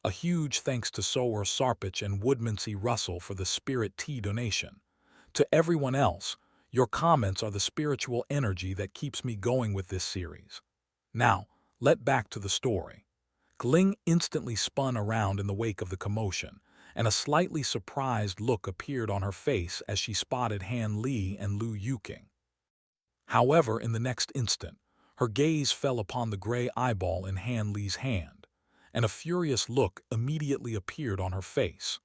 A huge thanks to Sower Sarpich and Woodmansey Russell for the Spirit Tea donation. To everyone else, your comments are the spiritual energy that keeps me going with this series. Now, let back to the story. Kling instantly spun around in the wake of the commotion, and a slightly surprised look appeared on her face as she spotted Han Li and Lu Yuking. However, in the next instant, her gaze fell upon the gray eyeball in Han Li's hand, and a furious look immediately appeared on her face.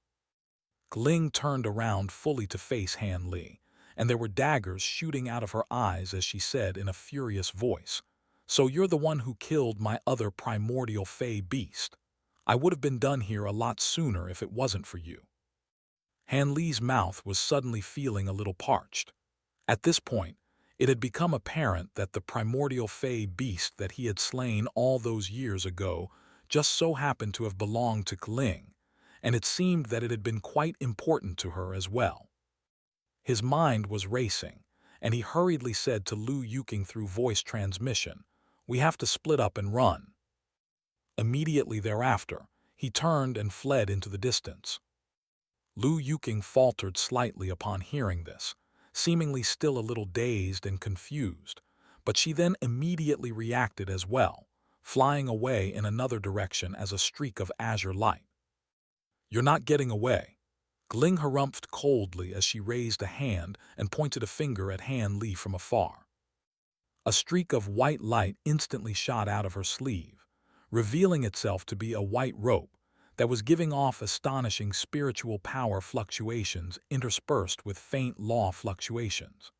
Kling turned around fully to face Han Li, and there were daggers shooting out of her eyes as she said in a furious voice, "So you're the one who killed my other primordial fey beast. I would have been done here a lot sooner if it wasn't for you." Han Li's mouth was suddenly feeling a little parched. At this point, it had become apparent that the primordial fey beast that he had slain all those years ago just so happened to have belonged to Kling, and it seemed that it had been quite important to her as well. His mind was racing, and he hurriedly said to Lu Yuking through voice transmission, "We have to split up and run." Immediately thereafter, he turned and fled into the distance. Lu Yuking faltered slightly upon hearing this, seemingly still a little dazed and confused, but she then immediately reacted as well, flying away in another direction as a streak of azure light. "You're not getting away." Kling harumphed coldly as she raised a hand and pointed a finger at Han Li from afar. A streak of white light instantly shot out of her sleeve, revealing itself to be a white rope that was giving off astonishing spiritual power fluctuations interspersed with faint law fluctuations.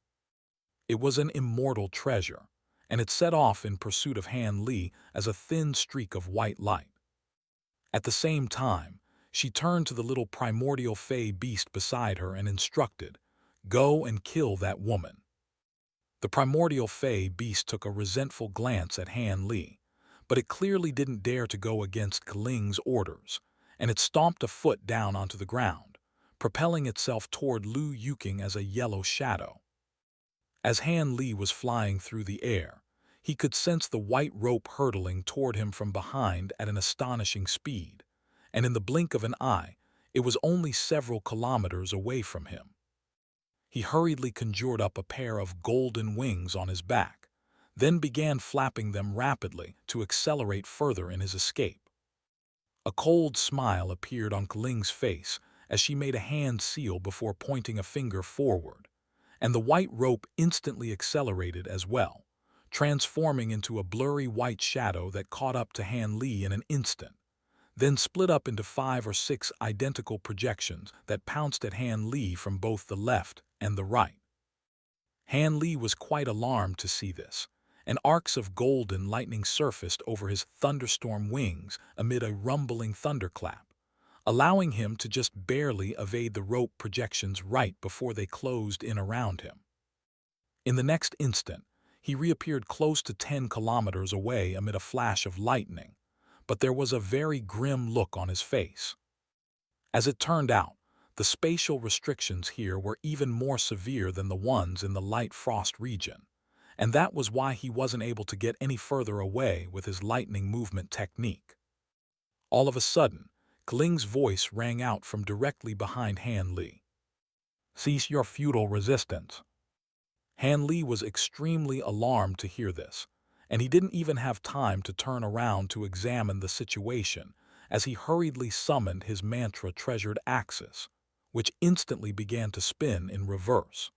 It was an immortal treasure, and it set off in pursuit of Han Li as a thin streak of white light. At the same time, she turned to the little primordial fey beast beside her and instructed, "Go and kill that woman." The primordial fey beast took a resentful glance at Han Li, but it clearly didn't dare to go against Kling's orders, and it stomped a foot down onto the ground, propelling itself toward Lu Yuking as a yellow shadow. As Han Li was flying through the air, he could sense the white rope hurtling toward him from behind at an astonishing speed, and in the blink of an eye, it was only several kilometers away from him. He hurriedly conjured up a pair of golden wings on his back, then began flapping them rapidly to accelerate further in his escape. A cold smile appeared on Kling's face as she made a hand seal before pointing a finger forward, and the white rope instantly accelerated as well, transforming into a blurry white shadow that caught up to Han Li in an instant, then split up into 5 or 6 identical projections that pounced at Han Li from both the left and the right. Han Li was quite alarmed to see this, and arcs of golden lightning surfaced over his thunderstorm wings amid a rumbling thunderclap, allowing him to just barely evade the rope projections right before they closed in around him. In the next instant, he reappeared close to 10 kilometers away amid a flash of lightning, but there was a very grim look on his face. As it turned out, the spatial restrictions here were even more severe than the ones in the light frost region, and that was why he wasn't able to get any further away with his lightning movement technique. All of a sudden, Kling's voice rang out from directly behind Han Li. "Cease your futile resistance." Han Li was extremely alarmed to hear this, and he didn't even have time to turn around to examine the situation as he hurriedly summoned his mantra-treasured axis, which instantly began to spin in reverse.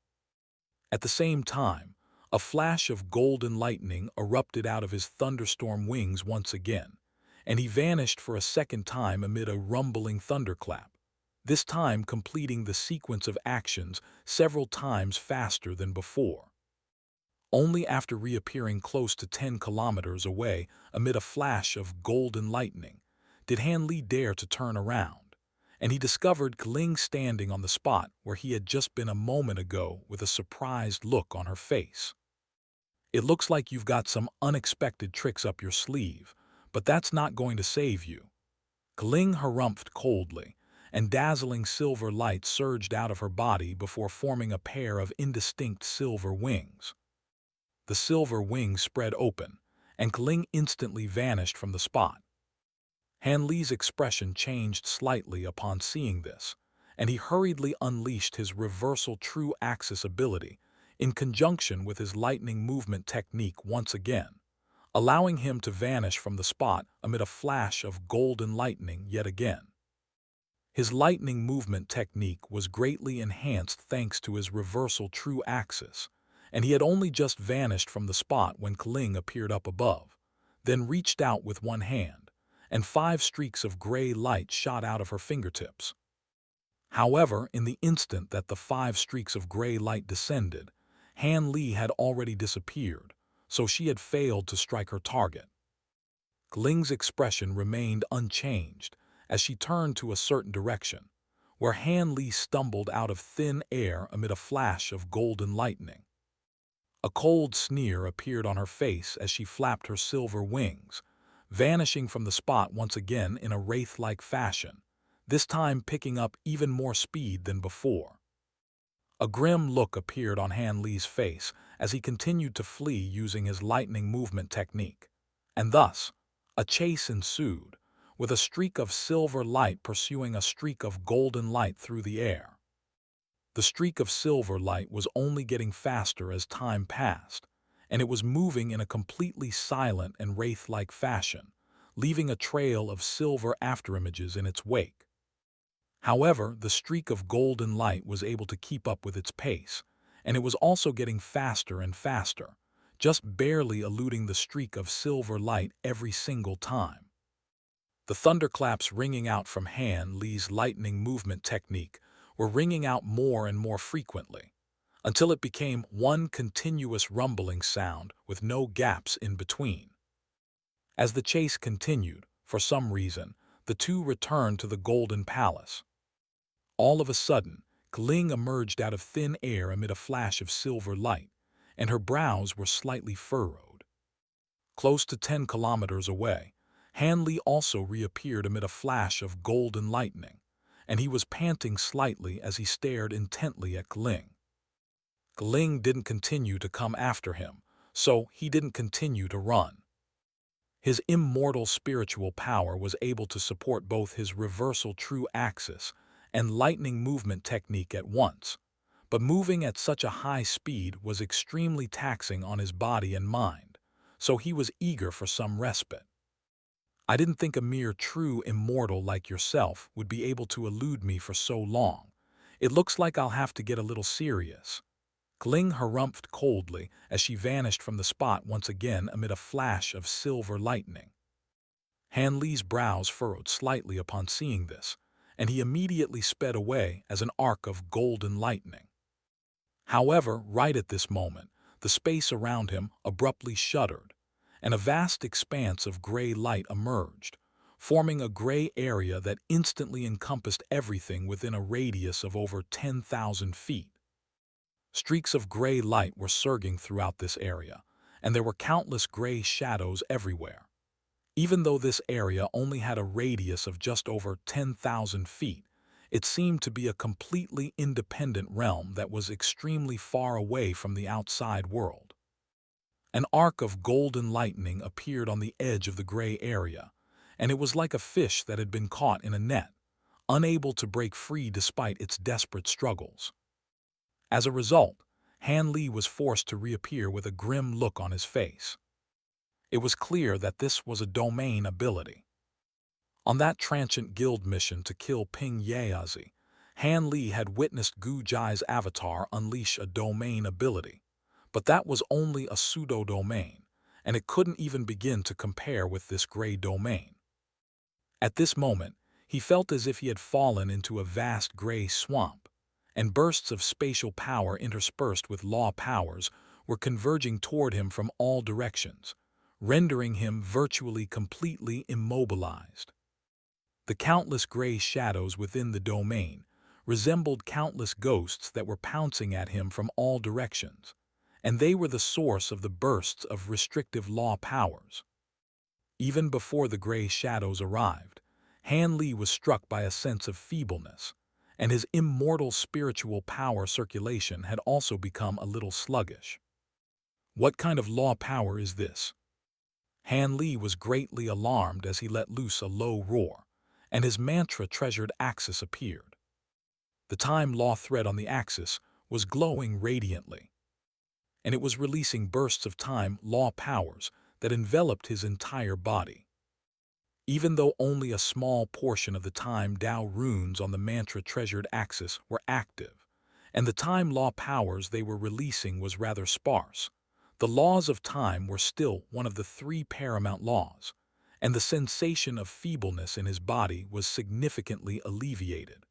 At the same time, a flash of golden lightning erupted out of his thunderstorm wings once again, and he vanished for a second time amid a rumbling thunderclap, this time completing the sequence of actions several times faster than before. Only after reappearing close to 10 kilometers away amid a flash of golden lightning did Han Li dare to turn around, and he discovered Kling standing on the spot where he had just been a moment ago with a surprised look on her face. "It looks like you've got some unexpected tricks up your sleeve, but that's not going to save you." Kling harumphed coldly, and dazzling silver light surged out of her body before forming a pair of indistinct silver wings. The silver wings spread open, and Kling instantly vanished from the spot. Han Li's expression changed slightly upon seeing this, and he hurriedly unleashed his reversal true axis ability in conjunction with his lightning movement technique once again, allowing him to vanish from the spot amid a flash of golden lightning yet again. His lightning movement technique was greatly enhanced thanks to his reversal true axis, and he had only just vanished from the spot when Kling appeared up above, then reached out with one hand, and 5 streaks of gray light shot out of her fingertips. However, in the instant that the 5 streaks of gray light descended, Han Li had already disappeared, so she had failed to strike her target. Kling's expression remained unchanged as she turned to a certain direction, where Han Li stumbled out of thin air amid a flash of golden lightning. A cold sneer appeared on her face as she flapped her silver wings, vanishing from the spot once again in a wraith-like fashion, this time picking up even more speed than before. A grim look appeared on Han Li's face as he continued to flee using his lightning movement technique, and thus, a chase ensued, with a streak of silver light pursuing a streak of golden light through the air. The streak of silver light was only getting faster as time passed, and it was moving in a completely silent and wraith-like fashion, leaving a trail of silver afterimages in its wake. However, the streak of golden light was able to keep up with its pace, and it was also getting faster and faster, just barely eluding the streak of silver light every single time. The thunderclaps ringing out from Han Li's lightning movement technique were ringing out more and more frequently, until it became one continuous rumbling sound with no gaps in between. As the chase continued, for some reason, the two returned to the Golden Palace. All of a sudden, Kling emerged out of thin air amid a flash of silver light, and her brows were slightly furrowed. Close to 10 kilometers away, Han Li also reappeared amid a flash of golden lightning, and he was panting slightly as he stared intently at Kling. Kling didn't continue to come after him, so he didn't continue to run. His immortal spiritual power was able to support both his reversal true axis and lightning movement technique at once, but moving at such a high speed was extremely taxing on his body and mind, so he was eager for some respite. I didn't think a mere true immortal like yourself would be able to elude me for so long. It looks like I'll have to get a little serious. Kling harumphed coldly as she vanished from the spot once again amid a flash of silver lightning. Han Li's brows furrowed slightly upon seeing this, and he immediately sped away as an arc of golden lightning. However, right at this moment, the space around him abruptly shuddered, and a vast expanse of gray light emerged, forming a gray area that instantly encompassed everything within a radius of over 10,000 feet. Streaks of gray light were surging throughout this area, and there were countless gray shadows everywhere. Even though this area only had a radius of just over 10,000 feet, it seemed to be a completely independent realm that was extremely far away from the outside world. An arc of golden lightning appeared on the edge of the gray area, and it was like a fish that had been caught in a net, unable to break free despite its desperate struggles. As a result, Han Li was forced to reappear with a grim look on his face. It was clear that this was a domain ability. On that transient guild mission to kill Ping Yaozi, Han Li had witnessed Gu Jai's avatar unleash a domain ability, but that was only a pseudo-domain, and it couldn't even begin to compare with this gray domain. At this moment, he felt as if he had fallen into a vast gray swamp, and bursts of spatial power interspersed with law powers were converging toward him from all directions, rendering him virtually completely immobilized. The countless gray shadows within the domain resembled countless ghosts that were pouncing at him from all directions, and they were the source of the bursts of restrictive law powers. Even before the gray shadows arrived, Han Li was struck by a sense of feebleness, and his immortal spiritual power circulation had also become a little sluggish. What kind of law power is this? Han Li was greatly alarmed as he let loose a low roar, and his mantra-treasured axis appeared. The time law thread on the axis was glowing radiantly, and it was releasing bursts of time law powers that enveloped his entire body. Even though only a small portion of the time Tao runes on the mantra-treasured axis were active, and the time law powers they were releasing was rather sparse, the laws of time were still one of the three paramount laws, and the sensation of feebleness in his body was significantly alleviated.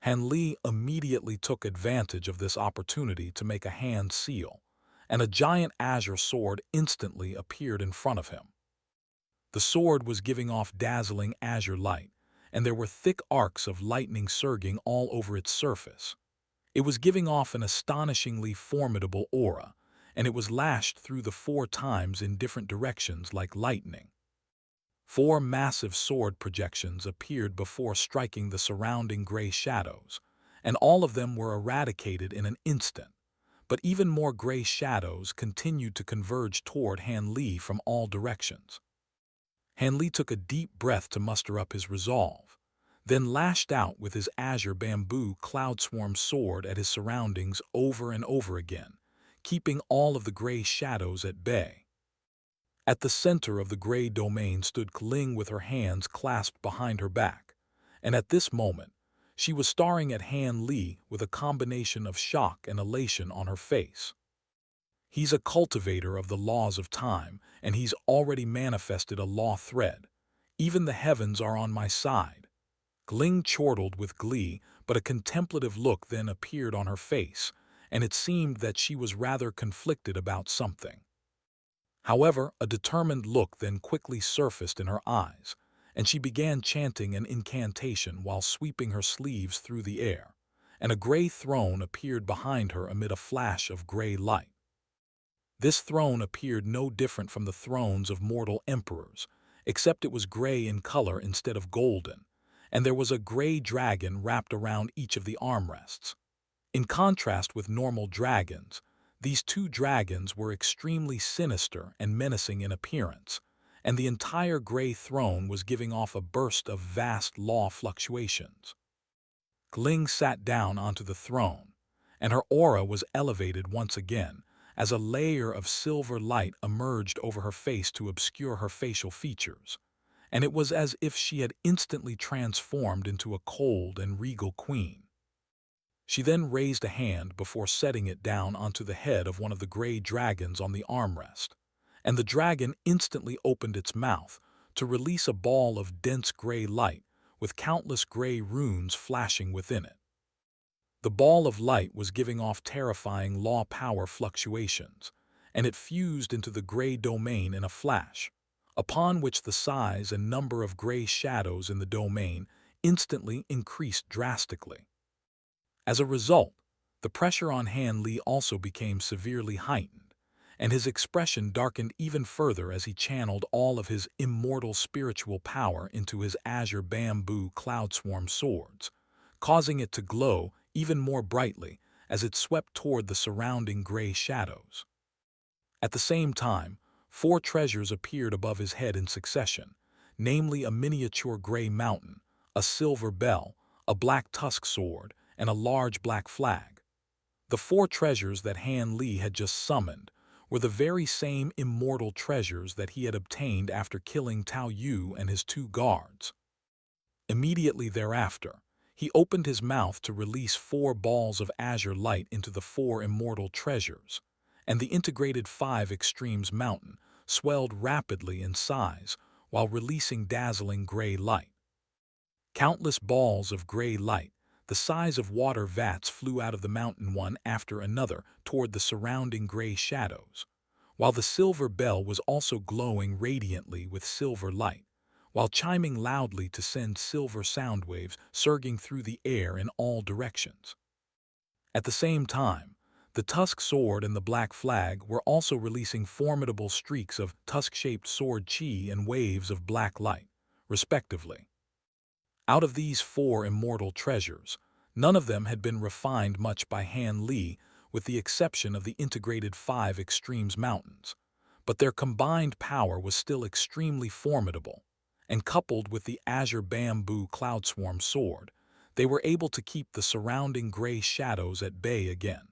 Han Li immediately took advantage of this opportunity to make a hand seal, and a giant azure sword instantly appeared in front of him. The sword was giving off dazzling azure light, and there were thick arcs of lightning surging all over its surface. It was giving off an astonishingly formidable aura, and it was lashed through the 4 times in different directions like lightning. 4 massive sword projections appeared before striking the surrounding gray shadows, and all of them were eradicated in an instant. But even more gray shadows continued to converge toward Han Li from all directions. Han Li took a deep breath to muster up his resolve, then lashed out with his azure bamboo cloud swarm sword at his surroundings over and over again, keeping all of the gray shadows at bay. At the center of the gray domain stood Kling with her hands clasped behind her back, and at this moment, she was staring at Han Li with a combination of shock and elation on her face. He's a cultivator of the laws of time, and he's already manifested a law thread. Even the heavens are on my side. Kling chortled with glee, but a contemplative look then appeared on her face, and it seemed that she was rather conflicted about something. However, a determined look then quickly surfaced in her eyes, and she began chanting an incantation while sweeping her sleeves through the air, and a gray throne appeared behind her amid a flash of gray light. This throne appeared no different from the thrones of mortal emperors, except it was gray in color instead of golden, and there was a gray dragon wrapped around each of the armrests. In contrast with normal dragons, these 2 dragons were extremely sinister and menacing in appearance, and the entire gray throne was giving off a burst of vast law fluctuations. Kling sat down onto the throne, and her aura was elevated once again, as a layer of silver light emerged over her face to obscure her facial features, and it was as if she had instantly transformed into a cold and regal queen. She then raised a hand before setting it down onto the head of one of the gray dragons on the armrest, and the dragon instantly opened its mouth to release a ball of dense gray light with countless gray runes flashing within it. The ball of light was giving off terrifying law power fluctuations, and it fused into the gray domain in a flash, upon which the size and number of gray shadows in the domain instantly increased drastically. As a result, the pressure on Han Li also became severely heightened, and his expression darkened even further as he channeled all of his immortal spiritual power into his azure bamboo cloud swarm swords, causing it to glow even more brightly as it swept toward the surrounding gray shadows. At the same time, 4 treasures appeared above his head in succession, namely a miniature gray mountain, a silver bell, a black tusk sword, and a large black flag. The 4 treasures that Han Li had just summoned were the very same immortal treasures that he had obtained after killing Tao Yu and his 2 guards. Immediately thereafter, he opened his mouth to release 4 balls of azure light into the 4 immortal treasures, and the integrated 5 extremes mountain swelled rapidly in size while releasing dazzling gray light. Countless balls of gray light, the size of water vats, flew out of the mountain one after another toward the surrounding gray shadows, while the silver bell was also glowing radiantly with silver light, while chiming loudly to send silver sound waves surging through the air in all directions. At the same time, the tusk sword and the black flag were also releasing formidable streaks of tusk-shaped sword chi and waves of black light, respectively. Out of these 4 immortal treasures, none of them had been refined much by Han Li, with the exception of the integrated 5 extremes mountains. but their combined power was still extremely formidable, and coupled with the azure bamboo cloudswarm sword, they were able to keep the surrounding gray shadows at bay again.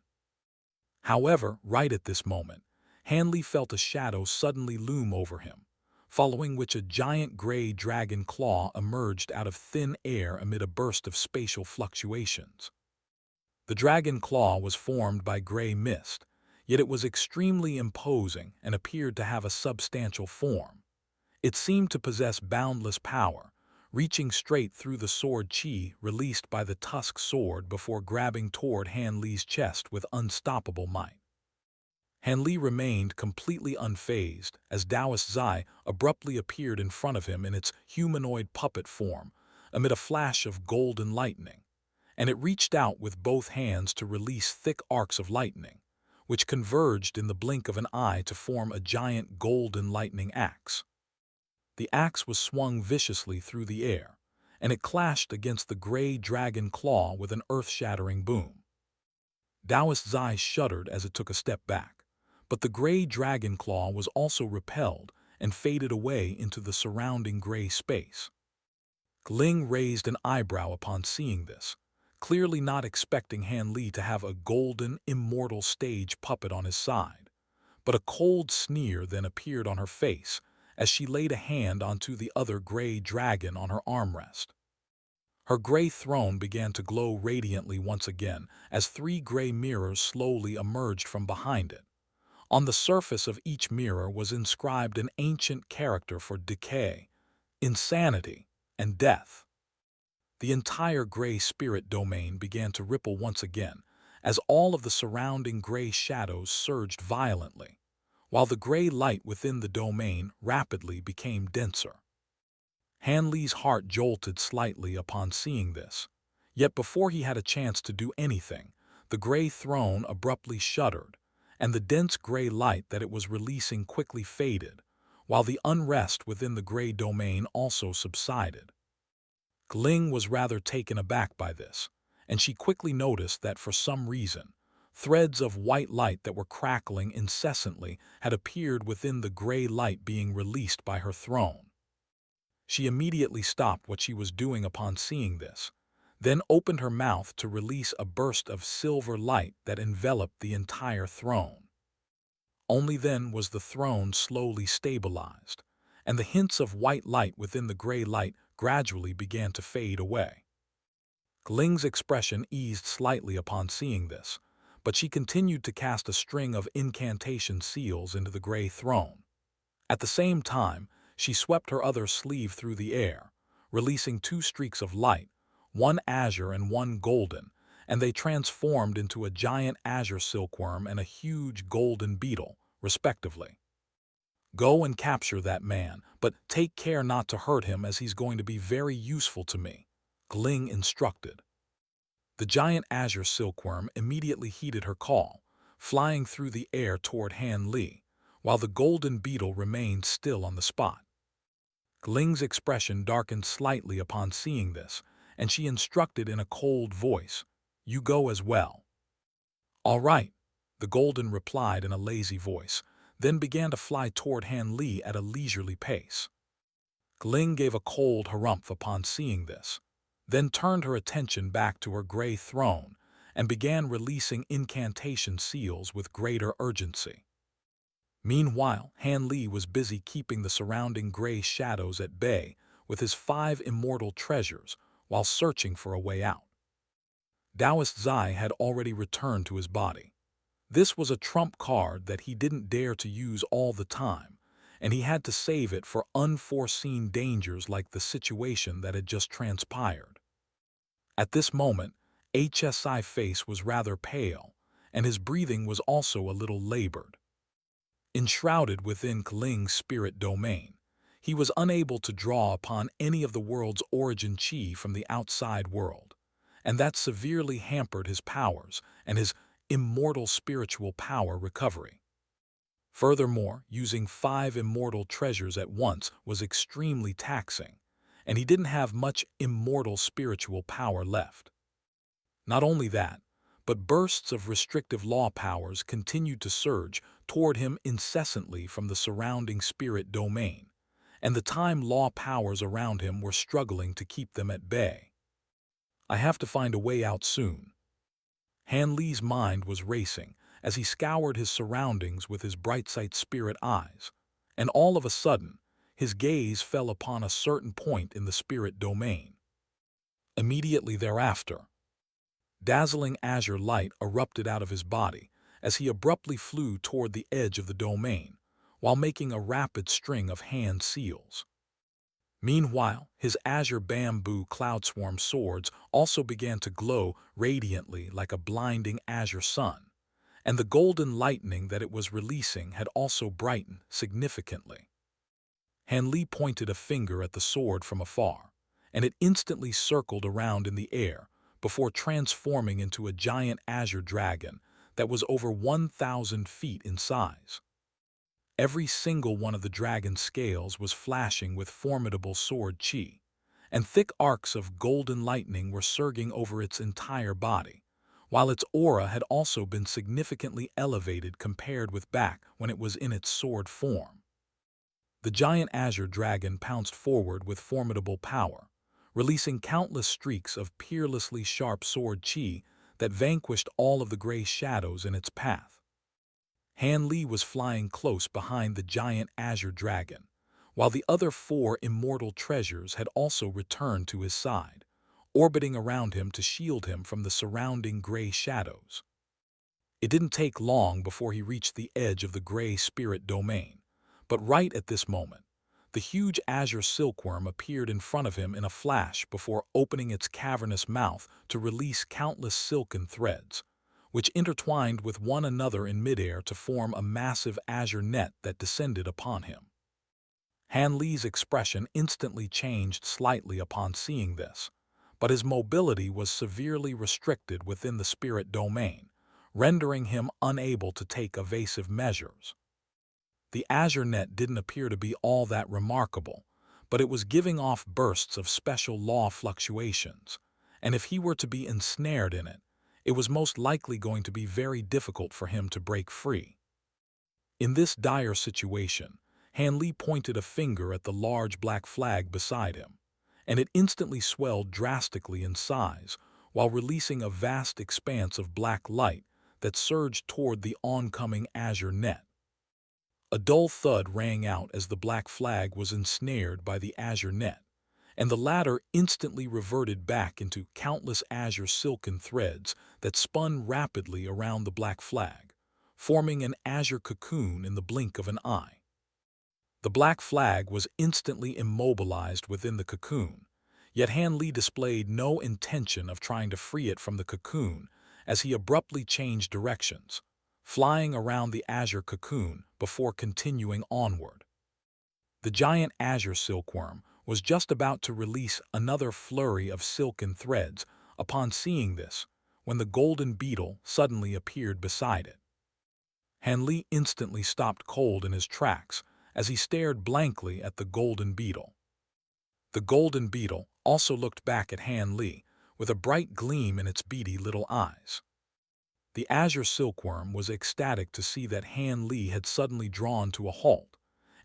However, right at this moment, Hanley felt a shadow suddenly loom over him, following which a giant gray dragon claw emerged out of thin air amid a burst of spatial fluctuations. The dragon claw was formed by gray mist, yet it was extremely imposing and appeared to have a substantial form. It seemed to possess boundless power, reaching straight through the sword chi released by the tusk sword before grabbing toward Han Li's chest with unstoppable might. Han Li remained completely unfazed as Taoist Zai abruptly appeared in front of him in its humanoid puppet form amid a flash of golden lightning, and it reached out with both hands to release thick arcs of lightning, which converged in the blink of an eye to form a giant golden lightning axe. The axe was swung viciously through the air, and it clashed against the gray dragon claw with an earth-shattering boom. Taoist Zai shuddered as it took a step back, but the gray dragon claw was also repelled and faded away into the surrounding gray space. Kling raised an eyebrow upon seeing this, clearly not expecting Han Li to have a golden, immortal stage puppet on his side, but a cold sneer then appeared on her face as she laid a hand onto the other gray dragon on her armrest. Her gray throne began to glow radiantly once again as three gray mirrors slowly emerged from behind it. On the surface of each mirror was inscribed an ancient character for decay, insanity, and death. The entire gray spirit domain began to ripple once again as all of the surrounding gray shadows surged violently, while the gray light within the domain rapidly became denser. Han Li's heart jolted slightly upon seeing this, yet before he had a chance to do anything, the gray throne abruptly shuddered, and the dense gray light that it was releasing quickly faded, while the unrest within the gray domain also subsided. Kling was rather taken aback by this, and she quickly noticed that for some reason, threads of white light that were crackling incessantly had appeared within the gray light being released by her throne. She immediately stopped what she was doing upon seeing this, then opened her mouth to release a burst of silver light that enveloped the entire throne. Only then was the throne slowly stabilized, and the hints of white light within the gray light gradually began to fade away. Kling's expression eased slightly upon seeing this, but she continued to cast a string of incantation seals into the gray throne. At the same time, she swept her other sleeve through the air, releasing two streaks of light, one azure and one golden, and they transformed into a giant azure silkworm and a huge golden beetle, respectively. "Go and capture that man, but take care not to hurt him as he's going to be very useful to me," Kling instructed. The giant azure silkworm immediately heeded her call, flying through the air toward Han Li, while the golden beetle remained still on the spot. Kling's expression darkened slightly upon seeing this, and she instructed in a cold voice, "You go as well." "All right," the golden replied in a lazy voice, then began to fly toward Han Li at a leisurely pace. Kling gave a cold harumph upon seeing this, then turned her attention back to her gray throne and began releasing incantation seals with greater urgency. Meanwhile, Han Li was busy keeping the surrounding gray shadows at bay with his 5 immortal treasures while searching for a way out. Taoist Zai had already returned to his body. This was a trump card that he didn't dare to use all the time, and he had to save it for unforeseen dangers like the situation that had just transpired. At this moment, HSI's face was rather pale, and his breathing was also a little labored. Enshrouded within Kling's spirit domain, he was unable to draw upon any of the world's origin chi from the outside world, and that severely hampered his powers and his immortal spiritual power recovery. Furthermore, using 5 immortal treasures at once was extremely taxing, and he didn't have much immortal spiritual power left. Not only that, but bursts of restrictive law powers continued to surge toward him incessantly from the surrounding spirit domain, and the time law powers around him were struggling to keep them at bay. I have to find a way out soon. Han Li's mind was racing as he scoured his surroundings with his bright-sight spirit eyes, and all of a sudden, his gaze fell upon a certain point in the spirit domain. Immediately thereafter, dazzling azure light erupted out of his body as he abruptly flew toward the edge of the domain, while making a rapid string of hand seals. Meanwhile, his azure bamboo cloudswarm swords also began to glow radiantly like a blinding azure sun, and the golden lightning that it was releasing had also brightened significantly. Han Li pointed a finger at the sword from afar, and it instantly circled around in the air before transforming into a giant azure dragon that was over 1,000 feet in size. Every single one of the dragon's scales was flashing with formidable sword chi, and thick arcs of golden lightning were surging over its entire body, while its aura had also been significantly elevated compared with back when it was in its sword form. The giant azure dragon pounced forward with formidable power, releasing countless streaks of peerlessly sharp sword chi that vanquished all of the gray shadows in its path. Han Li was flying close behind the giant azure dragon, while the other 4 immortal treasures had also returned to his side, orbiting around him to shield him from the surrounding gray shadows. It didn't take long before he reached the edge of the gray spirit domain, but right at this moment, the huge azure silkworm appeared in front of him in a flash before opening its cavernous mouth to release countless silken threads, which intertwined with one another in midair to form a massive azure net that descended upon him. Han Li's expression instantly changed slightly upon seeing this, but his mobility was severely restricted within the spirit domain, rendering him unable to take evasive measures. The azure net didn't appear to be all that remarkable, but it was giving off bursts of special law fluctuations, and if he were to be ensnared in it, it was most likely going to be very difficult for him to break free. In this dire situation, Han Li pointed a finger at the large black flag beside him, and it instantly swelled drastically in size while releasing a vast expanse of black light that surged toward the oncoming azure net. A dull thud rang out as the black flag was ensnared by the azure net, and the latter instantly reverted back into countless azure silken threads that spun rapidly around the black flag, forming an azure cocoon in the blink of an eye. The black flag was instantly immobilized within the cocoon, yet Han Li displayed no intention of trying to free it from the cocoon as he abruptly changed directions, flying around the azure cocoon before continuing onward. The giant azure silkworm was just about to release another flurry of silken threads upon seeing this when the golden beetle suddenly appeared beside it. Han Li instantly stopped cold in his tracks as he stared blankly at the golden beetle. The golden beetle also looked back at Han Li with a bright gleam in its beady little eyes. The azure silkworm was ecstatic to see that Han Li had suddenly drawn to a halt,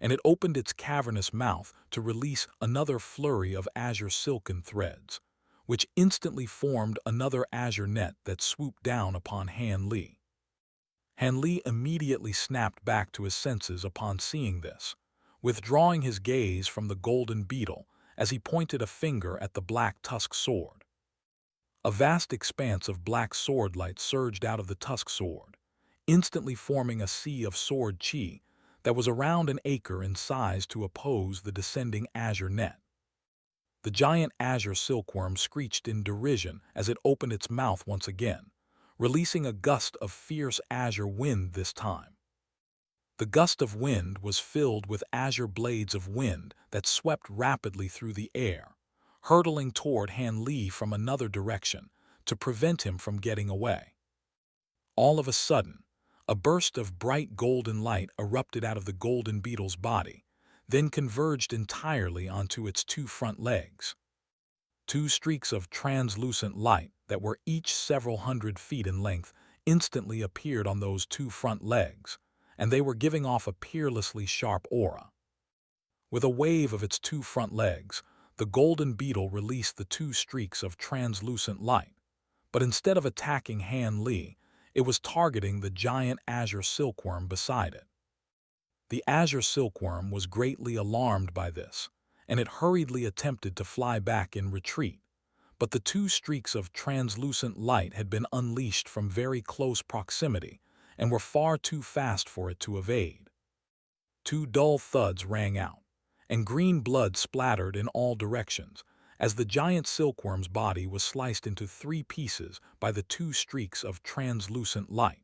and it opened its cavernous mouth to release another flurry of azure silken threads, which instantly formed another azure net that swooped down upon Han Li. Han Li immediately snapped back to his senses upon seeing this, withdrawing his gaze from the golden beetle as he pointed a finger at the black tusk sword. A vast expanse of black sword light surged out of the tusk sword, instantly forming a sea of sword chi that was around an acre in size to oppose the descending azure net. The giant azure silkworm screeched in derision as it opened its mouth once again, releasing a gust of fierce azure wind this time. The gust of wind was filled with azure blades of wind that swept rapidly through the air, hurtling toward Han Li from another direction to prevent him from getting away. All of a sudden, a burst of bright golden light erupted out of the golden beetle's body, then converged entirely onto its 2 front legs. 2 streaks of translucent light that were each several hundred feet in length instantly appeared on those two front legs, and they were giving off a peerlessly sharp aura. With a wave of its two front legs, the golden beetle released the two streaks of translucent light, but instead of attacking Han Li, it was targeting the giant azure silkworm beside it. The azure silkworm was greatly alarmed by this, and it hurriedly attempted to fly back in retreat, but the two streaks of translucent light had been unleashed from very close proximity and were far too fast for it to evade. Two dull thuds rang out, and green blood splattered in all directions as the giant silkworm's body was sliced into three pieces by the two streaks of translucent light.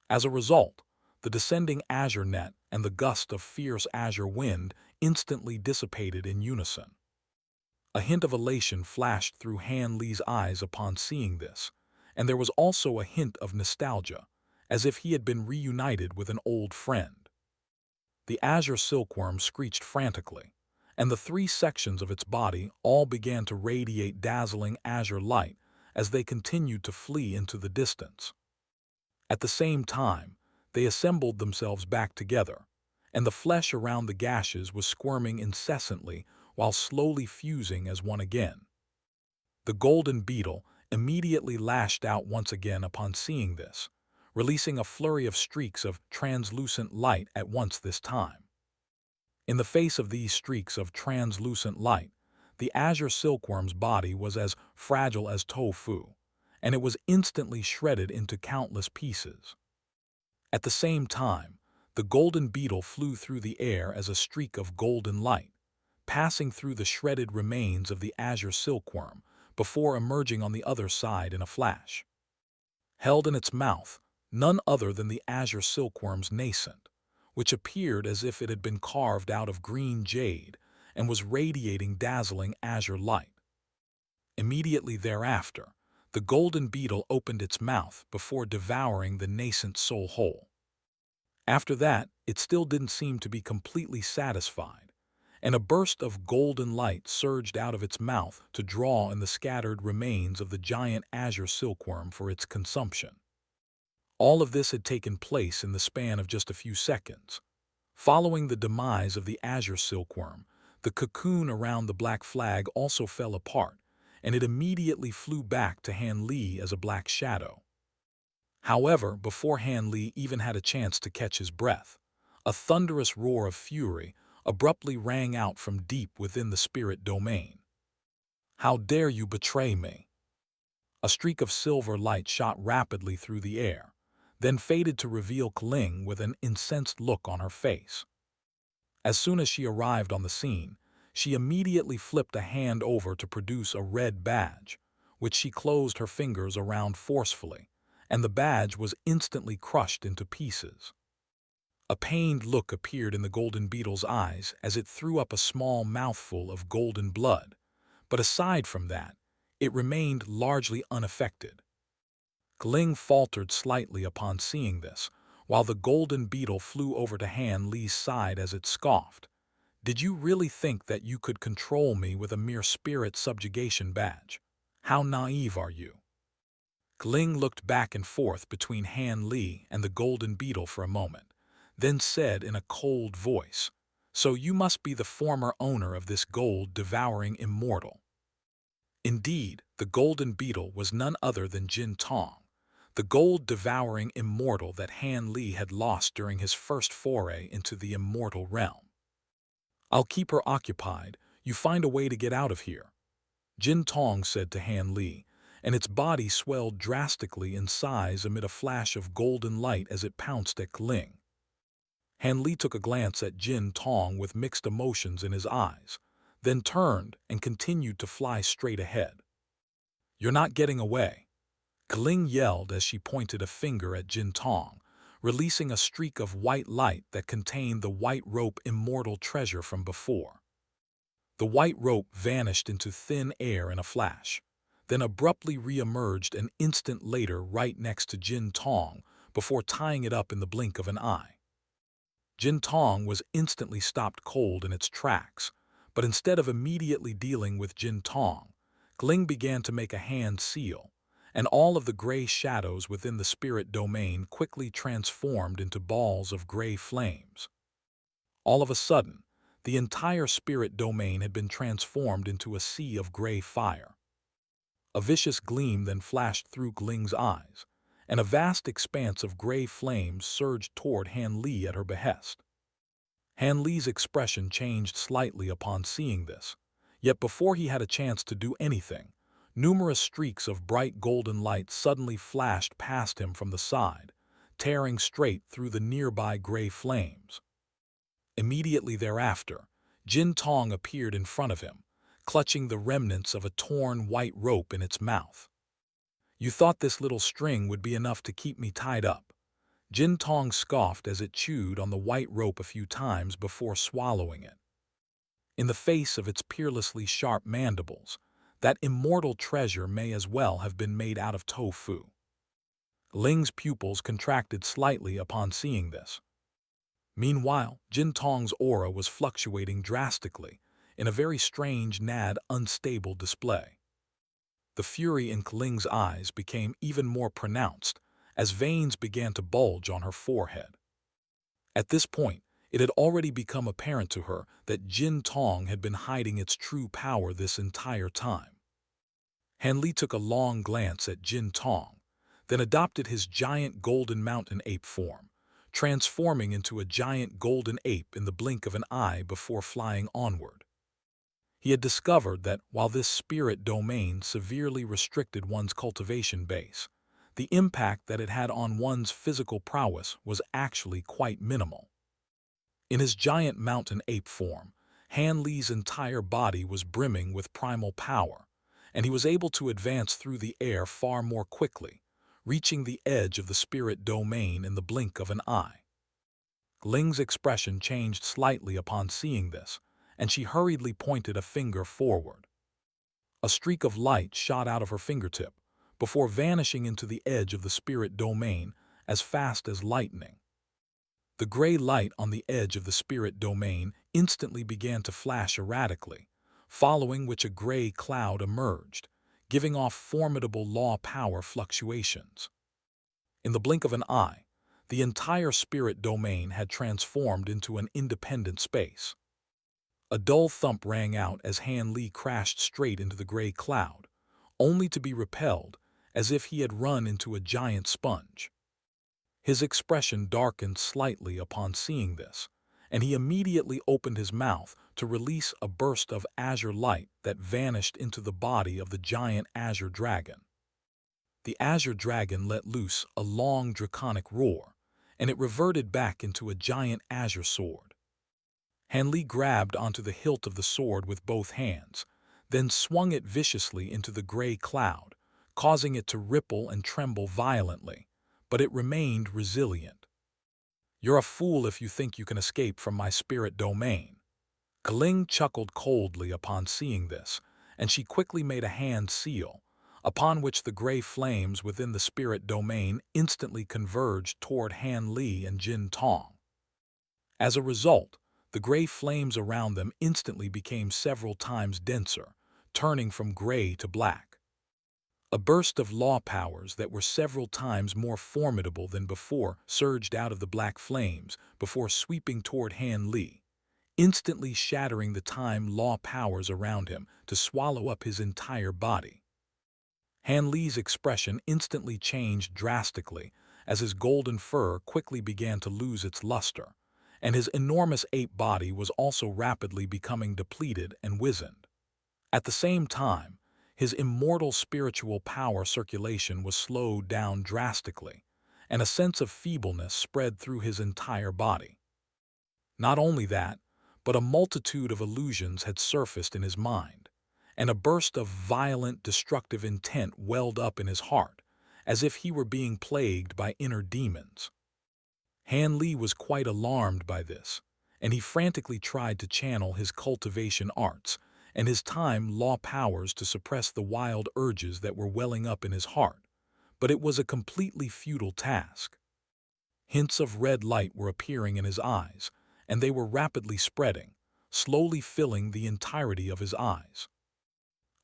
As a result, the descending azure net and the gust of fierce azure wind instantly dissipated in unison. A hint of elation flashed through Han Li's eyes upon seeing this, and there was also a hint of nostalgia, as if he had been reunited with an old friend. The azure silkworm screeched frantically, and the three sections of its body all began to radiate dazzling azure light as they continued to flee into the distance. At the same time, they assembled themselves back together, and the flesh around the gashes was squirming incessantly while slowly fusing as one again. The golden beetle immediately lashed out once again upon seeing this, releasing a flurry of streaks of translucent light at once this time. In the face of these streaks of translucent light, the azure silkworm's body was as fragile as tofu, and it was instantly shredded into countless pieces. At the same time, the golden beetle flew through the air as a streak of golden light, passing through the shredded remains of the azure silkworm before emerging on the other side in a flash. Held in its mouth, none other than the azure silkworm's nascent, which appeared as if it had been carved out of green jade and was radiating dazzling azure light. Immediately thereafter, the golden beetle opened its mouth before devouring the nascent soul whole. After that, it still didn't seem to be completely satisfied, and a burst of golden light surged out of its mouth to draw in the scattered remains of the giant azure silkworm for its consumption. All of this had taken place in the span of just a few seconds. Following the demise of the azure silkworm, the cocoon around the black flag also fell apart, and it immediately flew back to Han Li as a black shadow. However, before Han Li even had a chance to catch his breath, a thunderous roar of fury abruptly rang out from deep within the spirit domain. "How dare you betray me?" A streak of silver light shot rapidly through the air, then faded to reveal Kling with an incensed look on her face. As soon as she arrived on the scene, she immediately flipped a hand over to produce a red badge, which she closed her fingers around forcefully, and the badge was instantly crushed into pieces. A pained look appeared in the golden beetle's eyes as it threw up a small mouthful of golden blood, but aside from that, it remained largely unaffected. Kling faltered slightly upon seeing this, while the golden beetle flew over to Han Li's side as it scoffed. "Did you really think that you could control me with a mere spirit subjugation badge? How naive are you?" Kling looked back and forth between Han Li and the golden beetle for a moment, then said in a cold voice, "So you must be the former owner of this gold-devouring immortal." Indeed, the golden beetle was none other than Tong, the gold-devouring immortal that Han Li had lost during his first foray into the immortal realm. "I'll keep her occupied. You find a way to get out of here," Tong said to Han Li, and its body swelled drastically in size amid a flash of golden light as it pounced at Kling. Han Li took a glance at Tong with mixed emotions in his eyes, then turned and continued to fly straight ahead. "You're not getting away," Kling yelled as she pointed a finger at Tong, releasing a streak of white light that contained the white rope immortal treasure from before. The white rope vanished into thin air in a flash, then abruptly re-emerged an instant later right next to Tong before tying it up in the blink of an eye. Tong was instantly stopped cold in its tracks, but instead of immediately dealing with Tong, Kling began to make a hand seal, and all of the gray shadows within the spirit domain quickly transformed into balls of gray flames. All of a sudden, the entire spirit domain had been transformed into a sea of gray fire. A vicious gleam then flashed through Kling's eyes, and a vast expanse of gray flames surged toward Han Li at her behest. Han Li's expression changed slightly upon seeing this, yet before he had a chance to do anything, numerous streaks of bright golden light suddenly flashed past him from the side, tearing straight through the nearby gray flames. Immediately thereafter, Tong appeared in front of him, clutching the remnants of a torn white rope in its mouth. "You thought this little string would be enough to keep me tied up." Tong scoffed as it chewed on the white rope a few times before swallowing it. In the face of its peerlessly sharp mandibles, that immortal treasure may as well have been made out of tofu. Ling's pupils contracted slightly upon seeing this. Meanwhile, Tong's aura was fluctuating drastically, in a very strange, unstable display. The fury in Kling's eyes became even more pronounced as veins began to bulge on her forehead. At this point, it had already become apparent to her that Tong had been hiding its true power this entire time. Han Li took a long glance at Tong, then adopted his giant golden mountain ape form, transforming into a giant golden ape in the blink of an eye before flying onward. He had discovered that while this spirit domain severely restricted one's cultivation base, the impact that it had on one's physical prowess was actually quite minimal. In his giant mountain ape form, Han Li's entire body was brimming with primal power, and he was able to advance through the air far more quickly, reaching the edge of the spirit domain in the blink of an eye. Ling's expression changed slightly upon seeing this, and she hurriedly pointed a finger forward. A streak of light shot out of her fingertip, before vanishing into the edge of the spirit domain as fast as lightning. The gray light on the edge of the spirit domain instantly began to flash erratically, following which a gray cloud emerged, giving off formidable law power fluctuations. In the blink of an eye, the entire spirit domain had transformed into an independent space. A dull thump rang out as Han Li crashed straight into the gray cloud, only to be repelled as if he had run into a giant sponge. His expression darkened slightly upon seeing this, and he immediately opened his mouth to release a burst of azure light that vanished into the body of the giant azure dragon. The azure dragon let loose a long draconic roar, and it reverted back into a giant azure sword. Han Li grabbed onto the hilt of the sword with both hands, then swung it viciously into the gray cloud, causing it to ripple and tremble violently, but it remained resilient. "You're a fool if you think you can escape from my spirit domain." Kling chuckled coldly upon seeing this, and she quickly made a hand seal, upon which the gray flames within the spirit domain instantly converged toward Han Li and Tong. As a result, the gray flames around them instantly became several times denser, turning from gray to black. A burst of law powers that were several times more formidable than before surged out of the black flames before sweeping toward Han Li, instantly shattering the time law powers around him to swallow up his entire body. Han Li's expression instantly changed drastically as his golden fur quickly began to lose its luster, and his enormous ape body was also rapidly becoming depleted and wizened. At the same time, his immortal spiritual power circulation was slowed down drastically, and a sense of feebleness spread through his entire body. Not only that, but a multitude of illusions had surfaced in his mind, and a burst of violent, destructive intent welled up in his heart, as if he were being plagued by inner demons. Han Li was quite alarmed by this, and he frantically tried to channel his cultivation arts and his time law powers to suppress the wild urges that were welling up in his heart, but it was a completely futile task. Hints of red light were appearing in his eyes, and they were rapidly spreading, slowly filling the entirety of his eyes.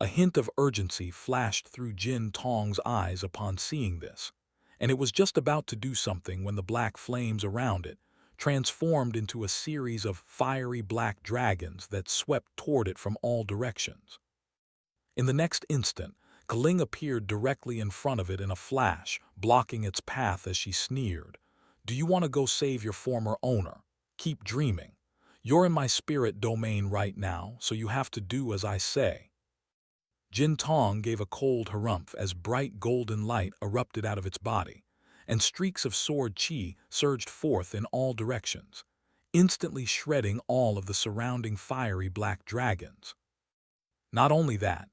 A hint of urgency flashed through Jin Tong's eyes upon seeing this, and it was just about to do something when the black flames around it transformed into a series of fiery black dragons that swept toward it from all directions. In the next instant, Kling appeared directly in front of it in a flash, blocking its path as she sneered. "Do you want to go save your former owner? Keep dreaming. You're in my spirit domain right now, so you have to do as I say." Jin Tong gave a cold harumph as bright golden light erupted out of its body, and streaks of sword chi surged forth in all directions, instantly shredding all of the surrounding fiery black dragons. Not only that,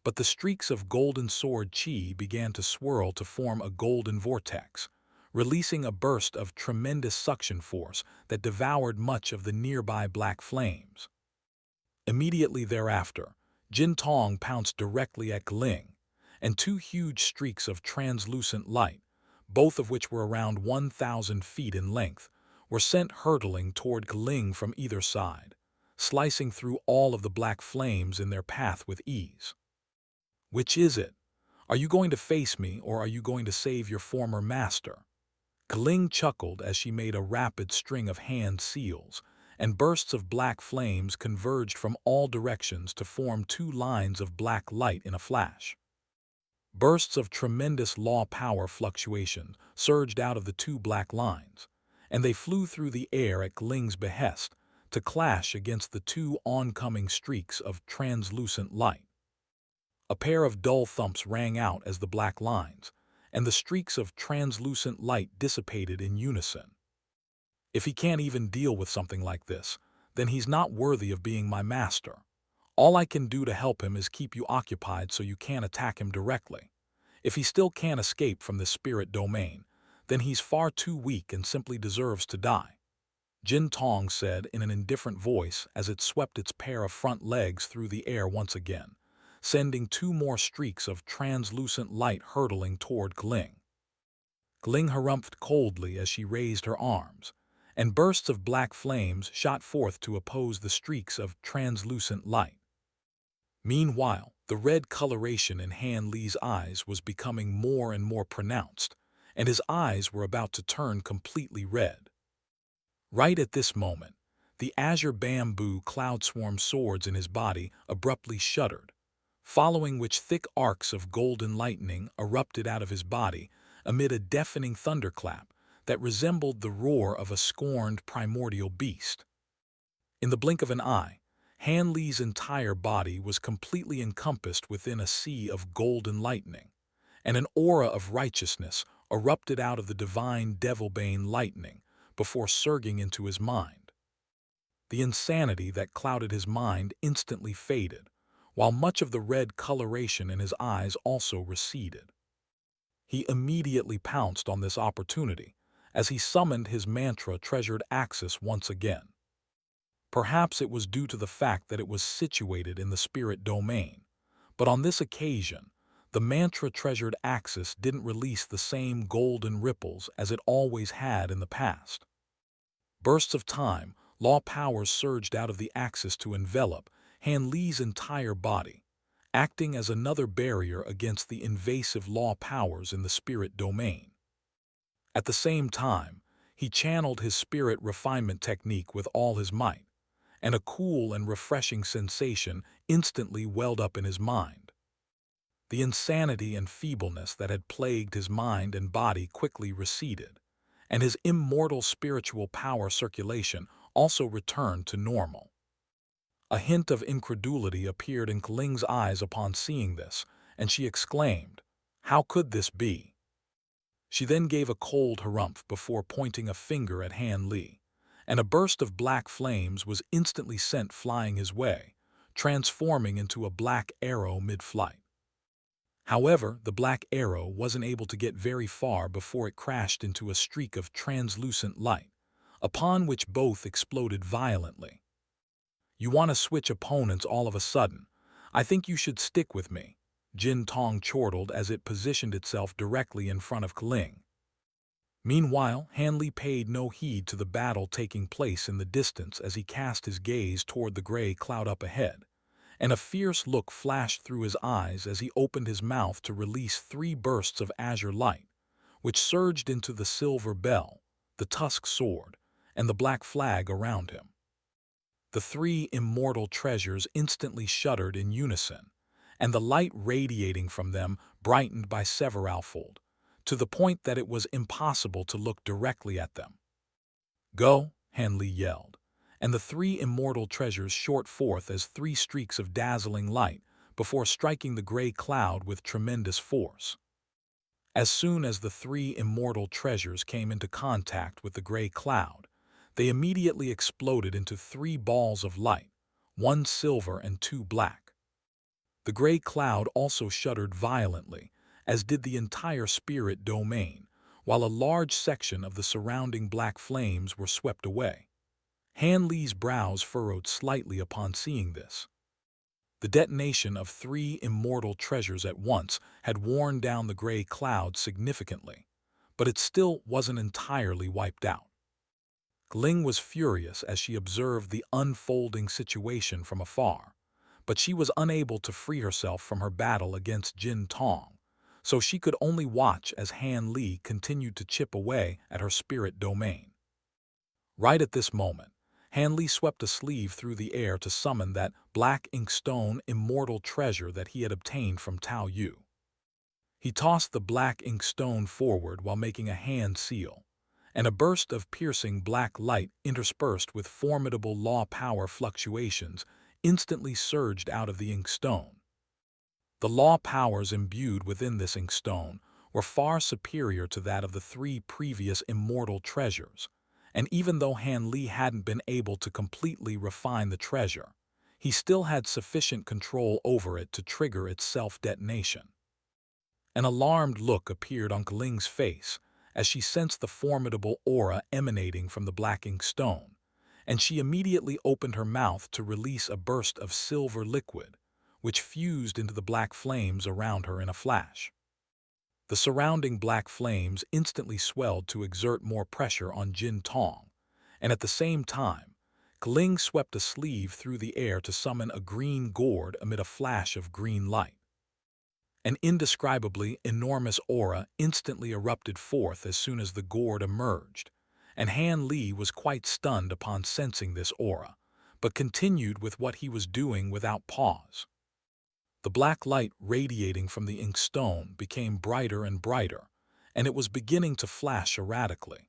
but the streaks of golden sword chi began to swirl to form a golden vortex, releasing a burst of tremendous suction force that devoured much of the nearby black flames. Immediately thereafter, Jin Tong pounced directly at Kling, and two huge streaks of translucent light, both of which were around 1,000 feet in length, were sent hurtling toward Kling from either side, slicing through all of the black flames in their path with ease. "Which is it? Are you going to face me or are you going to save your former master?" Kling chuckled as she made a rapid string of hand seals, and bursts of black flames converged from all directions to form two lines of black light in a flash. Bursts of tremendous law power fluctuation surged out of the two black lines, and they flew through the air at Kling's behest to clash against the two oncoming streaks of translucent light. A pair of dull thumps rang out as the black lines, and the streaks of translucent light dissipated in unison. "If he can't even deal with something like this, then he's not worthy of being my master. All I can do to help him is keep you occupied so you can't attack him directly. If he still can't escape from this spirit domain, then he's far too weak and simply deserves to die," Jin Tong said in an indifferent voice as it swept its pair of front legs through the air once again, sending two more streaks of translucent light hurtling toward Kling. Kling harumphed coldly as she raised her arms, and bursts of black flames shot forth to oppose the streaks of translucent light. Meanwhile, the red coloration in Han Li's eyes was becoming more and more pronounced, and his eyes were about to turn completely red. Right at this moment, the azure bamboo cloud swarm swords in his body abruptly shuddered, following which thick arcs of golden lightning erupted out of his body amid a deafening thunderclap that resembled the roar of a scorned primordial beast. In the blink of an eye, Han Li's entire body was completely encompassed within a sea of golden lightning, and an aura of righteousness erupted out of the divine Devilbane lightning before surging into his mind. The insanity that clouded his mind instantly faded, while much of the red coloration in his eyes also receded. He immediately pounced on this opportunity as he summoned his mantra-treasured axis once again. Perhaps it was due to the fact that it was situated in the spirit domain, but on this occasion, the mantra-treasured axis didn't release the same golden ripples as it always had in the past. Bursts of time, law powers surged out of the axis to envelop Han Li's entire body, acting as another barrier against the invasive law powers in the spirit domain. At the same time, he channeled his spirit refinement technique with all his might, and a cool and refreshing sensation instantly welled up in his mind. The insanity and feebleness that had plagued his mind and body quickly receded, and his immortal spiritual power circulation also returned to normal. A hint of incredulity appeared in Kling's eyes upon seeing this, and she exclaimed, "How could this be?" She then gave a cold harumph before pointing a finger at Han Li, and a burst of black flames was instantly sent flying his way, transforming into a black arrow mid-flight. However, the black arrow wasn't able to get very far before it crashed into a streak of translucent light, upon which both exploded violently. "You want to switch opponents all of a sudden. I think you should stick with me," Jin Tong chortled as it positioned itself directly in front of Kling. Meanwhile, Han Li paid no heed to the battle taking place in the distance as he cast his gaze toward the gray cloud up ahead, and a fierce look flashed through his eyes as he opened his mouth to release 3 bursts of azure light, which surged into the silver bell, the tusk sword, and the black flag around him. The 3 immortal treasures instantly shuddered in unison, and the light radiating from them brightened by severalfold, to the point that it was impossible to look directly at them. "Go," Hanli yelled, and the 3 immortal treasures shot forth as 3 streaks of dazzling light before striking the gray cloud with tremendous force. As soon as the 3 immortal treasures came into contact with the gray cloud, they immediately exploded into 3 balls of light, 1 silver and 2 black. The gray cloud also shuddered violently, as did the entire spirit domain, while a large section of the surrounding black flames were swept away. Hanli's brows furrowed slightly upon seeing this. The detonation of 3 immortal treasures at once had worn down the gray cloud significantly, but it still wasn't entirely wiped out. Kling was furious as she observed the unfolding situation from afar, but she was unable to free herself from her battle against Tong, so she could only watch as Hanli continued to chip away at her spirit domain. Right at this moment, Hanli swept a sleeve through the air to summon that black inkstone immortal treasure that he had obtained from Tao Yu. He tossed the black inkstone forward while making a hand seal, and a burst of piercing black light interspersed with formidable law power fluctuations instantly surged out of the inkstone. The law powers imbued within this inkstone were far superior to that of the 3 previous immortal treasures, and even though Hanli hadn't been able to completely refine the treasure, he still had sufficient control over it to trigger its self-detonation. An alarmed look appeared on Kling's face as she sensed the formidable aura emanating from the black inkstone, and she immediately opened her mouth to release a burst of silver liquid, which fused into the black flames around her in a flash. The surrounding black flames instantly swelled to exert more pressure on Tong, and at the same time, Kling swept a sleeve through the air to summon a green gourd amid a flash of green light. An indescribably enormous aura instantly erupted forth as soon as the gourd emerged, and Hanli was quite stunned upon sensing this aura, but continued with what he was doing without pause. The black light radiating from the inkstone became brighter and brighter, and it was beginning to flash erratically.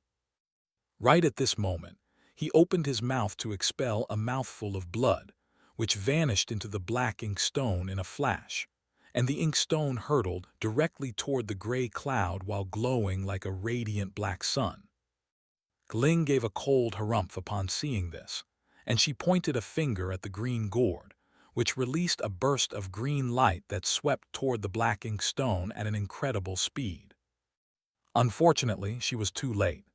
Right at this moment, he opened his mouth to expel a mouthful of blood, which vanished into the black inkstone in a flash, and the inkstone hurtled directly toward the gray cloud while glowing like a radiant black sun. Kling gave a cold harumph upon seeing this, and she pointed a finger at the green gourd, which released a burst of green light that swept toward the black inkstone at an incredible speed. Unfortunately, she was too late.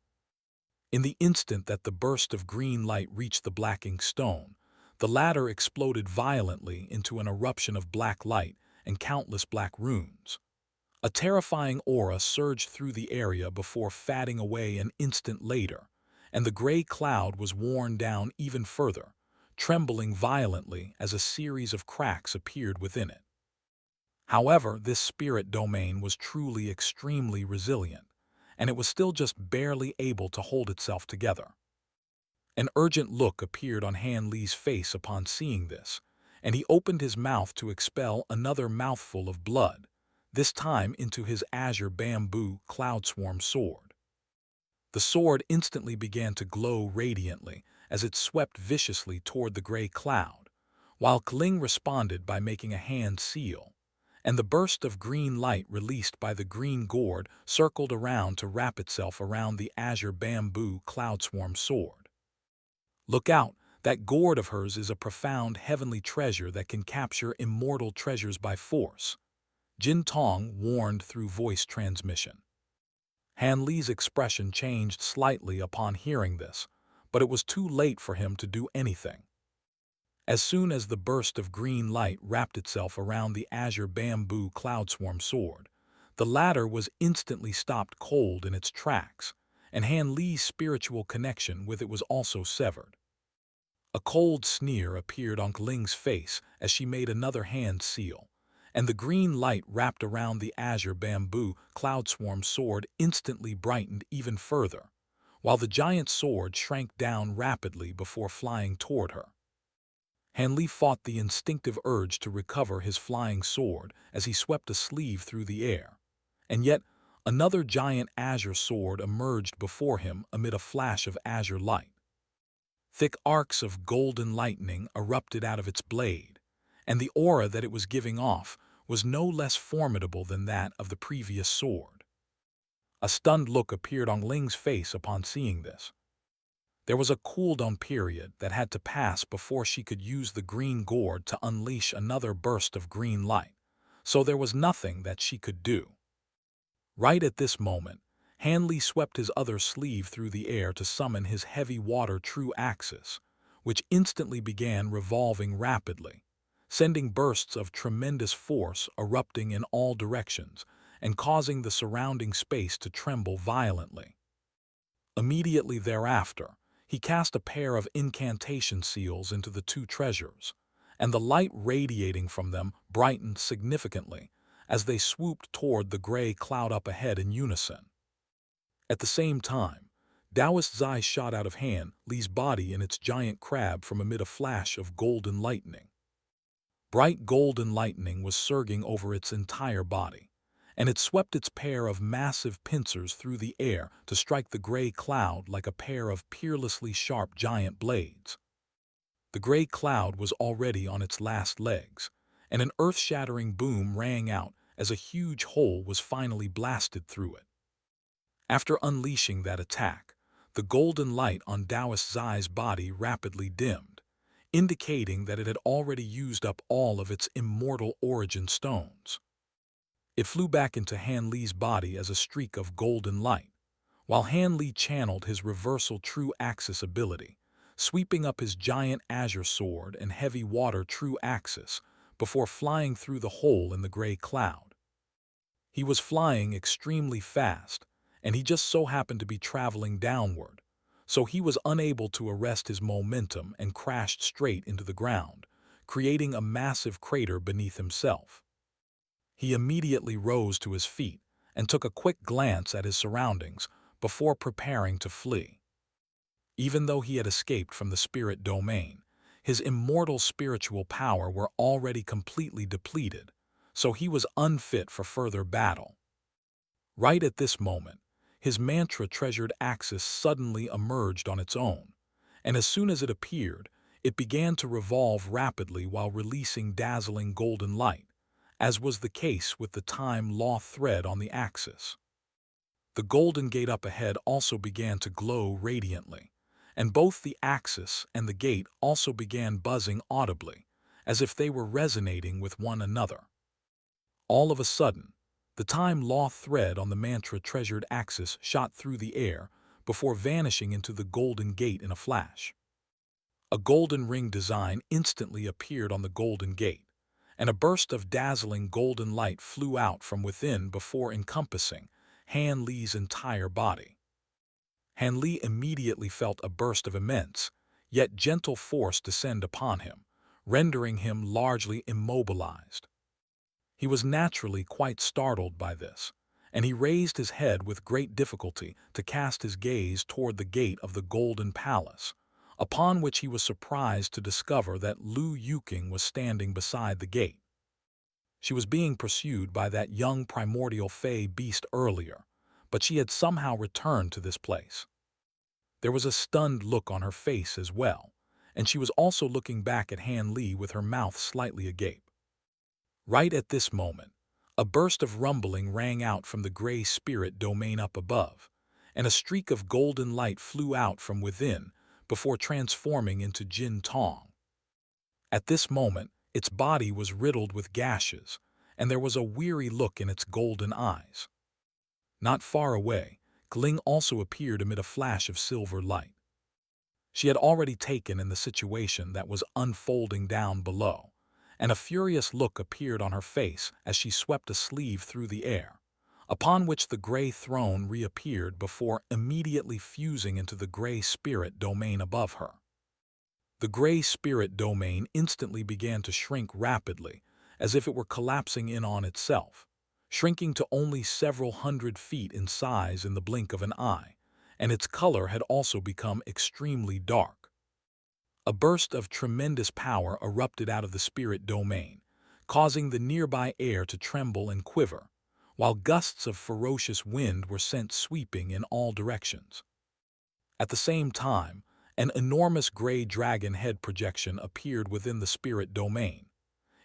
In the instant that the burst of green light reached the black inkstone, the latter exploded violently into an eruption of black light and countless black runes. A terrifying aura surged through the area before fading away an instant later, and the gray cloud was worn down even further, trembling violently as a series of cracks appeared within it. However, this spirit domain was truly extremely resilient, and it was still just barely able to hold itself together. An urgent look appeared on Hanli's face upon seeing this, and he opened his mouth to expel another mouthful of blood, this time into his azure bamboo cloudswarm sword. The sword instantly began to glow radiantly as it swept viciously toward the gray cloud, while Kling responded by making a hand seal, and the burst of green light released by the green gourd circled around to wrap itself around the azure bamboo cloudswarm sword. "Look out, that gourd of hers is a profound heavenly treasure that can capture immortal treasures by force," Tong warned through voice transmission. Hanli's expression changed slightly upon hearing this, but it was too late for him to do anything. As soon as the burst of green light wrapped itself around the azure bamboo cloudswarm sword, the latter was instantly stopped cold in its tracks, and Hanli's spiritual connection with it was also severed. A cold sneer appeared on Kling's face as she made another hand seal, and the green light wrapped around the azure bamboo cloud swarm sword instantly brightened even further, while the giant sword shrank down rapidly before flying toward her. Hanli fought the instinctive urge to recover his flying sword as he swept a sleeve through the air, and yet another giant azure sword emerged before him amid a flash of azure light. Thick arcs of golden lightning erupted out of its blade, and the aura that it was giving off was no less formidable than that of the previous sword. A stunned look appeared on Ling's face upon seeing this. There was a cooldown period that had to pass before she could use the green gourd to unleash another burst of green light, so there was nothing that she could do. Right at this moment, Hanli swept his other sleeve through the air to summon his heavy water true axis, which instantly began revolving rapidly, sending bursts of tremendous force erupting in all directions and causing the surrounding space to tremble violently. Immediately thereafter, he cast a pair of incantation seals into the two treasures, and the light radiating from them brightened significantly as they swooped toward the gray cloud up ahead in unison. At the same time, Dowist's eye shot out of Hanli's body in its giant crab from amid a flash of golden lightning. Bright golden lightning was surging over its entire body, and it swept its pair of massive pincers through the air to strike the gray cloud like a pair of peerlessly sharp giant blades. The gray cloud was already on its last legs, and an earth-shattering boom rang out as a huge hole was finally blasted through it. After unleashing that attack, the golden light on Dowist Zai's body rapidly dimmed, indicating that it had already used up all of its immortal origin stones. It flew back into Hanli's body as a streak of golden light, while Hanli channeled his reversal true axis ability, sweeping up his giant azure sword and heavy water true axis before flying through the hole in the gray cloud. He was flying extremely fast, and he just so happened to be traveling downward, so he was unable to arrest his momentum and crashed straight into the ground, creating a massive crater beneath himself. He immediately rose to his feet and took a quick glance at his surroundings before preparing to flee. Even though he had escaped from the spirit domain, his immortal spiritual power were already completely depleted, so he was unfit for further battle. Right at this moment, his mantra-treasured axis suddenly emerged on its own, and as soon as it appeared, it began to revolve rapidly while releasing dazzling golden light, as was the case with the time law thread on the axis. The golden gate up ahead also began to glow radiantly, and both the axis and the gate also began buzzing audibly, as if they were resonating with one another. All of a sudden, the time law thread on the mantra-treasured axis shot through the air before vanishing into the golden gate in a flash. A golden ring design instantly appeared on the golden gate, and a burst of dazzling golden light flew out from within before encompassing Hanli's entire body. Hanli immediately felt a burst of immense, yet gentle force descend upon him, rendering him largely immobilized. He was naturally quite startled by this, and he raised his head with great difficulty to cast his gaze toward the gate of the Golden Palace, upon which he was surprised to discover that Lu Yuking was standing beside the gate. She was being pursued by that young primordial fey beast earlier, but she had somehow returned to this place. There was a stunned look on her face as well, and she was also looking back at Hanli with her mouth slightly agape. Right at this moment, a burst of rumbling rang out from the gray spirit domain up above, and a streak of golden light flew out from within before transforming into Jin Tong. At this moment, its body was riddled with gashes, and there was a weary look in its golden eyes. Not far away, Kling also appeared amid a flash of silver light. She had already taken in the situation that was unfolding down below, and a furious look appeared on her face as she swept a sleeve through the air, upon which the gray throne reappeared before immediately fusing into the gray spirit domain above her. The gray spirit domain instantly began to shrink rapidly, as if it were collapsing in on itself, shrinking to only several hundred feet in size in the blink of an eye, and its color had also become extremely dark. A burst of tremendous power erupted out of the spirit domain, causing the nearby air to tremble and quiver, while gusts of ferocious wind were sent sweeping in all directions. At the same time, an enormous gray dragon head projection appeared within the spirit domain.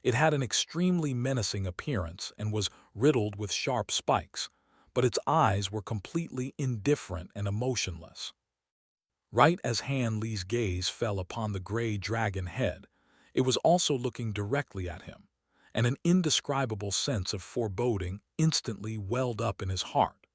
It had an extremely menacing appearance and was riddled with sharp spikes, but its eyes were completely indifferent and emotionless. Right as Han Li's gaze fell upon the gray dragon head, it was also looking directly at him, and an indescribable sense of foreboding instantly welled up in his heart.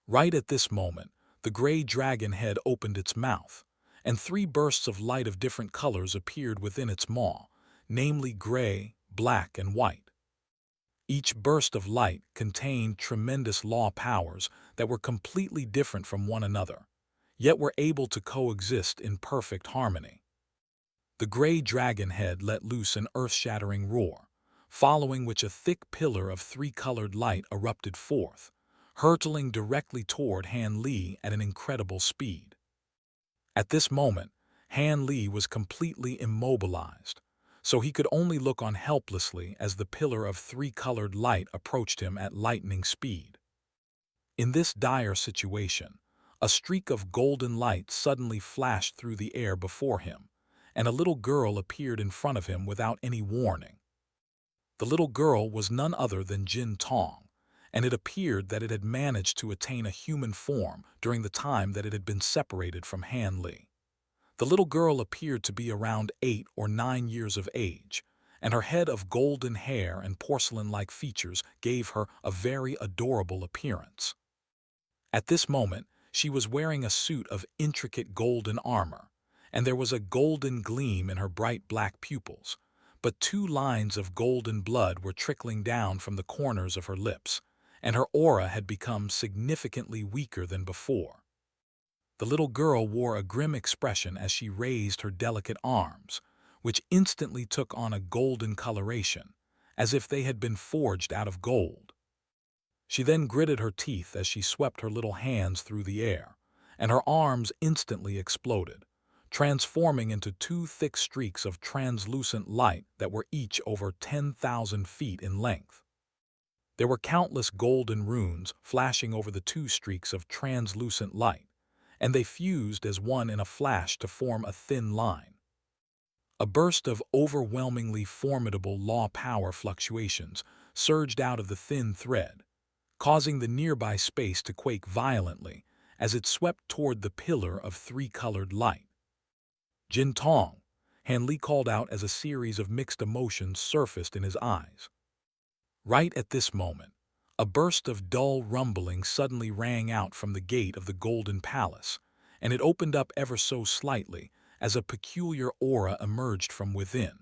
Right at this moment, the gray dragon head opened its mouth, and three bursts of light of different colors appeared within its maw, namely gray, black, and white. Each burst of light contained tremendous law powers that were completely different from one another, yet were able to coexist in perfect harmony. The gray dragon head let loose an earth-shattering roar, following which a thick pillar of three-colored light erupted forth, hurtling directly toward Han Li at an incredible speed. At this moment, Han Li was completely immobilized, so he could only look on helplessly as the pillar of three-colored light approached him at lightning speed. In this dire situation, a streak of golden light suddenly flashed through the air before him, and a little girl appeared in front of him without any warning. The little girl was none other than Jin Tong, and it appeared that it had managed to attain a human form during the time that it had been separated from Han Li. The little girl appeared to be around 8 or 9 years of age, and her head of golden hair and porcelain-like features gave her a very adorable appearance. At this moment, she was wearing a suit of intricate golden armor, and there was a golden gleam in her bright black pupils, but 2 lines of golden blood were trickling down from the corners of her lips, and her aura had become significantly weaker than before. The little girl wore a grim expression as she raised her delicate arms, which instantly took on a golden coloration, as if they had been forged out of gold. She then gritted her teeth as she swept her little hands through the air, and her arms instantly exploded, transforming into 2 thick streaks of translucent light that were each over 10,000 feet in length. There were countless golden runes flashing over the 2 streaks of translucent light, and they fused as one in a flash to form a thin line. A burst of overwhelmingly formidable law power fluctuations surged out of the thin thread, causing the nearby space to quake violently as it swept toward the pillar of three-colored light. Jin Tong, Han Li called out as a series of mixed emotions surfaced in his eyes. Right at this moment, a burst of dull rumbling suddenly rang out from the gate of the Golden Palace, and it opened up ever so slightly as a peculiar aura emerged from within.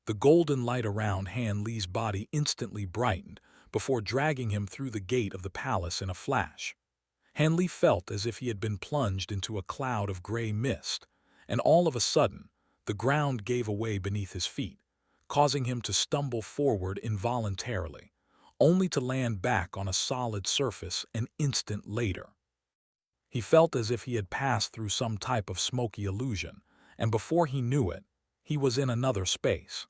The golden light around Han Li's body instantly brightened before dragging him through the gate of the palace in a flash. Han Li felt as if he had been plunged into a cloud of gray mist, and all of a sudden, the ground gave away beneath his feet, causing him to stumble forward involuntarily, only to land back on a solid surface an instant later. He felt as if he had passed through some type of smoky illusion, and before he knew it, he was in another space.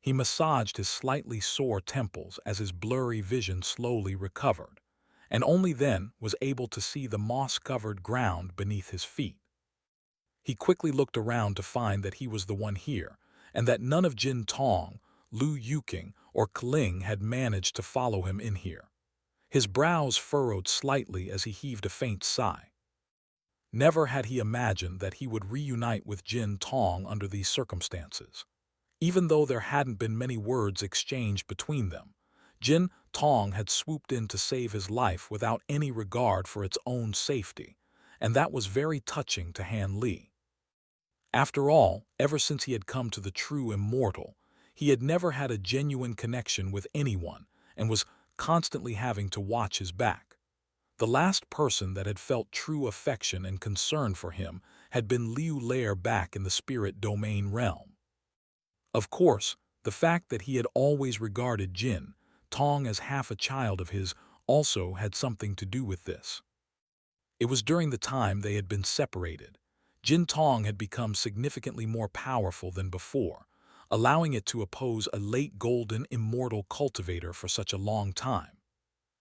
He massaged his slightly sore temples as his blurry vision slowly recovered, and only then was able to see the moss-covered ground beneath his feet. He quickly looked around to find that he was the one here, and that none of Jin Tong, Lu Yuking, or Kling had managed to follow him in here. His brows furrowed slightly as he heaved a faint sigh. Never had he imagined that he would reunite with Jin Tong under these circumstances. Even though there hadn't been many words exchanged between them, Jin Tong had swooped in to save his life without any regard for its own safety, and that was very touching to Han Li. After all, ever since he had come to the true Immortal, he had never had a genuine connection with anyone and was constantly having to watch his back. The last person that had felt true affection and concern for him had been Liu Lair back in the spirit domain realm. Of course, the fact that he had always regarded Jin Tong as half a child of his also had something to do with this. It was during the time they had been separated. Jin Tong had become significantly more powerful than before, allowing it to oppose a late golden immortal cultivator for such a long time.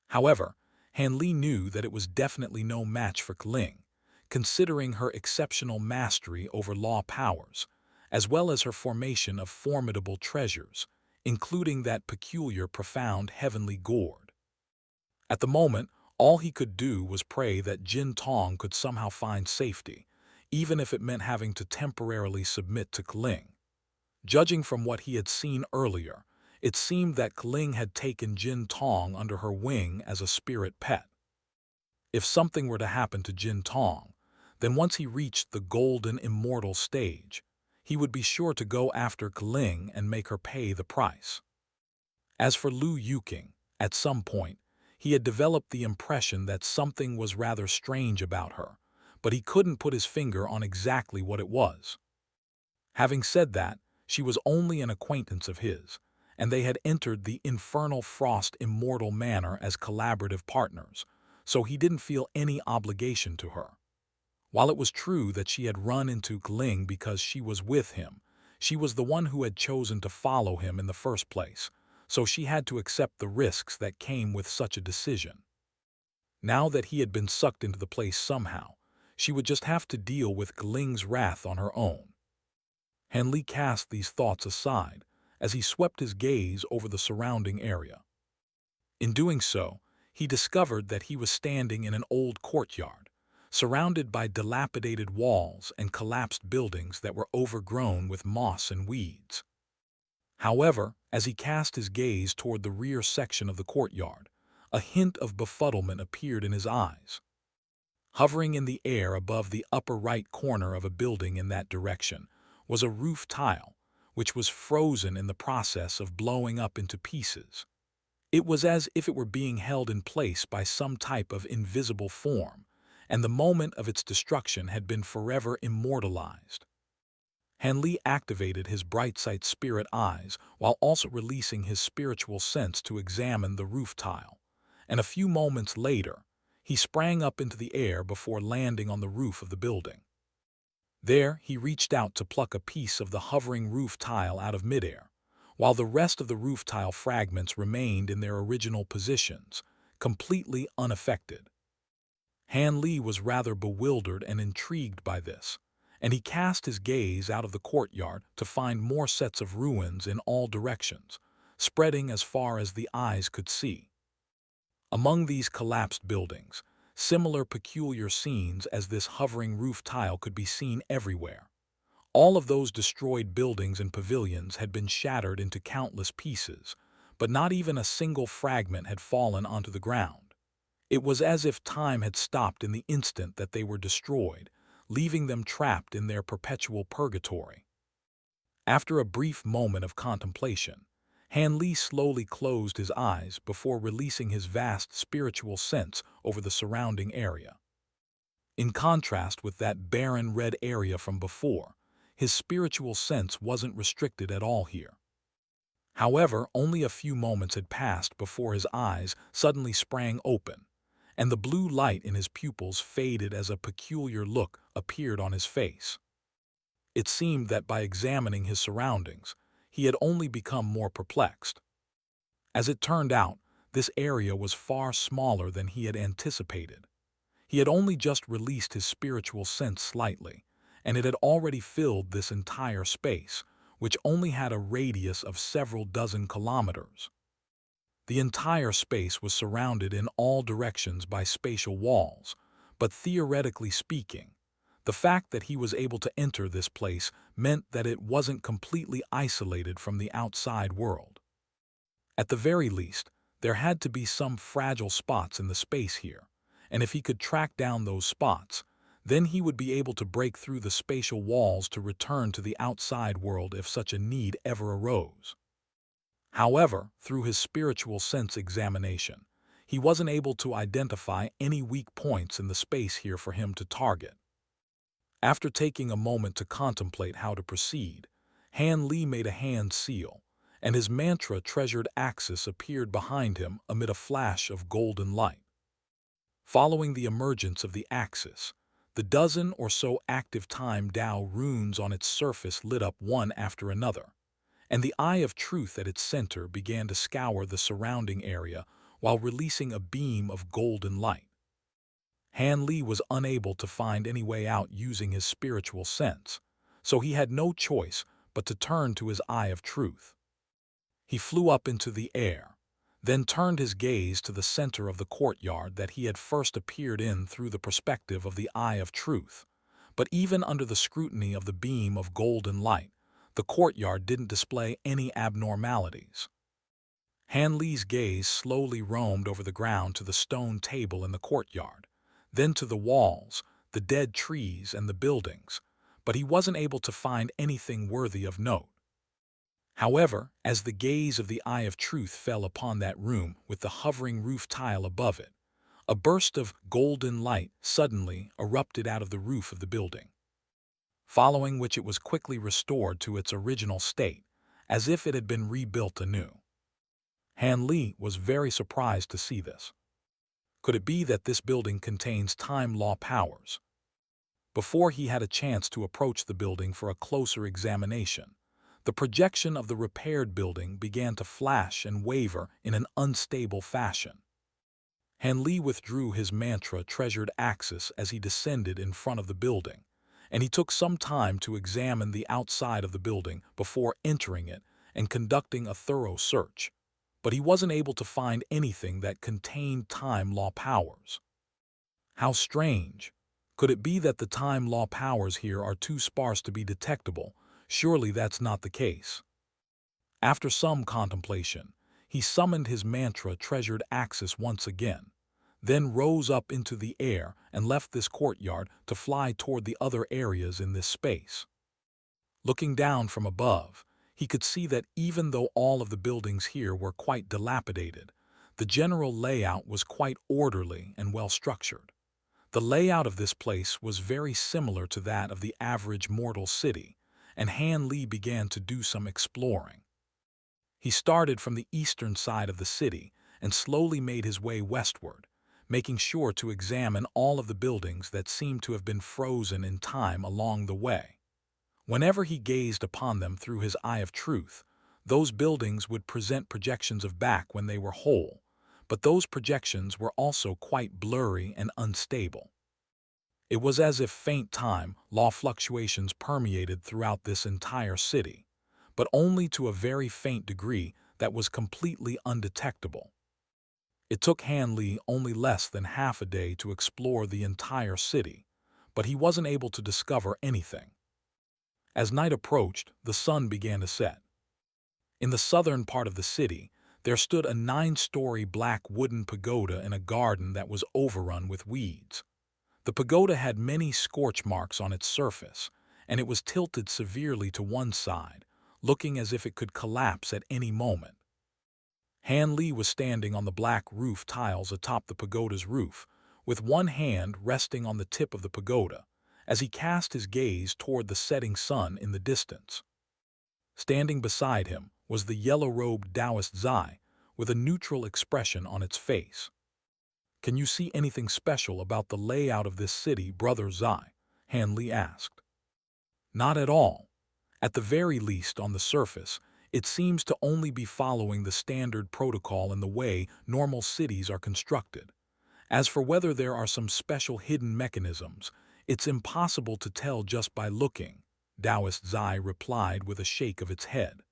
However, Han Li knew that it was definitely no match for Kling, considering her exceptional mastery over law powers, as well as her formation of formidable treasures, including that peculiar profound heavenly gourd. At the moment, all he could do was pray that Jin Tong could somehow find safety, even if it meant having to temporarily submit to Kling. Judging from what he had seen earlier, it seemed that Kling had taken Jin Tong under her wing as a spirit pet. If something were to happen to Jin Tong, then once he reached the golden immortal stage, he would be sure to go after Kling and make her pay the price. As for Liu Yuqing, at some point, he had developed the impression that something was rather strange about her, but he couldn't put his finger on exactly what it was. Having said that, she was only an acquaintance of his, and they had entered the Infernal Frost Immortal Manor as collaborative partners, so he didn't feel any obligation to her. While it was true that she had run into Kling because she was with him, she was the one who had chosen to follow him in the first place, so she had to accept the risks that came with such a decision. Now that he had been sucked into the place somehow, she would just have to deal with Kling's wrath on her own. Han Li cast these thoughts aside as he swept his gaze over the surrounding area. In doing so, he discovered that he was standing in an old courtyard, surrounded by dilapidated walls and collapsed buildings that were overgrown with moss and weeds. However, as he cast his gaze toward the rear section of the courtyard, a hint of befuddlement appeared in his eyes. Hovering in the air above the upper right corner of a building in that direction was a roof tile, which was frozen in the process of blowing up into pieces. It was as if it were being held in place by some type of invisible form, and the moment of its destruction had been forever immortalized. Han Li activated his bright-sight spirit eyes while also releasing his spiritual sense to examine the roof tile, and a few moments later, he sprang up into the air before landing on the roof of the building. There, he reached out to pluck a piece of the hovering roof tile out of midair, while the rest of the roof tile fragments remained in their original positions, completely unaffected. Han Li was rather bewildered and intrigued by this, and he cast his gaze out of the courtyard to find more sets of ruins in all directions, spreading as far as the eyes could see. Among these collapsed buildings, similar peculiar scenes as this hovering roof tile could be seen everywhere. All of those destroyed buildings and pavilions had been shattered into countless pieces, but not even a single fragment had fallen onto the ground. It was as if time had stopped in the instant that they were destroyed, leaving them trapped in their perpetual purgatory. After a brief moment of contemplation, Han Li slowly closed his eyes before releasing his vast spiritual sense over the surrounding area. In contrast with that barren red area from before, his spiritual sense wasn't restricted at all here. However, only a few moments had passed before his eyes suddenly sprang open, and the blue light in his pupils faded as a peculiar look appeared on his face. It seemed that by examining his surroundings, he had only become more perplexed. As it turned out, this area was far smaller than he had anticipated. He had only just released his spiritual sense slightly, and it had already filled this entire space, which only had a radius of several dozen kilometers. The entire space was surrounded in all directions by spatial walls, but theoretically speaking, the fact that he was able to enter this place meant that it wasn't completely isolated from the outside world. At the very least, there had to be some fragile spots in the space here, and if he could track down those spots, then he would be able to break through the spatial walls to return to the outside world if such a need ever arose. However, through his spiritual sense examination, He wasn't able to identify any weak points in the space here for him to target. After taking a moment to contemplate how to proceed, Han Li made a hand seal, and his mantra treasured axis appeared behind him amid a flash of golden light. Following the emergence of the axis, the dozen or so active time Tao runes on its surface lit up one after another, and the Eye of Truth at its center began to scour the surrounding area while releasing a beam of golden light. Han Li was unable to find any way out using his spiritual sense, so he had no choice but to turn to his Eye of Truth. He flew up into the air, then turned his gaze to the center of the courtyard that he had first appeared in through the perspective of the Eye of Truth. But even under the scrutiny of the beam of golden light, the courtyard didn't display any abnormalities. Han Li's gaze slowly roamed over the ground to the stone table in the courtyard, then to the walls, the dead trees, and the buildings, but he wasn't able to find anything worthy of note. However, as the gaze of the Eye of Truth fell upon that room with the hovering roof tile above it, a burst of golden light suddenly erupted out of the roof of the building, following which it was quickly restored to its original state, as if it had been rebuilt anew. Han Li was very surprised to see this. Could it be that this building contains time law powers? Before he had a chance to approach the building for a closer examination, the projection of the repaired building began to flash and waver in an unstable fashion. Han Li withdrew his mantra treasured axis as he descended in front of the building, and he took some time to examine the outside of the building before entering it and conducting a thorough search. But he wasn't able to find anything that contained time law powers. How strange! Could it be that the time law powers here are too sparse to be detectable? Surely that's not the case. After some contemplation, he summoned his mantra treasured axis once again, then rose up into the air and left this courtyard to fly toward the other areas in this space. Looking down from above, he could see that even though all of the buildings here were quite dilapidated, the general layout was quite orderly and well-structured. The layout of this place was very similar to that of the average mortal city, and Han Li began to do some exploring. He started from the eastern side of the city and slowly made his way westward, making sure to examine all of the buildings that seemed to have been frozen in time along the way. Whenever he gazed upon them through his Eye of Truth, those buildings would present projections of back when they were whole, but those projections were also quite blurry and unstable. It was as if faint time law fluctuations permeated throughout this entire city, but only to a very faint degree that was completely undetectable. It took Han Li only less than half a day to explore the entire city, but he wasn't able to discover anything. As night approached, the sun began to set. In the southern part of the city, there stood a 9-story black wooden pagoda in a garden that was overrun with weeds. The pagoda had many scorch marks on its surface, and it was tilted severely to one side, looking as if it could collapse at any moment. Han Li was standing on the black roof tiles atop the pagoda's roof, with one hand resting on the tip of the pagoda, as he cast his gaze toward the setting sun in the distance. Standing beside him was the yellow-robed dowist Zai, with a neutral expression on its face. "Can you see anything special about the layout of this city, Brother Zai?" Han Li asked. "Not at all. At the very least, on the surface, it seems to only be following the standard protocol in the way normal cities are constructed. As for whether there are some special hidden mechanisms, it's impossible to tell just by looking," Dowist Zai replied with a shake of its head.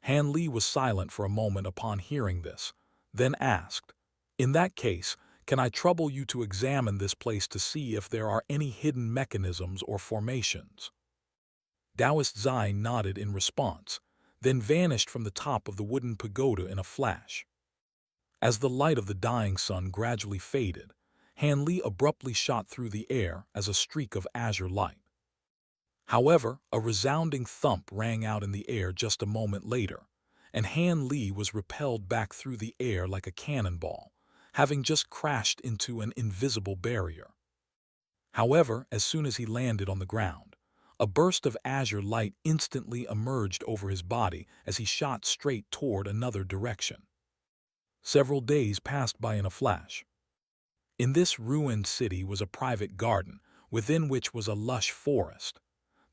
Han Li was silent for a moment upon hearing this, then asked, "In that case, can I trouble you to examine this place to see if there are any hidden mechanisms or formations?" Dowist Zai nodded in response, then vanished from the top of the wooden pagoda in a flash. As the light of the dying sun gradually faded, Han Li abruptly shot through the air as a streak of azure light. However, a resounding thump rang out in the air just a moment later, and Han Li was repelled back through the air like a cannonball, having just crashed into an invisible barrier. However, as soon as he landed on the ground, a burst of azure light instantly emerged over his body as he shot straight toward another direction. Several days passed by in a flash. In this ruined city was a private garden, within which was a lush forest.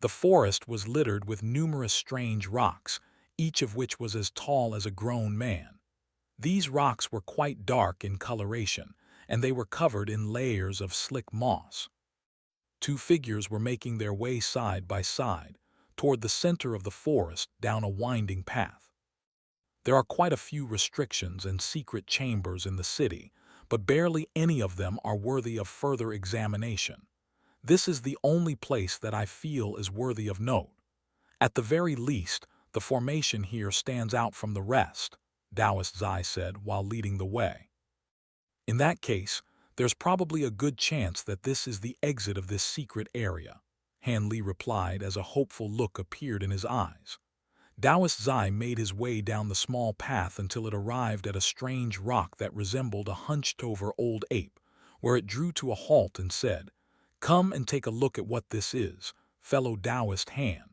The forest was littered with numerous strange rocks, each of which was as tall as a grown man. These rocks were quite dark in coloration, and they were covered in layers of slick moss. Two figures were making their way side by side toward the center of the forest down a winding path. There are quite a few restrictions and secret chambers in the city, but barely any of them are worthy of further examination. This is the only place that I feel is worthy of note. At the very least, the formation here stands out from the rest, Taoist Zai said while leading the way. In that case, there's probably a good chance that this is the exit of this secret area, Han Li replied as a hopeful look appeared in his eyes. Taoist Zai made his way down the small path until it arrived at a strange rock that resembled a hunched-over old ape, where it drew to a halt and said, "Come and take a look at what this is, fellow Taoist Han."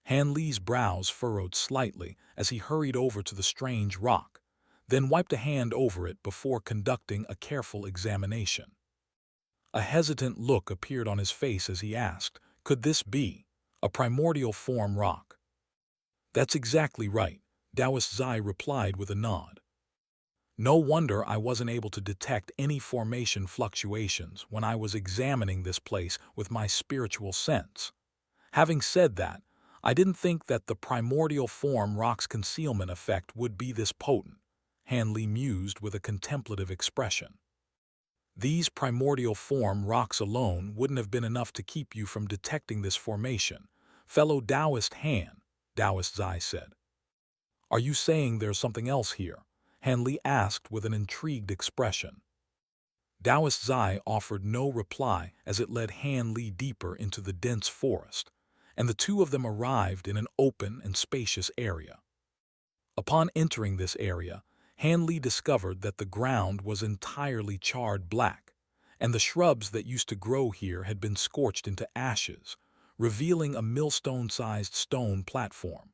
Han Li's brows furrowed slightly as he hurried over to the strange rock, then wiped a hand over it before conducting a careful examination. A hesitant look appeared on his face as he asked, "Could this be a primordial form rock?" "That's exactly right," Taoist Zai replied with a nod. "No wonder I wasn't able to detect any formation fluctuations when I was examining this place with my spiritual sense. Having said that, I didn't think that the primordial form rock's concealment effect would be this potent," Han Li mused with a contemplative expression. "These primordial form rocks alone wouldn't have been enough to keep you from detecting this formation, fellow Taoist Han," Taoist Zai said. "Are you saying there's something else here?" Han Li asked with an intrigued expression. Taoist Zai offered no reply as it led Han Li deeper into the dense forest, and the two of them arrived in an open and spacious area. Upon entering this area, Han Li discovered that the ground was entirely charred black, and the shrubs that used to grow here had been scorched into ashes, revealing a millstone-sized stone platform.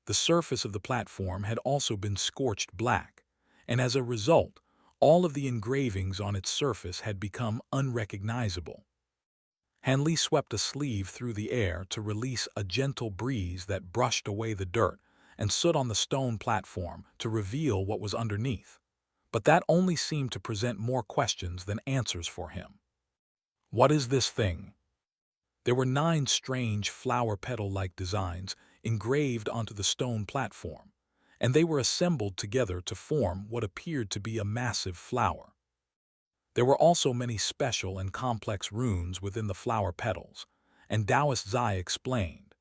The surface of the platform had also been scorched black, and as a result, all of the engravings on its surface had become unrecognizable. Han Li swept a sleeve through the air to release a gentle breeze that brushed away the dirt and stood on the stone platform to reveal what was underneath. But that only seemed to present more questions than answers for him. "What is this thing?" There were 9 strange flower petal-like designs engraved onto the stone platform, and they were assembled together to form what appeared to be a massive flower. There were also many special and complex runes within the flower petals, and Taoist Zai explained,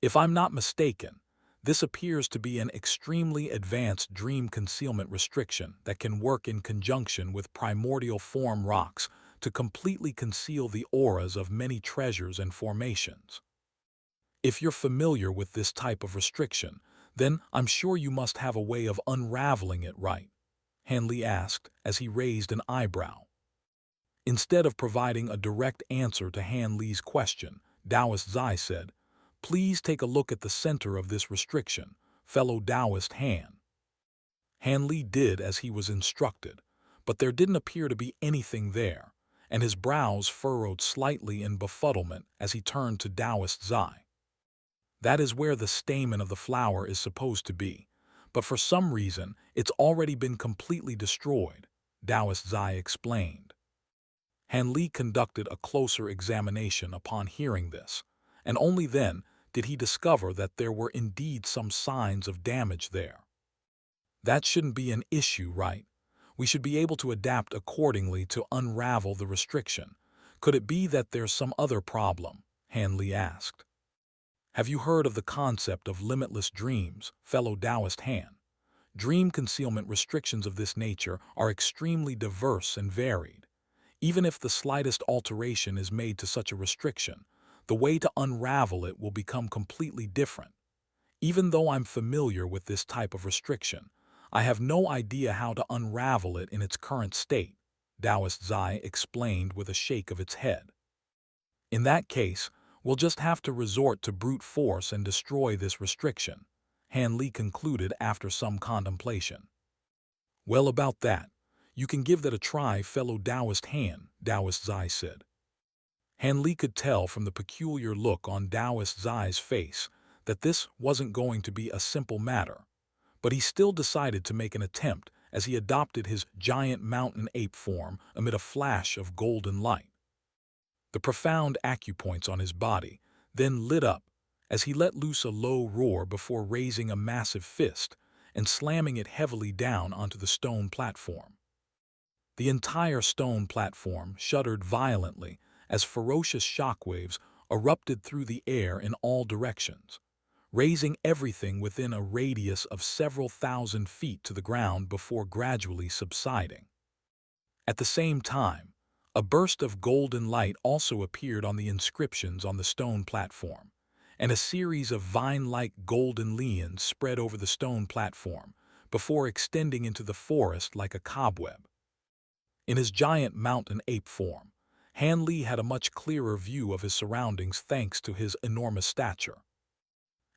"If I'm not mistaken, this appears to be an extremely advanced dream concealment restriction that can work in conjunction with primordial form rocks to completely conceal the auras of many treasures and formations. If you're familiar with this type of restriction, then I'm sure you must have a way of unraveling it, right?" Han Li asked as he raised an eyebrow. Instead of providing a direct answer to Han Li's question, Taoist Zai said, "Please take a look at the center of this restriction, fellow Taoist Han." Han Li did as he was instructed, but there didn't appear to be anything there, and his brows furrowed slightly in befuddlement as he turned to Taoist Zai. "That is where the stamen of the flower is supposed to be, but for some reason it's already been completely destroyed," Taoist Zai explained. Han Li conducted a closer examination upon hearing this, and only then did he discover that there were indeed some signs of damage there. "That shouldn't be an issue, right? We should be able to adapt accordingly to unravel the restriction. Could it be that there's some other problem?" Han Li asked. "Have you heard of the concept of limitless dreams, fellow Taoist Han? Dream concealment restrictions of this nature are extremely diverse and varied. Even if the slightest alteration is made to such a restriction, the way to unravel it will become completely different. Even though I'm familiar with this type of restriction, I have no idea how to unravel it in its current state, Taoist Zai explained with a shake of its head. In that case, we'll just have to resort to brute force and destroy this restriction, Han Li concluded after some contemplation. Well, about that, you can give that a try, fellow Taoist Han, Taoist Zai said. Han Li could tell from the peculiar look on Taoist Zai's face that this wasn't going to be a simple matter, but he still decided to make an attempt as he adopted his giant mountain ape form amid a flash of golden light. The profound acupoints on his body then lit up as he let loose a low roar before raising a massive fist and slamming it heavily down onto the stone platform. The entire stone platform shuddered violently as ferocious shockwaves erupted through the air in all directions, raising everything within a radius of several thousand feet to the ground before gradually subsiding. At the same time, a burst of golden light also appeared on the inscriptions on the stone platform, and a series of vine-like golden lianes spread over the stone platform before extending into the forest like a cobweb. In his giant mountain ape form, Han Li had a much clearer view of his surroundings thanks to his enormous stature,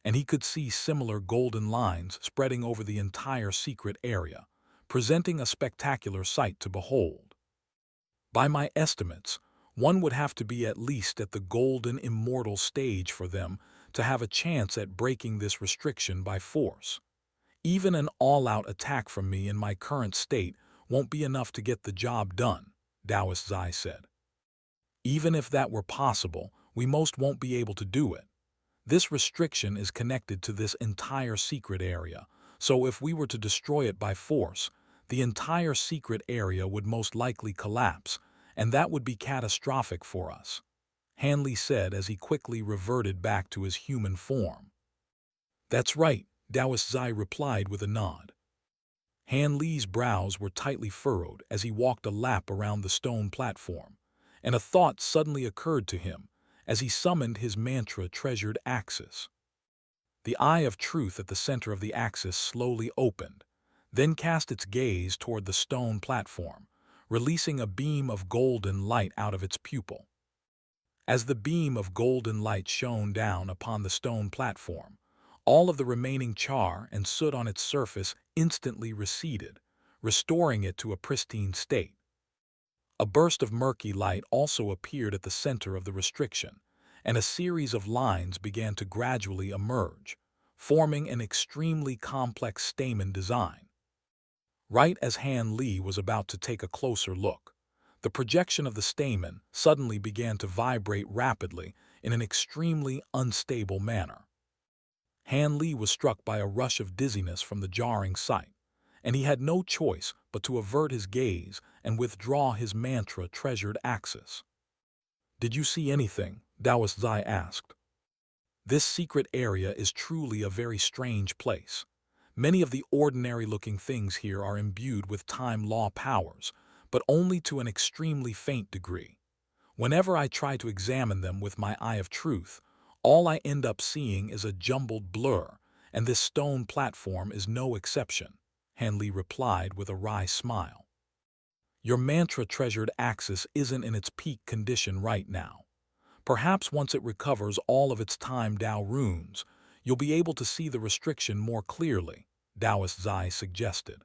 and he could see similar golden lines spreading over the entire secret area, presenting a spectacular sight to behold. By my estimates, one would have to be at least at the golden immortal stage for them to have a chance at breaking this restriction by force. Even an all-out attack from me in my current state won't be enough to get the job done, Taoist Zai said. Even if that were possible, we most won't be able to do it. This restriction is connected to this entire secret area, so if we were to destroy it by force, the entire secret area would most likely collapse, and that would be catastrophic for us, Han Li said as he quickly reverted back to his human form. That's right, Taoist Zai replied with a nod. Han Li's brows were tightly furrowed as he walked a lap around the stone platform, and a thought suddenly occurred to him as he summoned his mantra-treasured axis. The eye of truth at the center of the axis slowly opened, then cast its gaze toward the stone platform, releasing a beam of golden light out of its pupil. As the beam of golden light shone down upon the stone platform, all of the remaining char and soot on its surface instantly receded, restoring it to a pristine state. A burst of murky light also appeared at the center of the restriction, and a series of lines began to gradually emerge, forming an extremely complex stamen design. Right as Han Li was about to take a closer look, the projection of the stamen suddenly began to vibrate rapidly in an extremely unstable manner. Han Li was struck by a rush of dizziness from the jarring sight, and he had no choice but to avert his gaze and withdraw his mantra-treasured axis. Did you see anything? Taoist Zai asked. This secret area is truly a very strange place. Many of the ordinary-looking things here are imbued with time law powers, but only to an extremely faint degree. Whenever I try to examine them with my eye of truth, all I end up seeing is a jumbled blur, and this stone platform is no exception, Han Li replied with a wry smile. Your mantra-treasured axis isn't in its peak condition right now. Perhaps once it recovers all of its time Tao runes, you'll be able to see the restriction more clearly, Taoist Zai suggested.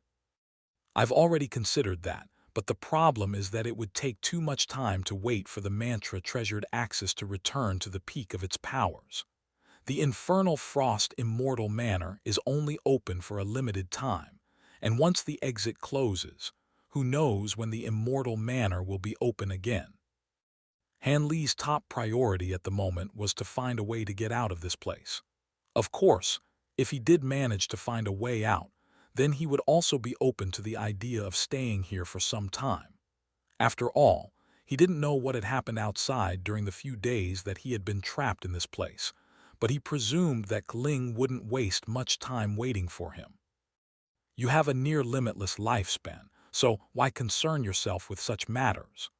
I've already considered that, but the problem is that it would take too much time to wait for the mantra-treasured axis to return to the peak of its powers. The infernal frost immortal manor is only open for a limited time, and once the exit closes, who knows when the immortal manor will be open again. Han Li's top priority at the moment was to find a way to get out of this place. Of course, if he did manage to find a way out, then he would also be open to the idea of staying here for some time. After all, he didn't know what had happened outside during the few days that he had been trapped in this place, but he presumed that Kling wouldn't waste much time waiting for him. You have a near-limitless lifespan, so why concern yourself with such matters?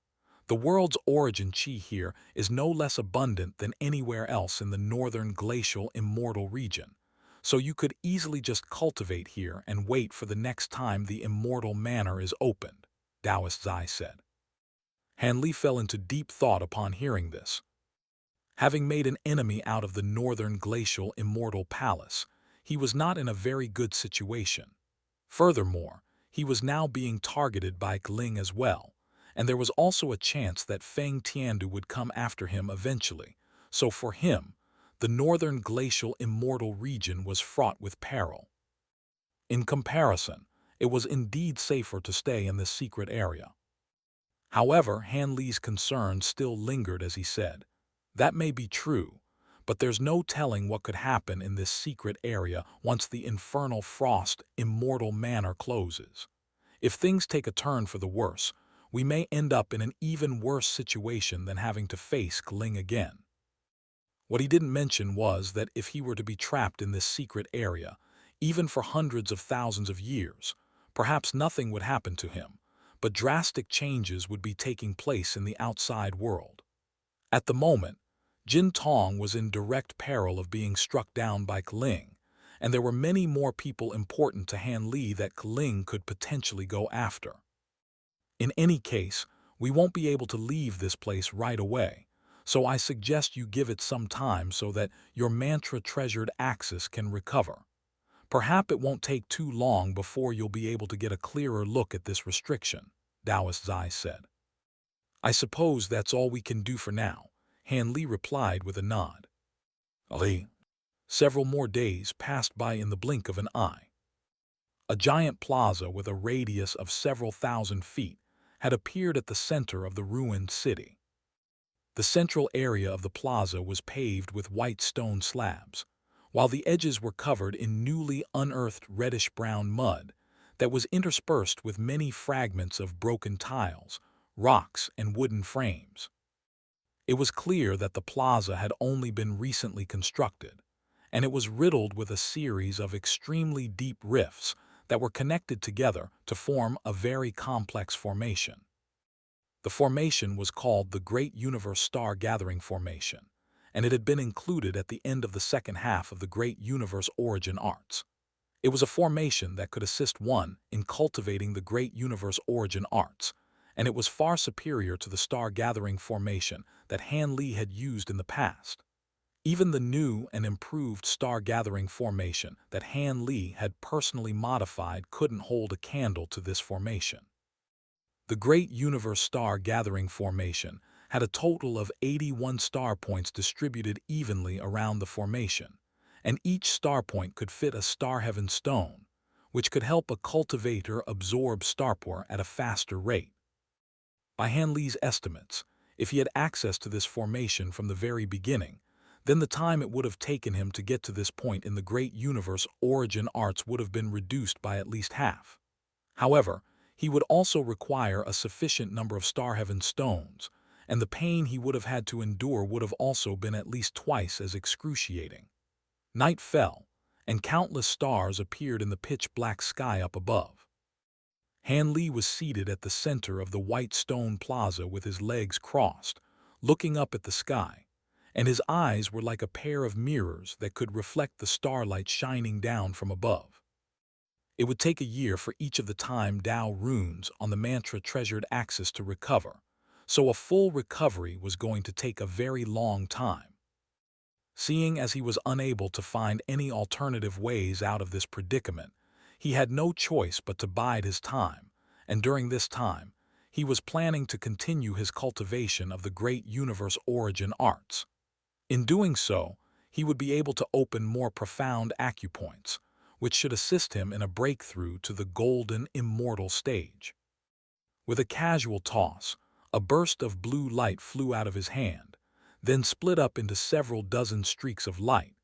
The world's origin chi here is no less abundant than anywhere else in the northern glacial immortal region, so you could easily just cultivate here and wait for the next time the immortal manor is opened, Taoist Zai said. Han Li fell into deep thought upon hearing this. Having made an enemy out of the northern glacial immortal palace, he was not in a very good situation. Furthermore, he was now being targeted by Kling as well, and there was also a chance that Feng Tiandu would come after him eventually, so for him, the northern glacial immortal region was fraught with peril. In comparison, it was indeed safer to stay in this secret area. However, Han Li's concerns still lingered as he said, "That may be true, but there's no telling what could happen in this secret area once the infernal frost immortal manor closes. If things take a turn for the worse, we may end up in an even worse situation than having to face Kling again." What he didn't mention was that if he were to be trapped in this secret area, even for hundreds of thousands of years, perhaps nothing would happen to him, but drastic changes would be taking place in the outside world. At the moment, Jin Tong was in direct peril of being struck down by Kling, and there were many more people important to Han Li that Kling could potentially go after. In any case, we won't be able to leave this place right away, so I suggest you give it some time so that your mantra-treasured axis can recover. Perhaps it won't take too long before you'll be able to get a clearer look at this restriction, Taoist Zai said. I suppose that's all we can do for now, Han Li replied with a nod. Ali. Several more days passed by in the blink of an eye. A giant plaza with a radius of several thousand feet had appeared at the center of the ruined city. The central area of the plaza was paved with white stone slabs, while the edges were covered in newly unearthed reddish-brown mud that was interspersed with many fragments of broken tiles, rocks, and wooden frames. It was clear that the plaza had only been recently constructed, and it was riddled with a series of extremely deep rifts that were connected together to form a very complex formation. The formation was called the Great Universe Star Gathering Formation, and it had been included at the end of the second half of the Great Universe Origin Arts. It was a formation that could assist one in cultivating the Great Universe Origin Arts, and it was far superior to the Star Gathering Formation that Han Li had used in the past. Even the new and improved Star Gathering Formation that Han Li had personally modified couldn't hold a candle to this formation. The Great Universe Star Gathering Formation had a total of 81 star points distributed evenly around the formation, and each star point could fit a star heaven stone, which could help a cultivator absorb star power at a faster rate. By Han Li's estimates, if he had access to this formation from the very beginning, then the time it would have taken him to get to this point in the Great Universe Origin Arts would have been reduced by at least half. However, he would also require a sufficient number of star heaven stones, and the pain he would have had to endure would have also been at least twice as excruciating. Night fell, and countless stars appeared in the pitch-black sky up above. Han Li was seated at the center of the white stone plaza with his legs crossed, looking up at the sky, and his eyes were like a pair of mirrors that could reflect the starlight shining down from above. It would take a year for each of the time Tao runes on the mantra-treasured axis to recover, so a full recovery was going to take a very long time. Seeing as he was unable to find any alternative ways out of this predicament, he had no choice but to bide his time, and during this time, he was planning to continue his cultivation of the Great Universe Origin Arts. In doing so, he would be able to open more profound acupoints, which should assist him in a breakthrough to the golden immortal stage. With a casual toss, a burst of blue light flew out of his hand, then split up into several dozen streaks of light,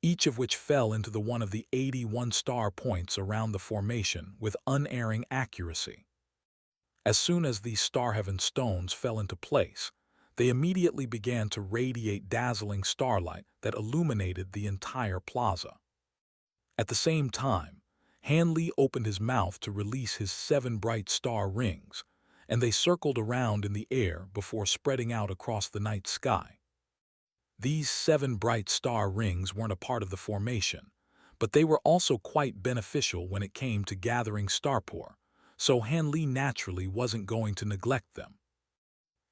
each of which fell into the one of the 81 star points around the formation with unerring accuracy. As soon as these star heaven stones fell into place, they immediately began to radiate dazzling starlight that illuminated the entire plaza. At the same time, Han Li opened his mouth to release his 7 bright star rings, and they circled around in the air before spreading out across the night sky. These 7 bright star rings weren't a part of the formation, but they were also quite beneficial when it came to gathering starpore, so Han Li naturally wasn't going to neglect them.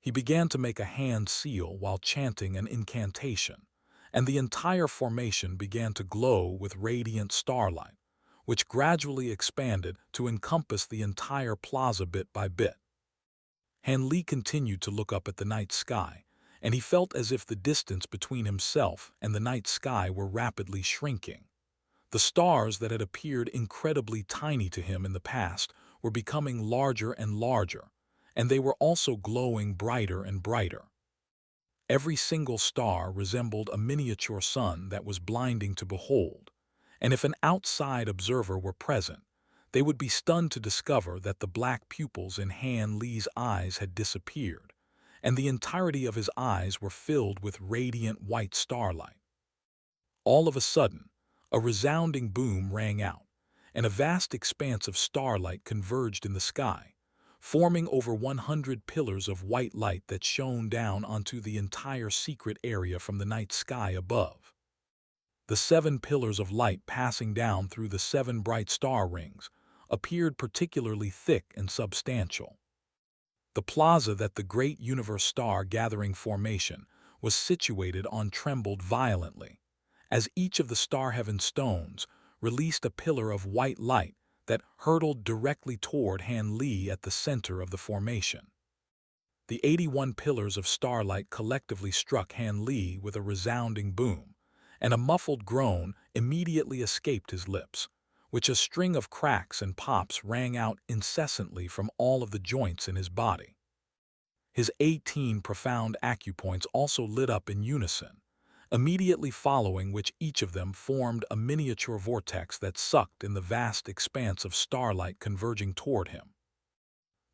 He began to make a hand seal while chanting an incantation, and the entire formation began to glow with radiant starlight, which gradually expanded to encompass the entire plaza bit by bit. Han Li continued to look up at the night sky, and he felt as if the distance between himself and the night sky were rapidly shrinking. The stars that had appeared incredibly tiny to him in the past were becoming larger and larger, and they were also glowing brighter and brighter. Every single star resembled a miniature sun that was blinding to behold, and if an outside observer were present, they would be stunned to discover that the black pupils in Han Li's eyes had disappeared, and the entirety of his eyes were filled with radiant white starlight. All of a sudden, a resounding boom rang out, and a vast expanse of starlight converged in the sky, forming over 100 pillars of white light that shone down onto the entire secret area from the night sky above. The 7 pillars of light passing down through the 7 bright star rings appeared particularly thick and substantial. The plaza that the great universe star gathering formation was situated on trembled violently, as each of the star heaven stones released a pillar of white light that hurtled directly toward Han Li at the center of the formation. The 81 pillars of starlight collectively struck Han Li with a resounding boom, and a muffled groan immediately escaped his lips, which a string of cracks and pops rang out incessantly from all of the joints in his body. His 18 profound acupoints also lit up in unison, immediately following which each of them formed a miniature vortex that sucked in the vast expanse of starlight converging toward him.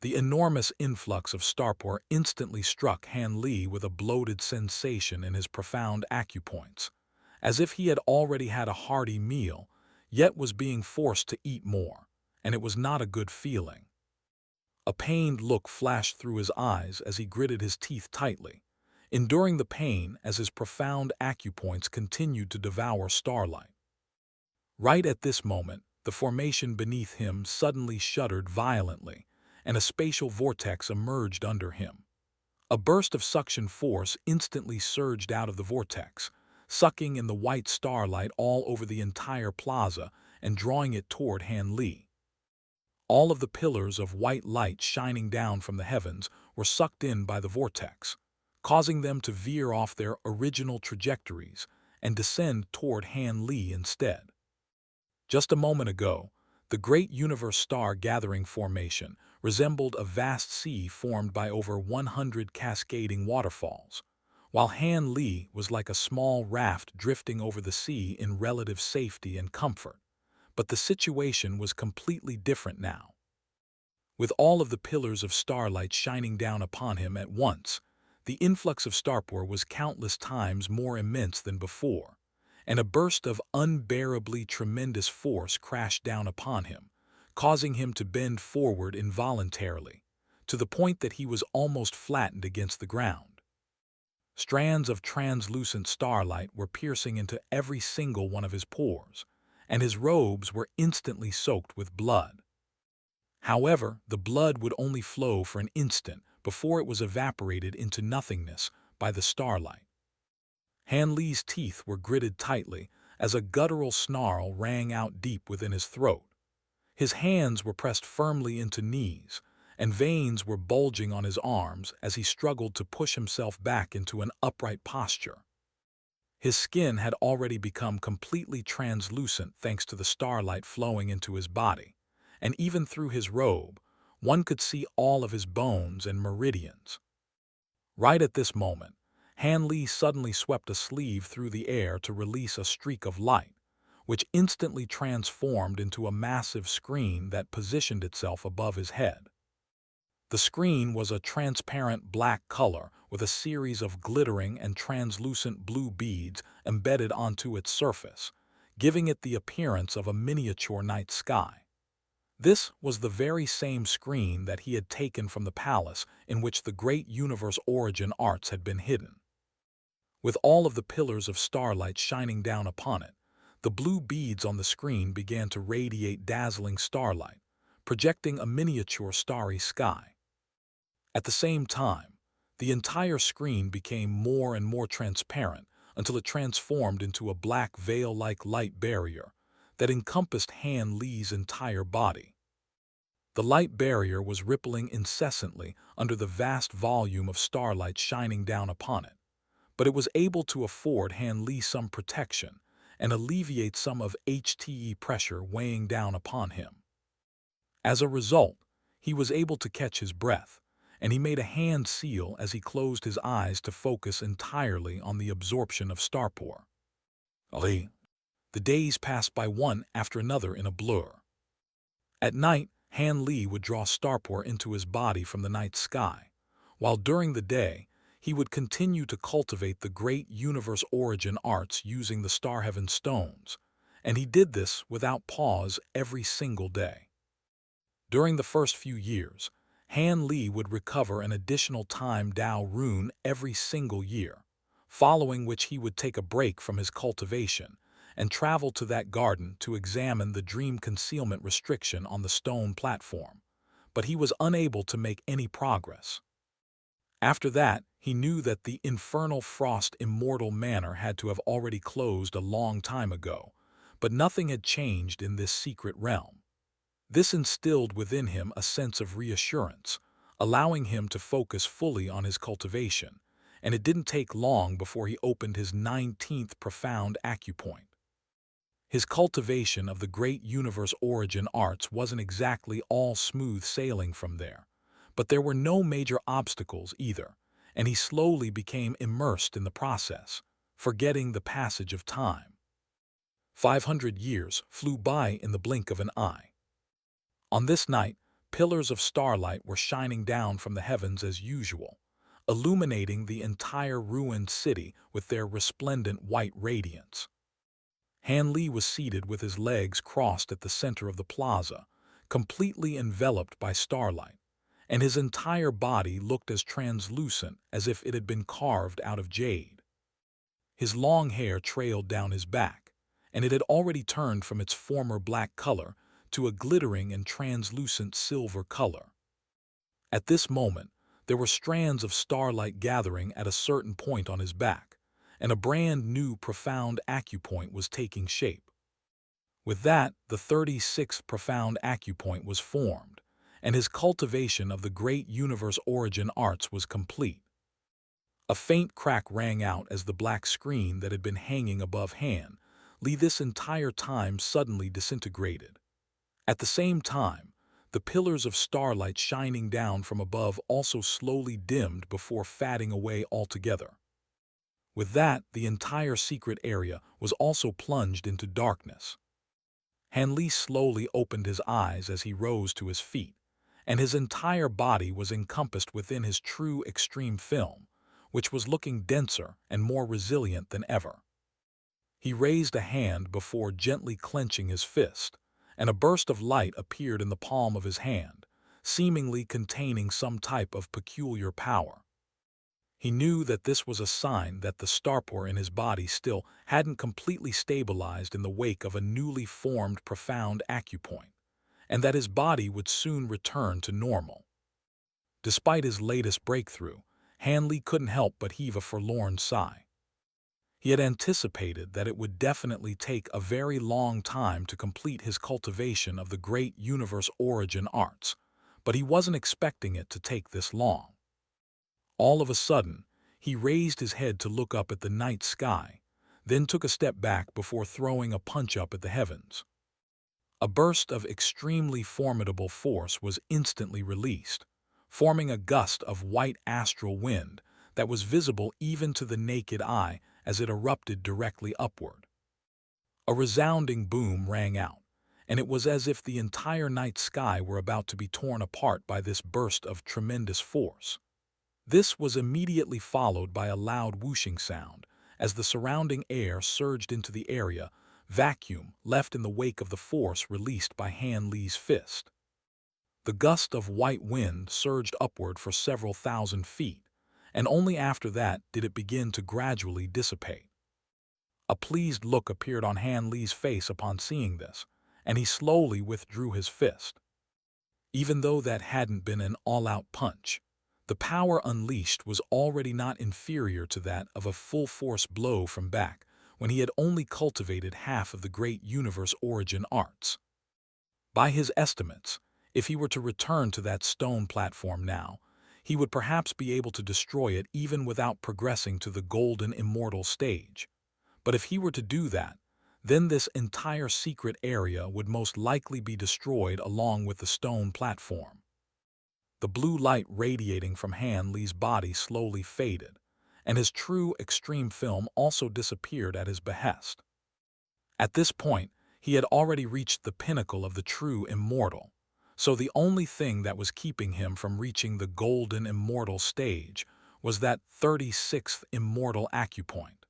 The enormous influx of starpore instantly struck Han Li with a bloated sensation in his profound acupoints, as if he had already had a hearty meal, yet was being forced to eat more, and it was not a good feeling. A pained look flashed through his eyes as he gritted his teeth tightly, enduring the pain as his profound acupoints continued to devour starlight. Right at this moment, the formation beneath him suddenly shuddered violently, and a spatial vortex emerged under him. A burst of suction force instantly surged out of the vortex, sucking in the white starlight all over the entire plaza and drawing it toward Han Li. All of the pillars of white light shining down from the heavens were sucked in by the vortex, causing them to veer off their original trajectories and descend toward Han Li instead. Just a moment ago, the great universe star gathering formation resembled a vast sea formed by over 100 cascading waterfalls, while Han Li was like a small raft drifting over the sea in relative safety and comfort. But the situation was completely different now. With all of the pillars of starlight shining down upon him at once, the influx of starpore was countless times more immense than before, and a burst of unbearably tremendous force crashed down upon him, causing him to bend forward involuntarily, to the point that he was almost flattened against the ground. Strands of translucent starlight were piercing into every single one of his pores, and his robes were instantly soaked with blood. However, the blood would only flow for an instant before it was evaporated into nothingness by the starlight. Han Li's teeth were gritted tightly as a guttural snarl rang out deep within his throat. His hands were pressed firmly into knees, and veins were bulging on his arms as he struggled to push himself back into an upright posture. His skin had already become completely translucent thanks to the starlight flowing into his body, and even through his robe, one could see all of his bones and meridians. Right at this moment, Han Li suddenly swept a sleeve through the air to release a streak of light, which instantly transformed into a massive screen that positioned itself above his head. The screen was a transparent black color with a series of glittering and translucent blue beads embedded onto its surface, giving it the appearance of a miniature night sky. This was the very same screen that he had taken from the palace in which the great universe origin arts had been hidden. With all of the pillars of starlight shining down upon it, The blue beads on the screen began to radiate dazzling starlight, projecting a miniature starry sky. At the same time, the entire screen became more and more transparent until it transformed into a black veil-like light barrier that encompassed Han Li's entire body. The light barrier was rippling incessantly under the vast volume of starlight shining down upon it, but it was able to afford Han Li some protection and alleviate some of HTE pressure weighing down upon him. As a result, he was able to catch his breath, and he made a hand seal as he closed his eyes to focus entirely on the absorption of starpore. Ali. The days passed by one after another in a blur. At night, Han Li would draw starpore into his body from the night sky, while during the day, he would continue to cultivate the great universe origin arts using the Star Heaven stones, and he did this without pause every single day. During the first few years, Han Li would recover an additional time Dao rune every single year, following which he would take a break from his cultivation and travel to that garden to examine the dream concealment restriction on the stone platform, but he was unable to make any progress. After that, he knew that the infernal frost immortal manor had to have already closed a long time ago, but nothing had changed in this secret realm. This instilled within him a sense of reassurance, allowing him to focus fully on his cultivation, and it didn't take long before he opened his 19th profound acupoint. His cultivation of the great universe origin arts wasn't exactly all smooth sailing from there, but there were no major obstacles either, and he slowly became immersed in the process, forgetting the passage of time. 500 years flew by in the blink of an eye. On this night, pillars of starlight were shining down from the heavens as usual, illuminating the entire ruined city with their resplendent white radiance. Han Li was seated with his legs crossed at the center of the plaza, completely enveloped by starlight, and his entire body looked as translucent as if it had been carved out of jade. His long hair trailed down his back, and it had already turned from its former black color to a glittering and translucent silver color. At this moment, there were strands of starlight gathering at a certain point on his back, and a brand new profound acupoint was taking shape. With that, the 36th profound acupoint was formed, and his cultivation of the great universe origin arts was complete. A faint crack rang out as the black screen that had been hanging above Han Li this entire time suddenly disintegrated. At the same time, the pillars of starlight shining down from above also slowly dimmed before fading away altogether. With that, the entire secret area was also plunged into darkness. Han Li slowly opened his eyes as he rose to his feet, and his entire body was encompassed within his true extreme film, which was looking denser and more resilient than ever. He raised a hand before gently clenching his fist, and a burst of light appeared in the palm of his hand, seemingly containing some type of peculiar power. He knew that this was a sign that the starpore in his body still hadn't completely stabilized in the wake of a newly formed profound acupoint, and that his body would soon return to normal. Despite his latest breakthrough, Han Li couldn't help but heave a forlorn sigh. He had anticipated that it would definitely take a very long time to complete his cultivation of the great universe origin arts, but he wasn't expecting it to take this long. All of a sudden, he raised his head to look up at the night sky, then took a step back before throwing a punch up at the heavens. A burst of extremely formidable force was instantly released, forming a gust of white astral wind that was visible even to the naked eye as it erupted directly upward. A resounding boom rang out, and it was as if the entire night sky were about to be torn apart by this burst of tremendous force. This was immediately followed by a loud whooshing sound, as the surrounding air surged into the area, vacuum left in the wake of the force released by Han Li's fist. The gust of white wind surged upward for several thousand feet, and only after that did it begin to gradually dissipate. A pleased look appeared on Han Li's face upon seeing this, and he slowly withdrew his fist. Even though that hadn't been an all-out punch, the power unleashed was already not inferior to that of a full-force blow from back when he had only cultivated half of the great universe origin arts. By his estimates, if he were to return to that stone platform now, he would perhaps be able to destroy it even without progressing to the golden immortal stage. But if he were to do that, then this entire secret area would most likely be destroyed along with the stone platform. The blue light radiating from Han Li's body slowly faded, and his true extreme film also disappeared at his behest. At this point, he had already reached the pinnacle of the true immortal, so the only thing that was keeping him from reaching the golden immortal stage was that 36th immortal acupoint.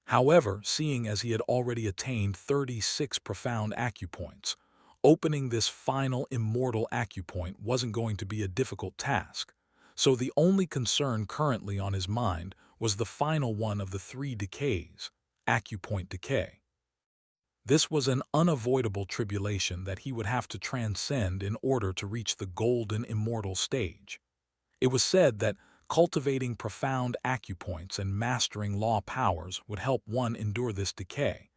However, seeing as he had already attained 36 profound acupoints, opening this final immortal acupoint wasn't going to be a difficult task, so the only concern currently on his mind was the final one of the 3 decays, acupoint decay. This was an unavoidable tribulation that he would have to transcend in order to reach the golden immortal stage. It was said that cultivating profound acupoints and mastering law powers would help one endure this decay,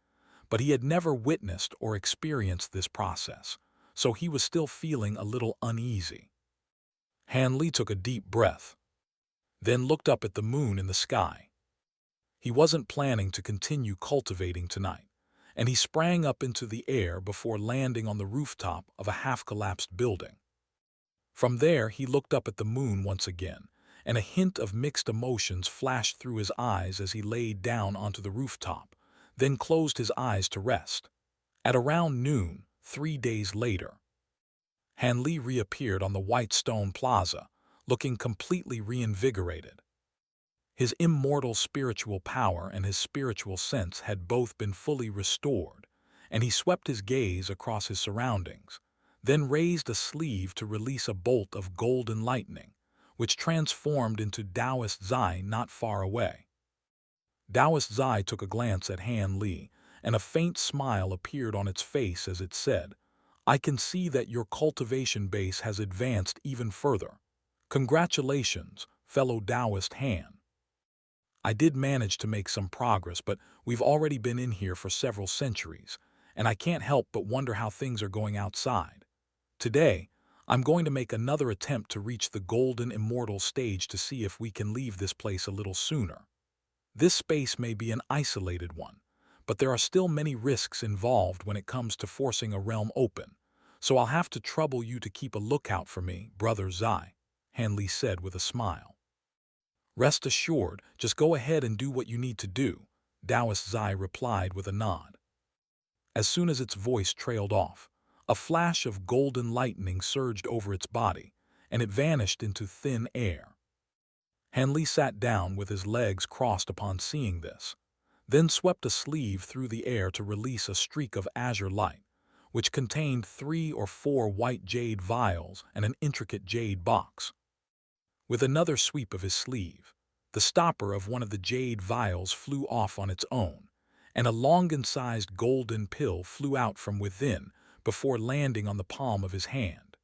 but he had never witnessed or experienced this process, so he was still feeling a little uneasy. Han Li took a deep breath, then looked up at the moon in the sky. He wasn't planning to continue cultivating tonight, and he sprang up into the air before landing on the rooftop of a half-collapsed building. From there, he looked up at the moon once again, and a hint of mixed emotions flashed through his eyes as he laid down onto the rooftop, then closed his eyes to rest. At around noon, 3 days later, Han Li reappeared on the white stone plaza, looking completely reinvigorated. His immortal spiritual power and his spiritual sense had both been fully restored, and he swept his gaze across his surroundings, then raised a sleeve to release a bolt of golden lightning, which transformed into Dowist Zai not far away. Dowist Zai took a glance at Han Li, and a faint smile appeared on its face as it said, "I can see that your cultivation base has advanced even further. Congratulations, fellow Dowist Han. I did manage to make some progress, but we've already been in here for several centuries, and I can't help but wonder how things are going outside. Today, I'm going to make another attempt to reach the golden immortal stage to see if we can leave this place a little sooner. This space may be an isolated one, but there are still many risks involved when it comes to forcing a realm open, so I'll have to trouble you to keep a lookout for me, Brother Zai," Han Li said with a smile. "Rest assured, just go ahead and do what you need to do," Dowist Zai replied with a nod. As soon as its voice trailed off, a flash of golden lightning surged over its body, and it vanished into thin air. Han Li sat down with his legs crossed upon seeing this, then swept a sleeve through the air to release a streak of azure light, which contained 3 or 4 white jade vials and an intricate jade box. With another sweep of his sleeve, the stopper of one of the jade vials flew off on its own, and a longan-sized golden pill flew out from within before landing on the palm of his hand.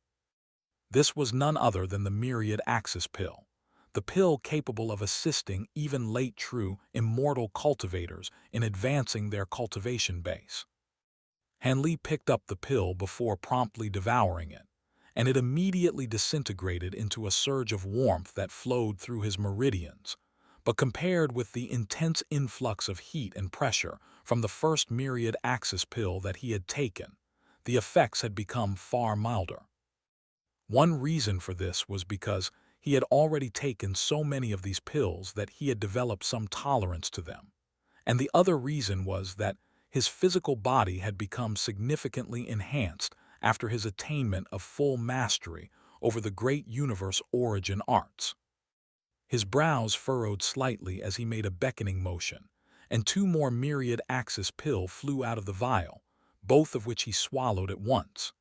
This was none other than the Myriad Axis pill, the pill capable of assisting even late true immortal cultivators in advancing their cultivation base. Han Li picked up the pill before promptly devouring it, and it immediately disintegrated into a surge of warmth that flowed through his meridians, but compared with the intense influx of heat and pressure from the first Myriad Axis pill that he had taken, the effects had become far milder. One reason for this was because he had already taken so many of these pills that he had developed some tolerance to them, and the other reason was that his physical body had become significantly enhanced after his attainment of full mastery over the great universe origin arts. His brows furrowed slightly as he made a beckoning motion, and 2 more Myriad Axis pill flew out of the vial, both of which he swallowed at once.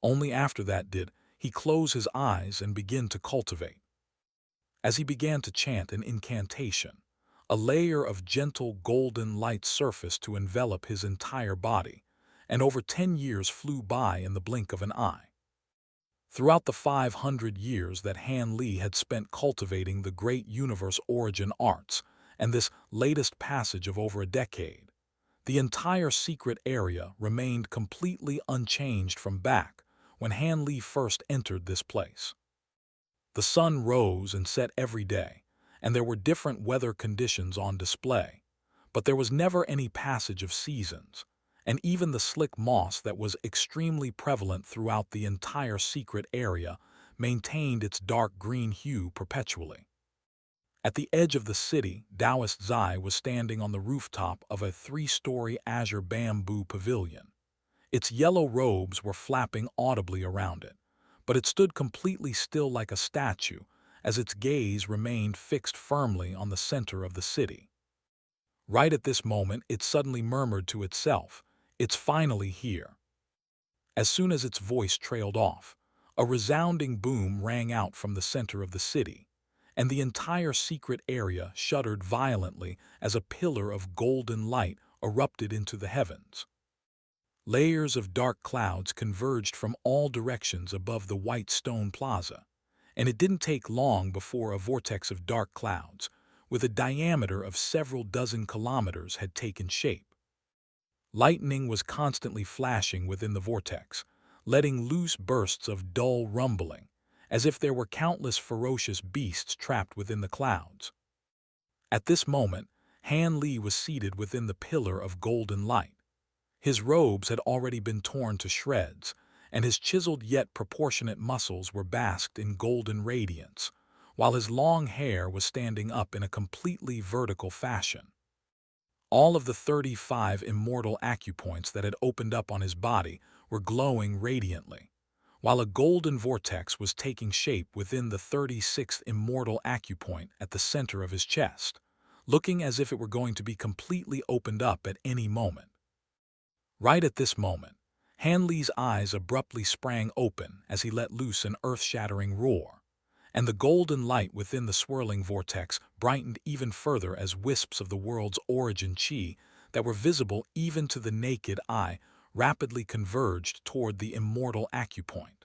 Only after that did he close his eyes and begin to cultivate. As he began to chant an incantation, A layer of gentle golden light surfaced to envelop his entire body, and over 10 years flew by in the blink of an eye. Throughout the 500 years that Han Li had spent cultivating the great universe origin arts, and this latest passage of over a decade, the entire secret area remained completely unchanged from back when Han Li first entered this place. The sun rose and set every day, and there were different weather conditions on display, but there was never any passage of seasons, and even the slick moss that was extremely prevalent throughout the entire secret area maintained its dark green hue perpetually. At the edge of the city, Dowist Zai was standing on the rooftop of a 3-story azure bamboo pavilion. Its yellow robes were flapping audibly around it, but it stood completely still like a statue as its gaze remained fixed firmly on the center of the city. Right at this moment, it suddenly murmured to itself, "It's finally here." As soon as its voice trailed off, a resounding boom rang out from the center of the city, and the entire secret area shuddered violently as a pillar of golden light erupted into the heavens. Layers of dark clouds converged from all directions above the white stone plaza, and it didn't take long before a vortex of dark clouds, with a diameter of several dozen kilometers, had taken shape. Lightning was constantly flashing within the vortex, letting loose bursts of dull rumbling, as if there were countless ferocious beasts trapped within the clouds. At this moment, Han Li was seated within the pillar of golden light. His robes had already been torn to shreds, and his chiseled yet proportionate muscles were basked in golden radiance, while his long hair was standing up in a completely vertical fashion. All of the 35 immortal acupoints that had opened up on his body were glowing radiantly, while a golden vortex was taking shape within the 36th immortal acupoint at the center of his chest, looking as if it were going to be completely opened up at any moment. Right at this moment, Han Li's eyes abruptly sprang open as he let loose an earth-shattering roar, and the golden light within the swirling vortex brightened even further as wisps of the world's origin chi that were visible even to the naked eye rapidly converged toward the immortal acupoint.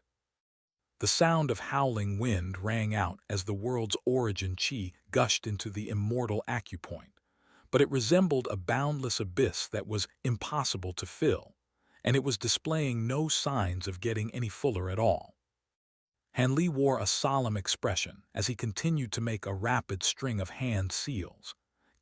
The sound of howling wind rang out as the world's origin chi gushed into the immortal acupoint, but it resembled a boundless abyss that was impossible to fill, and it was displaying no signs of getting any fuller at all. Han Li wore a solemn expression as he continued to make a rapid string of hand seals,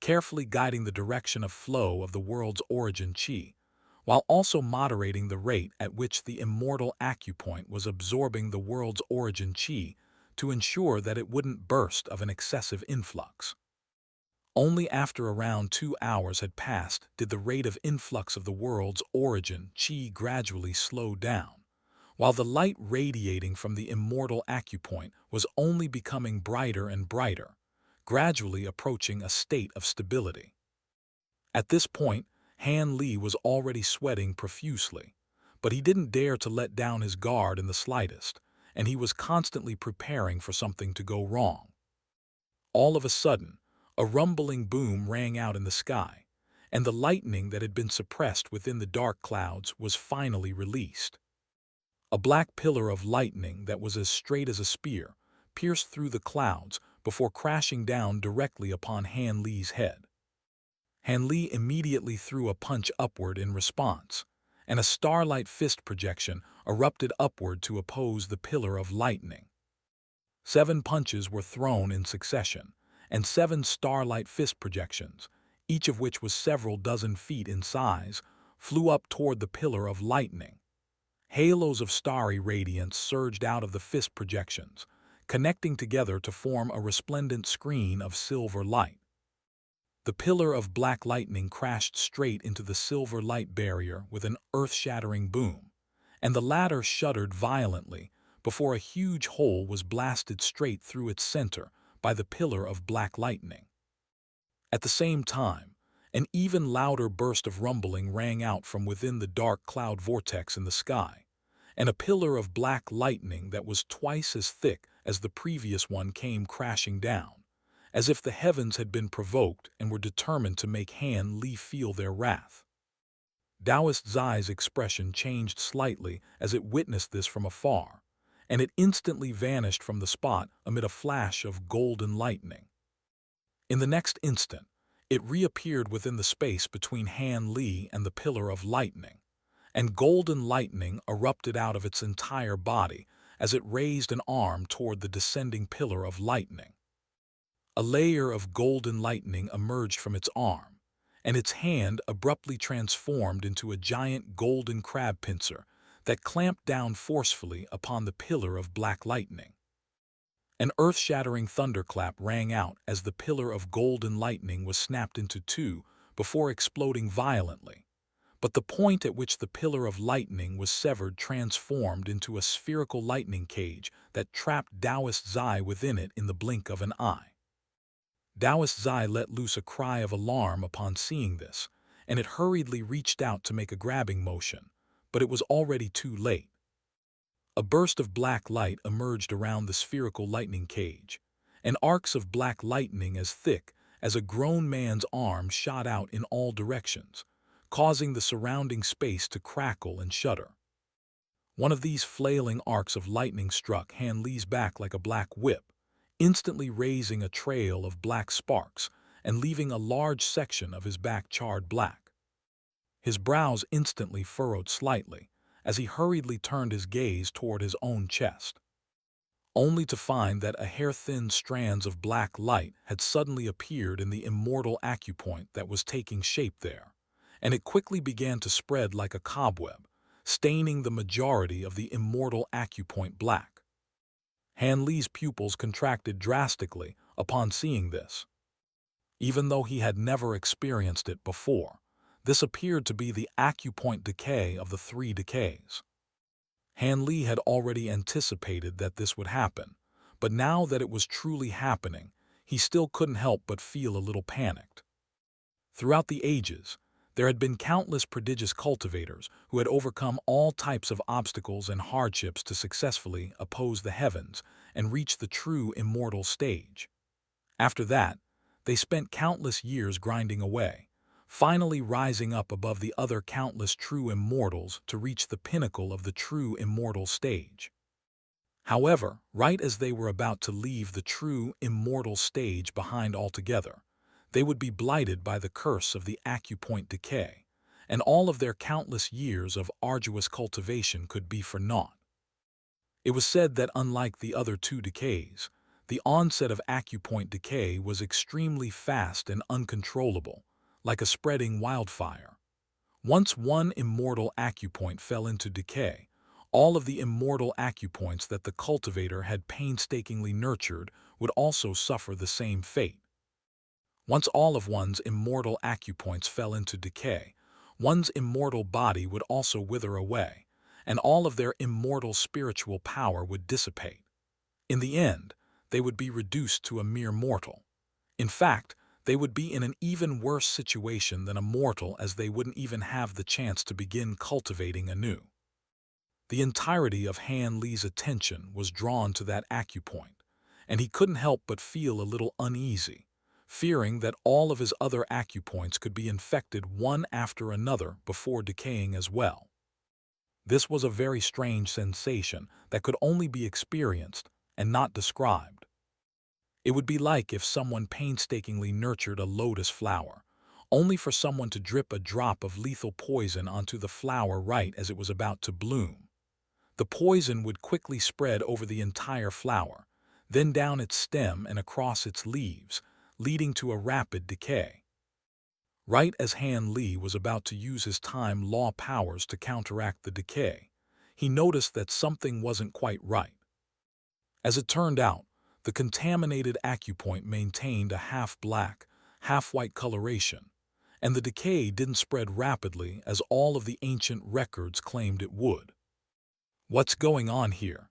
carefully guiding the direction of flow of the world's origin chi, while also moderating the rate at which the immortal acupoint was absorbing the world's origin chi to ensure that it wouldn't burst of an excessive influx. Only after around 2 hours had passed did the rate of influx of the world's origin chi gradually slow down, while the light radiating from the immortal acupoint was only becoming brighter and brighter, gradually approaching a state of stability. At this point, Han Li was already sweating profusely, but he didn't dare to let down his guard in the slightest, and he was constantly preparing for something to go wrong. All of a sudden, a rumbling boom rang out in the sky, and the lightning that had been suppressed within the dark clouds was finally released. A black pillar of lightning that was as straight as a spear pierced through the clouds before crashing down directly upon Han Li's head. Han Li immediately threw a punch upward in response, and a starlight fist projection erupted upward to oppose the pillar of lightning. 7 punches were thrown in succession, and 7 starlight fist projections, each of which was several dozen feet in size, flew up toward the pillar of lightning. Halos of starry radiance surged out of the fist projections, connecting together to form a resplendent screen of silver light. The pillar of black lightning crashed straight into the silver light barrier with an earth-shattering boom, and the latter shuddered violently before a huge hole was blasted straight through its center by the pillar of black lightning. At the same time, an even louder burst of rumbling rang out from within the dark cloud vortex in the sky, and a pillar of black lightning that was twice as thick as the previous one came crashing down, as if the heavens had been provoked and were determined to make Han Li feel their wrath. Taoist Zai's expression changed slightly as it witnessed this from afar, and it instantly vanished from the spot amid a flash of golden lightning. In the next instant, it reappeared within the space between Han Li and the pillar of lightning, and golden lightning erupted out of its entire body as it raised an arm toward the descending pillar of lightning. A layer of golden lightning emerged from its arm, and its hand abruptly transformed into a giant golden crab pincer that clamped down forcefully upon the pillar of black lightning. An earth-shattering thunderclap rang out as the pillar of golden lightning was snapped into two before exploding violently. But the point at which the pillar of lightning was severed transformed into a spherical lightning cage that trapped Taoist Zai within it in the blink of an eye. Taoist Zai let loose a cry of alarm upon seeing this, and it hurriedly reached out to make a grabbing motion, but it was already too late. A burst of black light emerged around the spherical lightning cage, and arcs of black lightning as thick as a grown man's arm shot out in all directions, causing the surrounding space to crackle and shudder. One of these flailing arcs of lightning struck Han Li's back like a black whip, instantly raising a trail of black sparks and leaving a large section of his back charred black. His brows instantly furrowed slightly as he hurriedly turned his gaze toward his own chest, only to find that a hair-thin strands of black light had suddenly appeared in the immortal acupoint that was taking shape there, and it quickly began to spread like a cobweb, staining the majority of the immortal acupoint black. Han Li's pupils contracted drastically upon seeing this. Even though he had never experienced it before, this appeared to be the acupoint decay of the three decays. Han Li had already anticipated that this would happen, but now that it was truly happening, he still couldn't help but feel a little panicked. Throughout the ages, there had been countless prodigious cultivators who had overcome all types of obstacles and hardships to successfully oppose the heavens and reach the true immortal stage. After that, they spent countless years grinding away, finally rising up above the other countless true immortals to reach the pinnacle of the true immortal stage. However, right as they were about to leave the true immortal stage behind altogether, they would be blighted by the curse of the acupoint decay, and all of their countless years of arduous cultivation could be for naught. It was said that unlike the other two decays, the onset of acupoint decay was extremely fast and uncontrollable, like a spreading wildfire. Once one immortal acupoint fell into decay, all of the immortal acupoints that the cultivator had painstakingly nurtured would also suffer the same fate. Once all of one's immortal acupoints fell into decay, one's immortal body would also wither away, and all of their immortal spiritual power would dissipate. In the end, they would be reduced to a mere mortal. In fact, they would be in an even worse situation than a mortal, as they wouldn't even have the chance to begin cultivating anew. The entirety of Han Li's attention was drawn to that acupoint, and he couldn't help but feel a little uneasy, fearing that all of his other acupoints could be infected one after another before decaying as well. This was a very strange sensation that could only be experienced and not described. It would be like if someone painstakingly nurtured a lotus flower, only for someone to drip a drop of lethal poison onto the flower right as it was about to bloom. The poison would quickly spread over the entire flower, then down its stem and across its leaves, leading to a rapid decay. Right as Han Li was about to use his time law powers to counteract the decay, he noticed that something wasn't quite right. As it turned out, the contaminated acupoint maintained a half-black, half-white coloration, and the decay didn't spread rapidly as all of the ancient records claimed it would. What's going on here?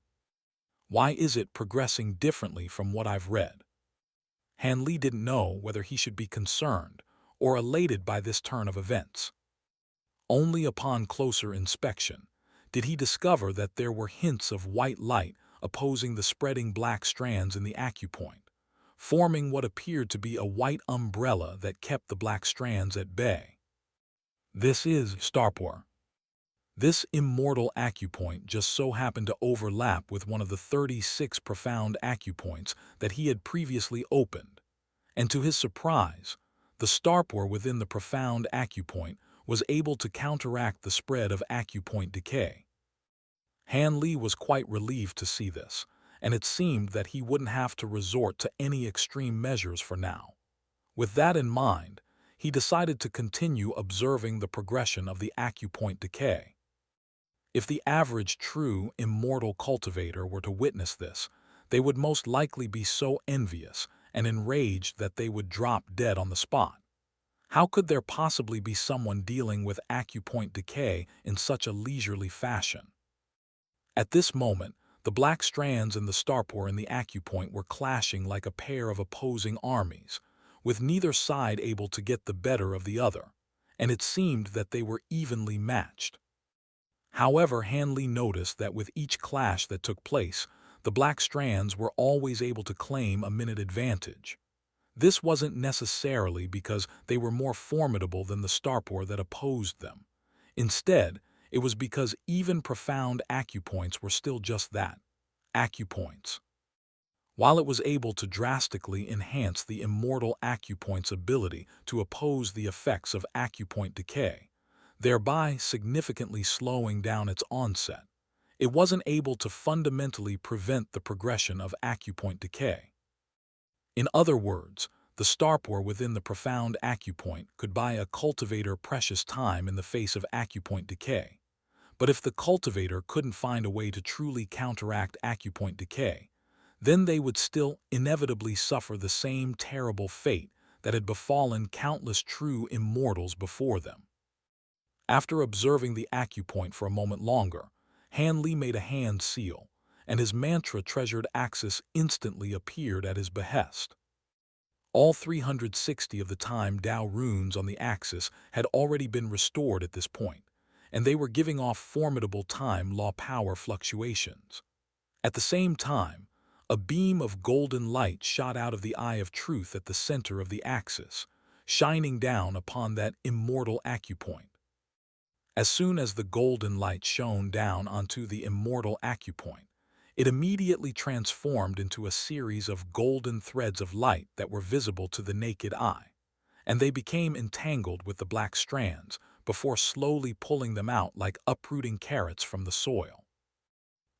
Why is it progressing differently from what I've read? Han Li didn't know whether he should be concerned or elated by this turn of events. Only upon closer inspection did he discover that there were hints of white light opposing the spreading black strands in the acupoint, forming what appeared to be a white umbrella that kept the black strands at bay. This is Starpor. This immortal acupoint just so happened to overlap with one of the 36 profound acupoints that he had previously opened, and to his surprise, the Starpor within the profound acupoint was able to counteract the spread of acupoint decay. Han Li was quite relieved to see this, and it seemed that he wouldn't have to resort to any extreme measures for now. With that in mind, he decided to continue observing the progression of the acupoint decay. If the average true immortal cultivator were to witness this, they would most likely be so envious and enraged that they would drop dead on the spot. How could there possibly be someone dealing with acupoint decay in such a leisurely fashion? At this moment, the black strands in the Starpor and the acupoint were clashing like a pair of opposing armies, with neither side able to get the better of the other, and it seemed that they were evenly matched. However, Han Li noticed that with each clash that took place, the black strands were always able to claim a minute advantage. This wasn't necessarily because they were more formidable than the Starpor that opposed them. Instead, it was because even profound acupoints were still just that, acupoints. While it was able to drastically enhance the immortal acupoint's ability to oppose the effects of acupoint decay, thereby significantly slowing down its onset, it wasn't able to fundamentally prevent the progression of acupoint decay. In other words, the Starpor within the profound acupoint could buy a cultivator precious time in the face of acupoint decay. But if the cultivator couldn't find a way to truly counteract acupoint decay, then they would still inevitably suffer the same terrible fate that had befallen countless true immortals before them. After observing the acupoint for a moment longer, Han Li made a hand seal, and his mantra-treasured axis instantly appeared at his behest. All 360 of the time Dao runes on the axis had already been restored at this point, and they were giving off formidable time law power fluctuations. At the same time, a beam of golden light shot out of the eye of truth at the center of the axis, shining down upon that immortal acupoint. As soon as the golden light shone down onto the immortal acupoint, it immediately transformed into a series of golden threads of light that were visible to the naked eye, and they became entangled with the black strands before slowly pulling them out like uprooting carrots from the soil.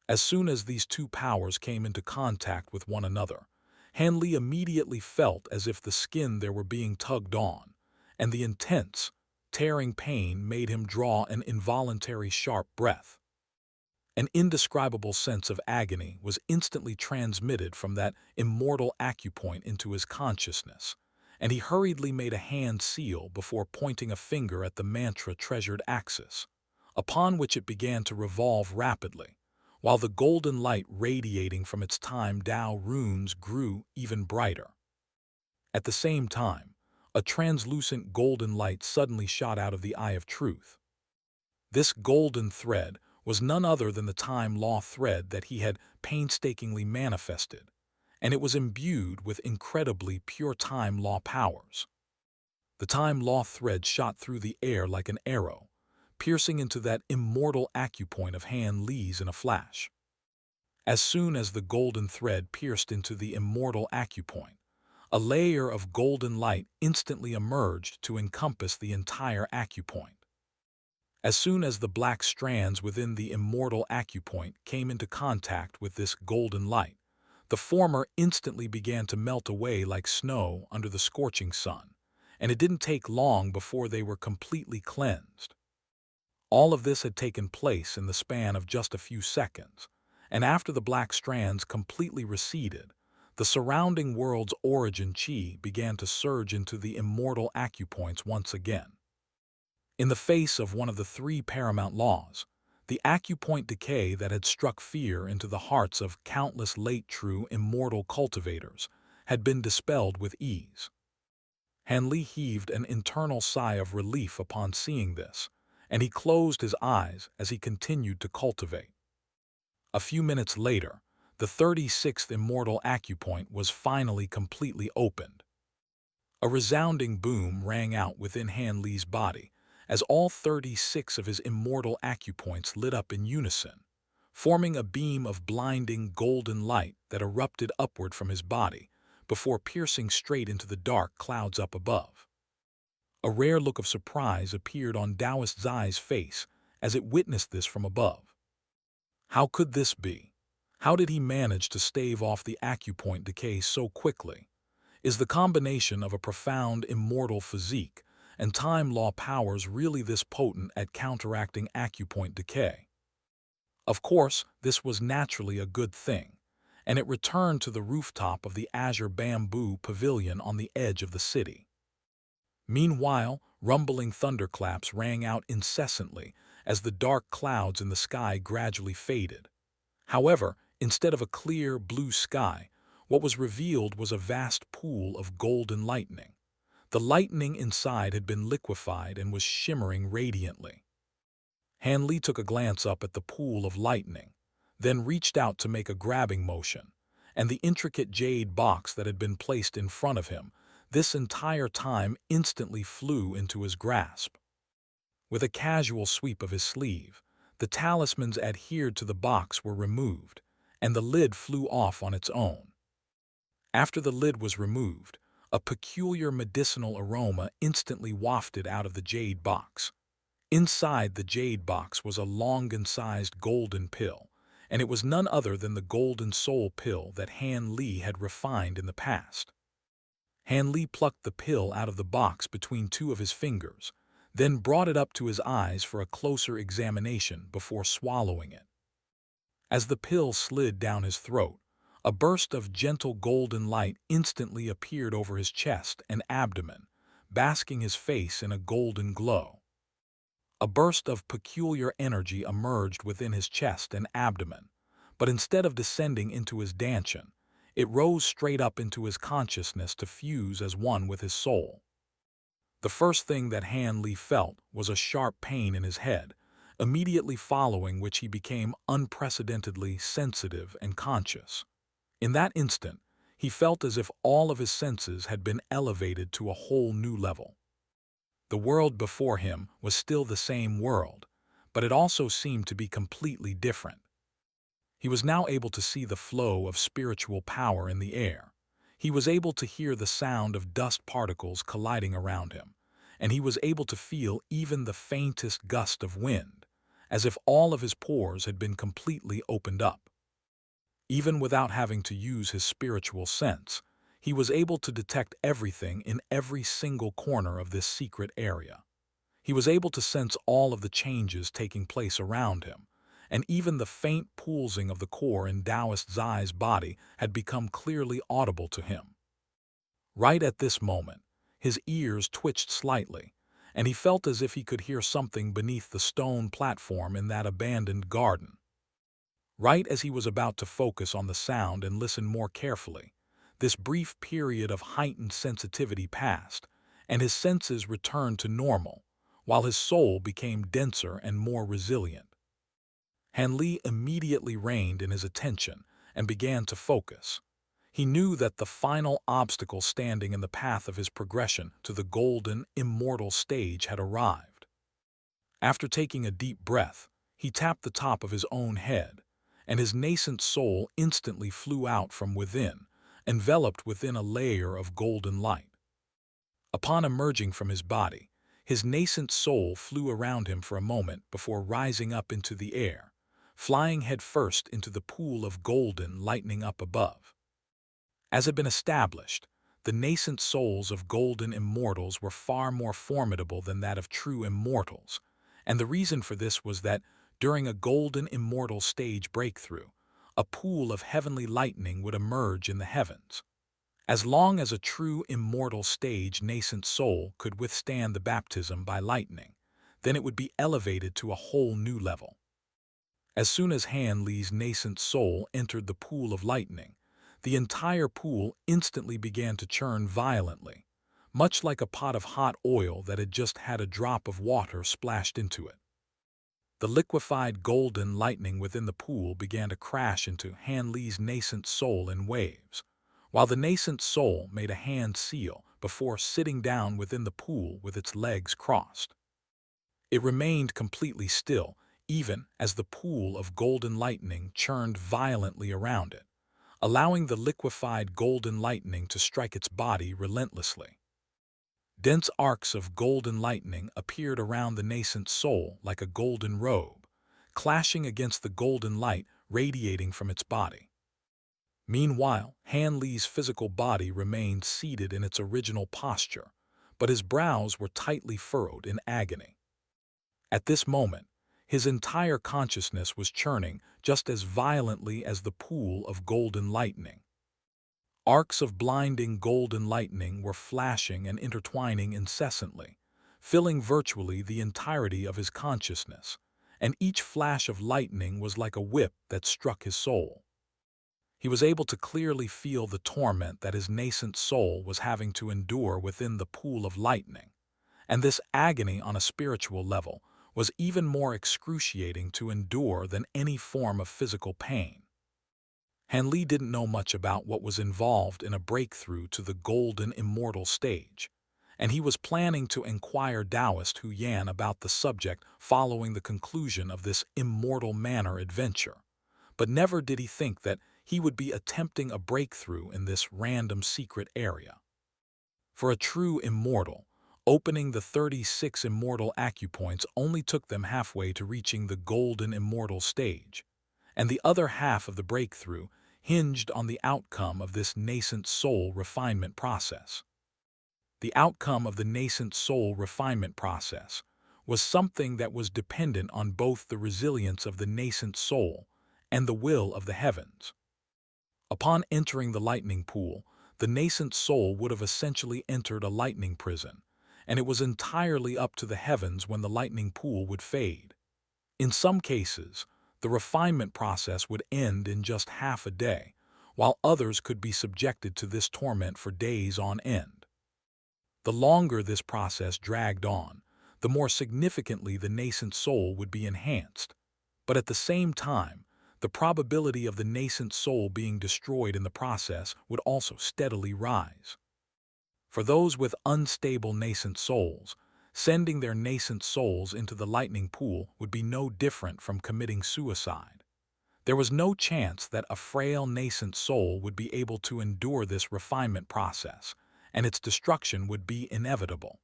As soon as these two powers came into contact with one another, Han Li immediately felt as if the skin there were being tugged on, and the intense, tearing pain made him draw an involuntary sharp breath. An indescribable sense of agony was instantly transmitted from that immortal acupoint into his consciousness, and he hurriedly made a hand seal before pointing a finger at the mantra-treasured axis, upon which it began to revolve rapidly, while the golden light radiating from its time Dao runes grew even brighter. At the same time, a translucent golden light suddenly shot out of the eye of truth. This golden thread was none other than the time law thread that he had painstakingly manifested, and it was imbued with incredibly pure time law powers. The time law thread shot through the air like an arrow, piercing into that immortal acupoint of Han Li's in a flash. As soon as the golden thread pierced into the immortal acupoint, a layer of golden light instantly emerged to encompass the entire acupoint. As soon as the black strands within the immortal acupoint came into contact with this golden light, the former instantly began to melt away like snow under the scorching sun, and it didn't take long before they were completely cleansed. All of this had taken place in the span of just a few seconds, and after the black strands completely receded, the surrounding world's origin chi began to surge into the immortal acupoints once again. In the face of one of the three paramount laws, the acupoint decay that had struck fear into the hearts of countless late true immortal cultivators had been dispelled with ease. Han Li heaved an internal sigh of relief upon seeing this, and he closed his eyes as he continued to cultivate. A few minutes later, the 36th immortal acupoint was finally completely opened. A resounding boom rang out within Han Li's body as all 36 of his immortal acupoints lit up in unison, forming a beam of blinding golden light that erupted upward from his body before piercing straight into the dark clouds up above. A rare look of surprise appeared on Dowist Zai's face as it witnessed this from above. How could this be? How did he manage to stave off the acupoint decay so quickly? Is the combination of a profound immortal physique and time law powers really this potent at counteracting acupoint decay? Of course, this was naturally a good thing, and it returned to the rooftop of the azure bamboo pavilion on the edge of the city. Meanwhile, rumbling thunderclaps rang out incessantly as the dark clouds in the sky gradually faded. However, instead of a clear blue sky, what was revealed was a vast pool of golden lightning. The lightning inside had been liquefied and was shimmering radiantly. Han Li took a glance up at the pool of lightning, then reached out to make a grabbing motion, and the intricate jade box that had been placed in front of him this entire time instantly flew into his grasp. With a casual sweep of his sleeve, the talismans adhered to the box were removed, and the lid flew off on its own. After the lid was removed, a peculiar medicinal aroma instantly wafted out of the jade box. Inside the jade box was a longan-sized golden pill, and it was none other than the golden soul pill that Han Li had refined in the past. Han Li plucked the pill out of the box between two of his fingers, then brought it up to his eyes for a closer examination before swallowing it. As the pill slid down his throat, a burst of gentle golden light instantly appeared over his chest and abdomen, basking his face in a golden glow. A burst of peculiar energy emerged within his chest and abdomen, but instead of descending into his dantian, it rose straight up into his consciousness to fuse as one with his soul. The first thing that Han Li felt was a sharp pain in his head, immediately following which he became unprecedentedly sensitive and conscious. In that instant, he felt as if all of his senses had been elevated to a whole new level. The world before him was still the same world, but it also seemed to be completely different. He was now able to see the flow of spiritual power in the air. He was able to hear the sound of dust particles colliding around him, and he was able to feel even the faintest gust of wind, as if all of his pores had been completely opened up. Even without having to use his spiritual sense, he was able to detect everything in every single corner of this secret area. He was able to sense all of the changes taking place around him, and even the faint pulsing of the core in Dowist Zai's body had become clearly audible to him. Right at this moment, his ears twitched slightly, and he felt as if he could hear something beneath the stone platform in that abandoned garden. Right as he was about to focus on the sound and listen more carefully, this brief period of heightened sensitivity passed, and his senses returned to normal, while his soul became denser and more resilient. Han Li immediately reined in his attention and began to focus. He knew that the final obstacle standing in the path of his progression to the golden, immortal stage had arrived. After taking a deep breath, he tapped the top of his own head, and his nascent soul instantly flew out from within, enveloped within a layer of golden light. Upon emerging from his body, his nascent soul flew around him for a moment before rising up into the air, flying headfirst into the pool of golden lightning up above. As had been established, the nascent souls of golden immortals were far more formidable than that of true immortals, and the reason for this was that, during a golden immortal stage breakthrough, a pool of heavenly lightning would emerge in the heavens. As long as a true immortal stage nascent soul could withstand the baptism by lightning, then it would be elevated to a whole new level. As soon as Han Li's nascent soul entered the pool of lightning, the entire pool instantly began to churn violently, much like a pot of hot oil that had just had a drop of water splashed into it. The liquefied golden lightning within the pool began to crash into Han Li's nascent soul in waves, while the nascent soul made a hand seal before sitting down within the pool with its legs crossed. It remained completely still, even as the pool of golden lightning churned violently around it, allowing the liquefied golden lightning to strike its body relentlessly. Dense arcs of golden lightning appeared around the nascent soul like a golden robe, clashing against the golden light radiating from its body. Meanwhile, Han Li's physical body remained seated in its original posture, but his brows were tightly furrowed in agony. At this moment, his entire consciousness was churning just as violently as the pool of golden lightning. Arcs of blinding golden lightning were flashing and intertwining incessantly, filling virtually the entirety of his consciousness, and each flash of lightning was like a whip that struck his soul. He was able to clearly feel the torment that his nascent soul was having to endure within the pool of lightning, and this agony on a spiritual level was even more excruciating to endure than any form of physical pain. Han Li didn't know much about what was involved in a breakthrough to the golden immortal stage, and he was planning to inquire Taoist Hu Yan about the subject following the conclusion of this immortal manor adventure. But never did he think that he would be attempting a breakthrough in this random secret area. For a true immortal, opening the 36 immortal acupoints only took them halfway to reaching the golden immortal stage, and the other half of the breakthrough hinged on the outcome of this nascent soul refinement process. The outcome of the nascent soul refinement process was something that was dependent on both the resilience of the nascent soul and the will of the heavens. Upon entering the lightning pool, the nascent soul would have essentially entered a lightning prison, and it was entirely up to the heavens when the lightning pool would fade. In some cases, the refinement process would end in just half a day, while others could be subjected to this torment for days on end. The longer this process dragged on, the more significantly the nascent soul would be enhanced, but at the same time, the probability of the nascent soul being destroyed in the process would also steadily rise. For those with unstable nascent souls, sending their nascent souls into the lightning pool would be no different from committing suicide. There was no chance that a frail nascent soul would be able to endure this refinement process, and its destruction would be inevitable.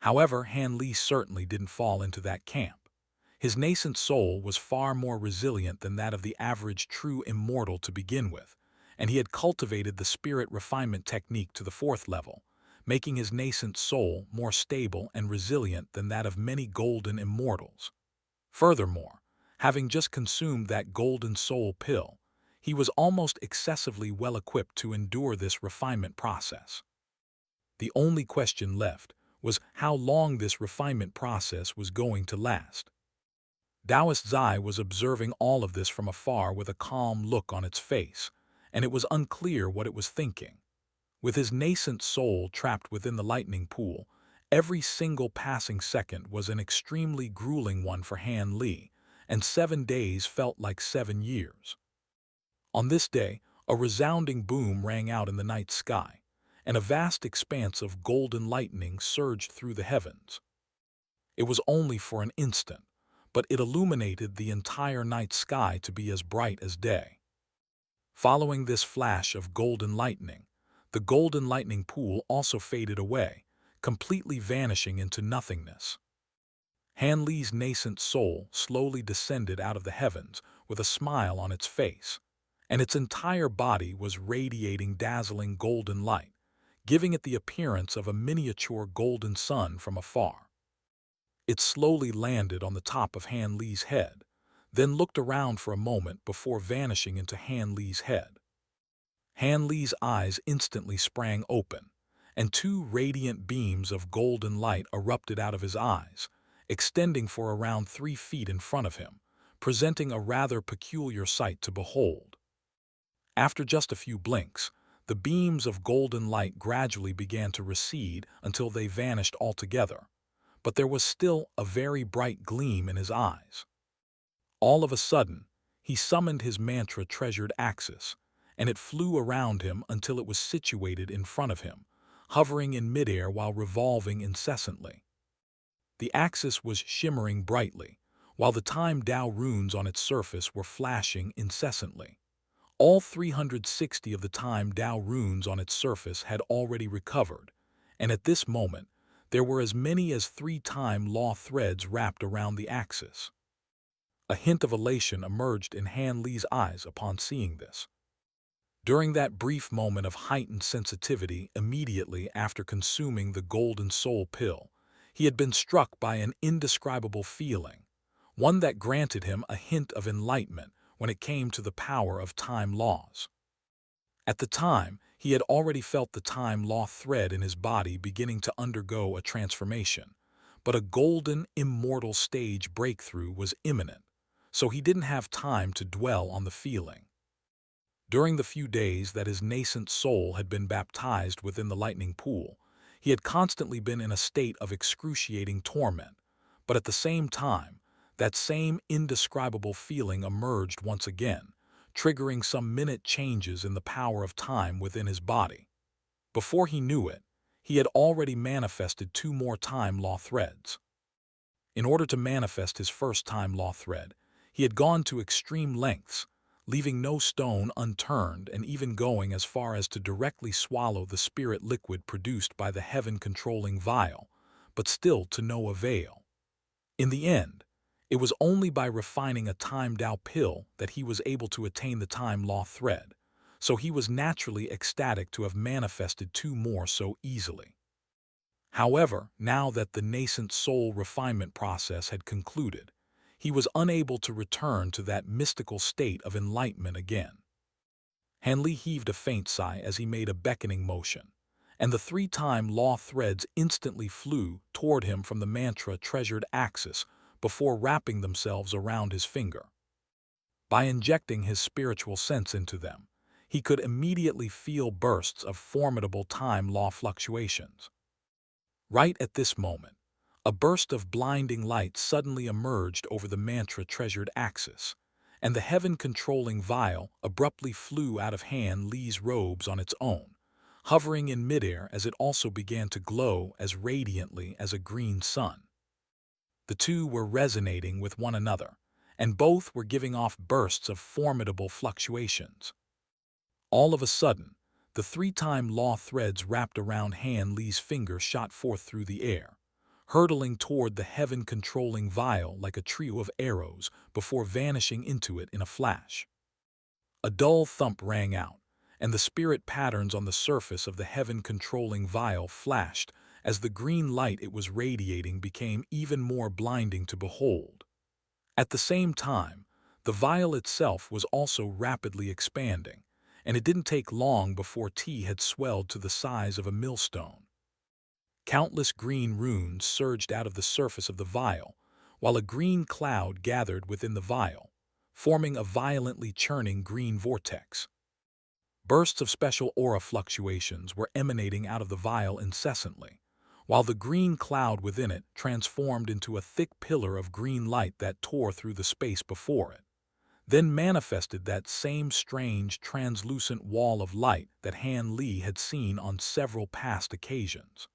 However, Han Li certainly didn't fall into that camp. His nascent soul was far more resilient than that of the average true immortal to begin with, and he had cultivated the spirit refinement technique to the 4th level, making his nascent soul more stable and resilient than that of many golden immortals. Furthermore, having just consumed that golden soul pill, he was almost excessively well equipped to endure this refinement process. The only question left was how long this refinement process was going to last. Taoist Zai was observing all of this from afar with a calm look on its face, and it was unclear what it was thinking. With his nascent soul trapped within the lightning pool, every single passing second was an extremely grueling one for Han Li, and 7 days felt like 7 years. On this day, a resounding boom rang out in the night sky, and a vast expanse of golden lightning surged through the heavens. It was only for an instant, but it illuminated the entire night sky to be as bright as day. Following this flash of golden lightning, the golden lightning pool also faded away, completely vanishing into nothingness. Han Li's nascent soul slowly descended out of the heavens with a smile on its face, and its entire body was radiating dazzling golden light, giving it the appearance of a miniature golden sun from afar. It slowly landed on the top of Han Li's head, then looked around for a moment before vanishing into Han Li's head. Han Li's eyes instantly sprang open, and 2 radiant beams of golden light erupted out of his eyes, extending for around 3 feet in front of him, presenting a rather peculiar sight to behold. After just a few blinks, the beams of golden light gradually began to recede until they vanished altogether, but there was still a very bright gleam in his eyes. All of a sudden, he summoned his mantra-treasured axis, and it flew around him until it was situated in front of him, hovering in midair while revolving incessantly. The axis was shimmering brightly, while the time Tao runes on its surface were flashing incessantly. All 360 of the time Tao runes on its surface had already recovered, and at this moment, there were as many as 3 time law threads wrapped around the axis. A hint of elation emerged in Han Li's eyes upon seeing this. During that brief moment of heightened sensitivity immediately after consuming the Golden Soul pill, he had been struck by an indescribable feeling, one that granted him a hint of enlightenment when it came to the power of time laws. At the time, he had already felt the time law thread in his body beginning to undergo a transformation, but a golden, immortal stage breakthrough was imminent, so he didn't have time to dwell on the feeling. During the few days that his nascent soul had been baptized within the lightning pool, he had constantly been in a state of excruciating torment, but at the same time, that same indescribable feeling emerged once again, triggering some minute changes in the power of time within his body. Before he knew it, he had already manifested 2 more time law threads. In order to manifest his first time law thread, he had gone to extreme lengths, leaving no stone unturned and even going as far as to directly swallow the spirit liquid produced by the heaven-controlling vial, but still to no avail. In the end, it was only by refining a time Tao pill that he was able to attain the time law thread, so he was naturally ecstatic to have manifested 2 more so easily. However, now that the nascent soul refinement process had concluded, he was unable to return to that mystical state of enlightenment again. Han Li heaved a faint sigh as he made a beckoning motion, and the 3 time law threads instantly flew toward him from the mantra-treasured axis before wrapping themselves around his finger. By injecting his spiritual sense into them, he could immediately feel bursts of formidable time law fluctuations. Right at this moment, a burst of blinding light suddenly emerged over the mantra-treasured axis, and the heaven-controlling vial abruptly flew out of Han Li's robes on its own, hovering in midair as it also began to glow as radiantly as a green sun. The 2 were resonating with one another, and both were giving off bursts of formidable fluctuations. All of a sudden, the 3 time law threads wrapped around Han Li's finger shot forth through the air, hurtling toward the heaven-controlling vial like a trio of arrows before vanishing into it in a flash. A dull thump rang out, and the spirit patterns on the surface of the heaven-controlling vial flashed as the green light it was radiating became even more blinding to behold. At the same time, the vial itself was also rapidly expanding, and it didn't take long before T had swelled to the size of a millstone. Countless green runes surged out of the surface of the vial, while a green cloud gathered within the vial, forming a violently churning green vortex. Bursts of special aura fluctuations were emanating out of the vial incessantly, while the green cloud within it transformed into a thick pillar of green light that tore through the space before it, then manifested that same strange translucent wall of light that Han Li had seen on several past occasions.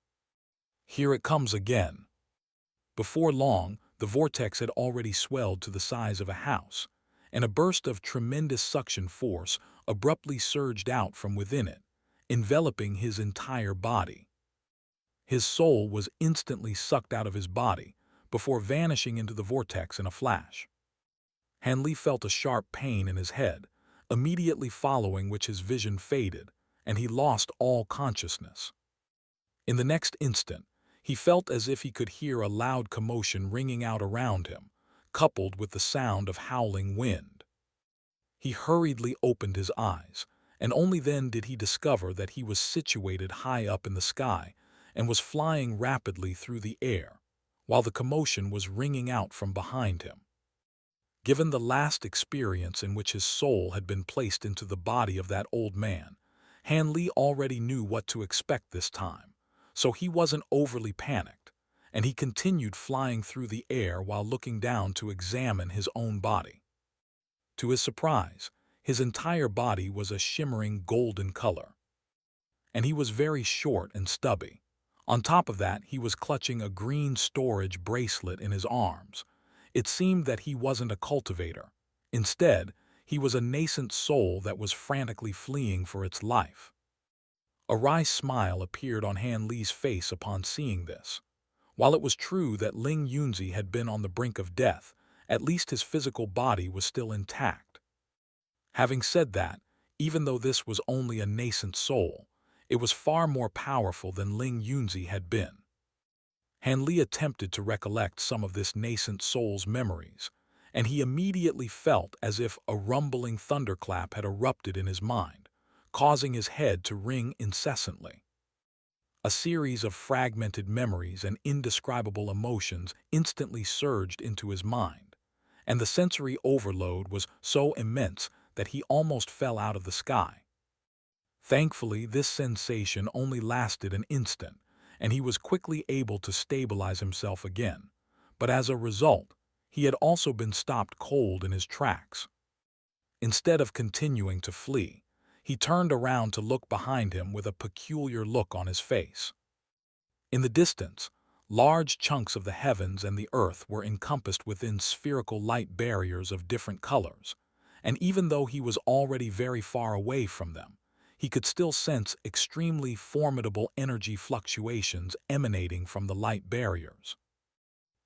Here it comes again. Before long, the vortex had already swelled to the size of a house, and a burst of tremendous suction force abruptly surged out from within it, enveloping his entire body. His soul was instantly sucked out of his body before vanishing into the vortex in a flash. Han Li felt a sharp pain in his head, immediately following which his vision faded, and he lost all consciousness. In the next instant, he felt as if he could hear a loud commotion ringing out around him, coupled with the sound of howling wind. He hurriedly opened his eyes, and only then did he discover that he was situated high up in the sky and was flying rapidly through the air, while the commotion was ringing out from behind him. Given the last experience in which his soul had been placed into the body of that old man, Han Li already knew what to expect this time, so he wasn't overly panicked, and he continued flying through the air while looking down to examine his own body. To his surprise, his entire body was a shimmering golden color, and he was very short and stubby. On top of that, he was clutching a green storage bracelet in his arms. It seemed that he wasn't a cultivator. Instead, he was a nascent soul that was frantically fleeing for its life. A wry smile appeared on Han Li's face upon seeing this. While it was true that Ling Yunzi had been on the brink of death, at least his physical body was still intact. Having said that, even though this was only a nascent soul, it was far more powerful than Ling Yunzi had been. Han Li attempted to recollect some of this nascent soul's memories, and he immediately felt as if a rumbling thunderclap had erupted in his mind, causing his head to ring incessantly. A series of fragmented memories and indescribable emotions instantly surged into his mind, and the sensory overload was so immense that he almost fell out of the sky. Thankfully, this sensation only lasted an instant, and he was quickly able to stabilize himself again, but as a result, he had also been stopped cold in his tracks. Instead of continuing to flee, he turned around to look behind him with a peculiar look on his face. In the distance, large chunks of the heavens and the earth were encompassed within spherical light barriers of different colors, and even though he was already very far away from them, he could still sense extremely formidable energy fluctuations emanating from the light barriers.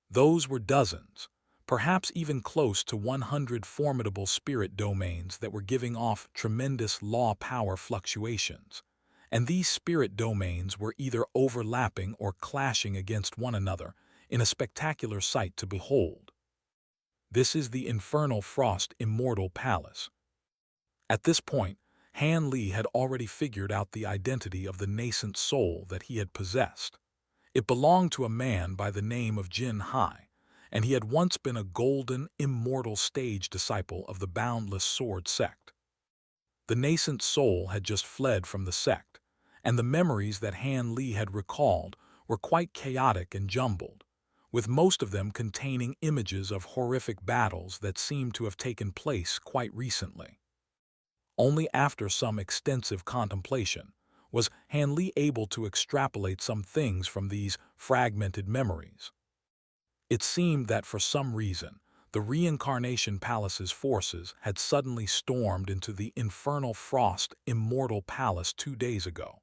Those were dozens, perhaps even close to 100 formidable spirit domains that were giving off tremendous law power fluctuations, and these spirit domains were either overlapping or clashing against one another in a spectacular sight to behold. This is the Infernal Frost Immortal Palace. At this point, Han Li had already figured out the identity of the nascent soul that he had possessed. It belonged to a man by the name of Jin Hai, and he had once been a golden, immortal stage disciple of the Boundless Sword sect. The nascent soul had just fled from the sect, and the memories that Han Li had recalled were quite chaotic and jumbled, with most of them containing images of horrific battles that seemed to have taken place quite recently. Only after some extensive contemplation was Han Li able to extrapolate some things from these fragmented memories. It seemed that for some reason, the Reincarnation Palace's forces had suddenly stormed into the Infernal Frost Immortal Palace 2 days ago,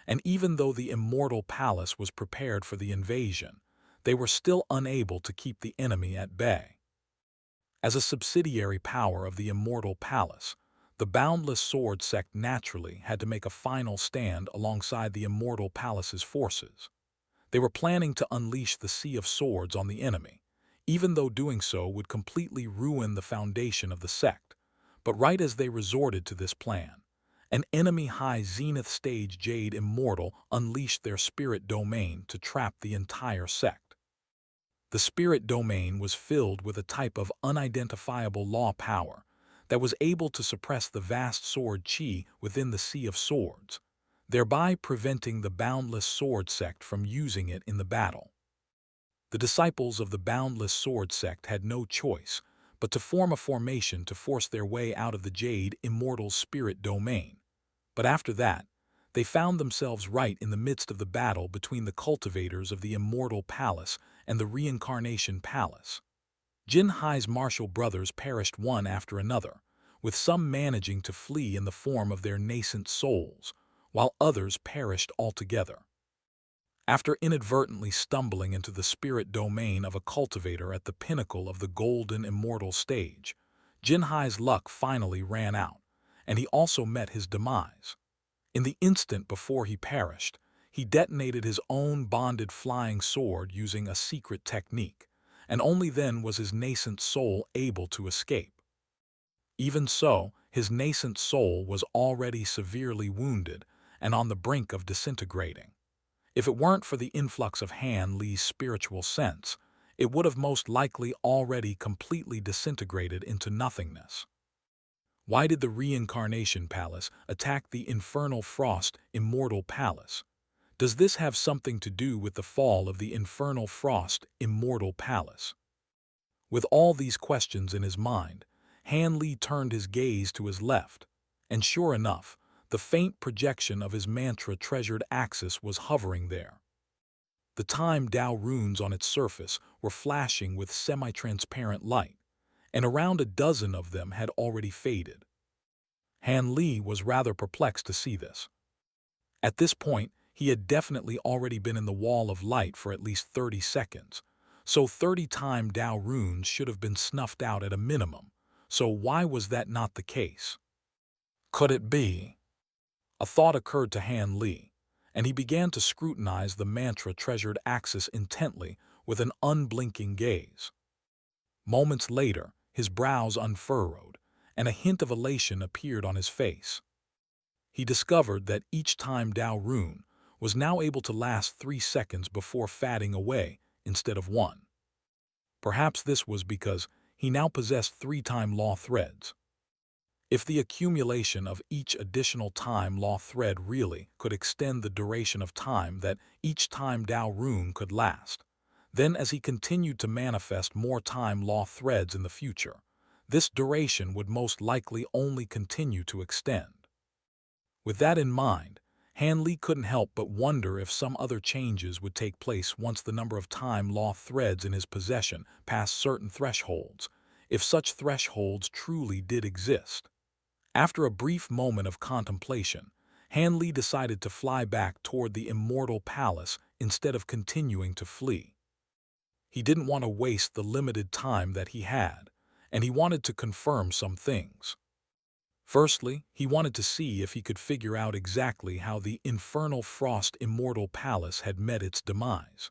and even though the Immortal Palace was prepared for the invasion, they were still unable to keep the enemy at bay. As a subsidiary power of the Immortal Palace, the Boundless Sword sect naturally had to make a final stand alongside the Immortal Palace's forces. They were planning to unleash the Sea of Swords on the enemy, even though doing so would completely ruin the foundation of the sect. But right as they resorted to this plan, an enemy-high Zenith Stage Jade Immortal unleashed their spirit domain to trap the entire sect. The spirit domain was filled with a type of unidentifiable law power that was able to suppress the vast sword chi within the Sea of Swords, thereby preventing the Boundless Sword sect from using it in the battle. The disciples of the Boundless Sword sect had no choice but to form a formation to force their way out of the Jade Immortal's spirit domain. But after that, they found themselves right in the midst of the battle between the cultivators of the Immortal Palace and the Reincarnation Palace. Jin Hai's martial brothers perished one after another, with some managing to flee in the form of their nascent souls, while others perished altogether. After inadvertently stumbling into the spirit domain of a cultivator at the pinnacle of the golden immortal stage, Jin Hai's luck finally ran out, and he also met his demise. In the instant before he perished, he detonated his own bonded flying sword using a secret technique, and only then was his nascent soul able to escape. Even so, his nascent soul was already severely wounded and on the brink of disintegrating. If it weren't for the influx of Han Li's spiritual sense, it would have most likely already completely disintegrated into nothingness. Why did the Reincarnation Palace attack the Infernal Frost Immortal Palace? Does this have something to do with the fall of the infernal frost immortal palace? With all these questions in his mind, Han Li turned his gaze to his left, and sure enough, the faint projection of his mantra-treasured axis was hovering there. The time Dao runes on its surface were flashing with semi-transparent light, and around a dozen of them had already faded. Han Li was rather perplexed to see this. At this point, he had definitely already been in the wall of light for at least 30 seconds, so 30-time Dao runes should have been snuffed out at a minimum, so why was that not the case? Could it be? A thought occurred to Han Li, and he began to scrutinize the mantra-treasured axis intently with an unblinking gaze. Moments later, his brows unfurrowed, and a hint of elation appeared on his face. He discovered that each time Dao rune was now able to last 3 seconds before fading away instead of 1. Perhaps this was because he now possessed 3-time law threads. If the accumulation of each additional time law thread really could extend the duration of time that each time Dao rune could last, then as he continued to manifest more time law threads in the future, this duration would most likely only continue to extend. With that in mind, Han Li couldn't help but wonder if some other changes would take place once the number of time law threads in his possession passed certain thresholds, if such thresholds truly did exist. After a brief moment of contemplation, Han Li decided to fly back toward the Immortal Palace instead of continuing to flee. He didn't want to waste the limited time that he had, and he wanted to confirm some things. Firstly, he wanted to see if he could figure out exactly how the Infernal Frost Immortal Palace had met its demise.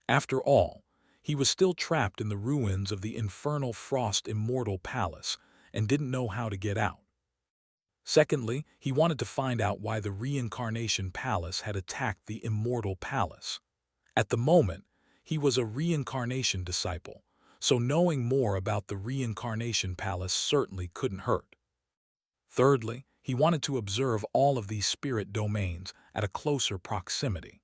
After all, he was still trapped in the ruins of the Infernal Frost Immortal Palace and didn't know how to get out. Secondly, he wanted to find out why the Reincarnation Palace had attacked the Immortal Palace. At the moment, he was a Reincarnation disciple, so knowing more about the Reincarnation Palace certainly couldn't hurt. Thirdly, he wanted to observe all of these spirit domains at a closer proximity.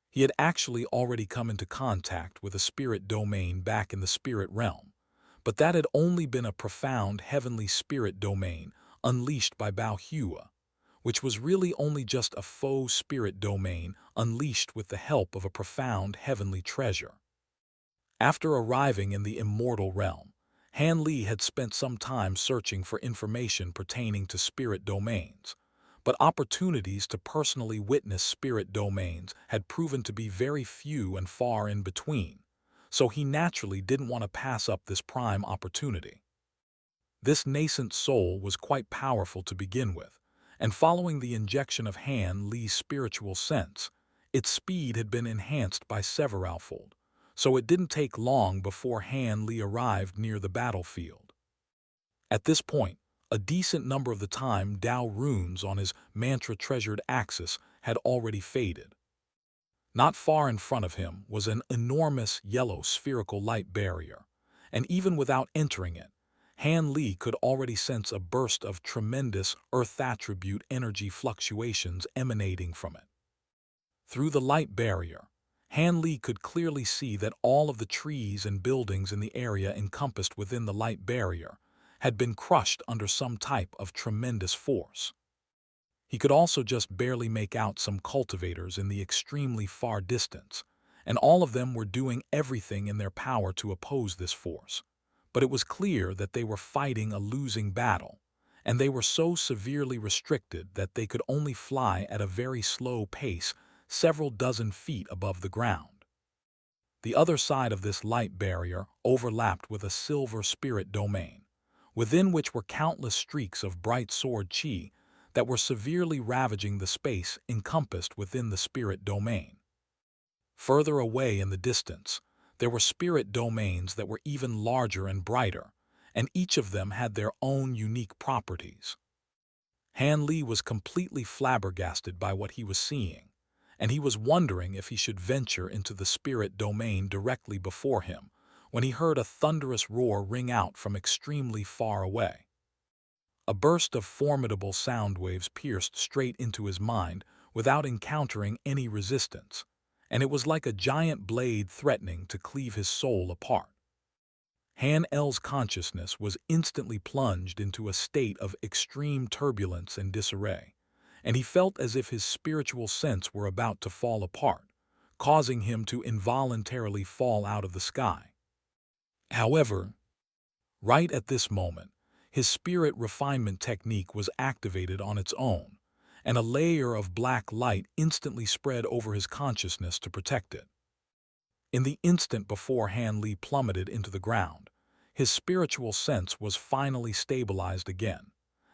He had actually already come into contact with a spirit domain back in the spirit realm, but that had only been a profound heavenly spirit domain unleashed by baleful, which was really only just a faux spirit domain unleashed with the help of a profound heavenly treasure. After arriving in the immortal realm, Han Li had spent some time searching for information pertaining to spirit domains, but opportunities to personally witness spirit domains had proven to be very few and far in between, so he naturally didn't want to pass up this prime opportunity. This nascent soul was quite powerful to begin with, and following the injection of Han Li's spiritual sense, its speed had been enhanced by severalfold, so it didn't take long before Han Li arrived near the battlefield. At this point, a decent number of the time Dao runes on his mantra-treasured axis had already faded. Not far in front of him was an enormous yellow spherical light barrier, and even without entering it, Han Li could already sense a burst of tremendous Earth attribute energy fluctuations emanating from it. Through the light barrier, Han Li could clearly see that all of the trees and buildings in the area encompassed within the light barrier had been crushed under some type of tremendous force. He could also just barely make out some cultivators in the extremely far distance, and all of them were doing everything in their power to oppose this force. But it was clear that they were fighting a losing battle, and they were so severely restricted that they could only fly at a very slow pace several dozen feet above the ground. The other side of this light barrier overlapped with a silver spirit domain, within which were countless streaks of bright sword chi that were severely ravaging the space encompassed within the spirit domain. Further away in the distance, there were spirit domains that were even larger and brighter, and each of them had their own unique properties. Han Li was completely flabbergasted by what he was seeing, and he was wondering if he should venture into the spirit domain directly before him when he heard a thunderous roar ring out from extremely far away. A burst of formidable sound waves pierced straight into his mind without encountering any resistance, and it was like a giant blade threatening to cleave his soul apart. Han L's consciousness was instantly plunged into a state of extreme turbulence and disarray, and he felt as if his spiritual sense were about to fall apart, causing him to involuntarily fall out of the sky. However, right at this moment, his spirit refinement technique was activated on its own, and a layer of black light instantly spread over his consciousness to protect it. In the instant before Han Li plummeted into the ground, his spiritual sense was finally stabilized again,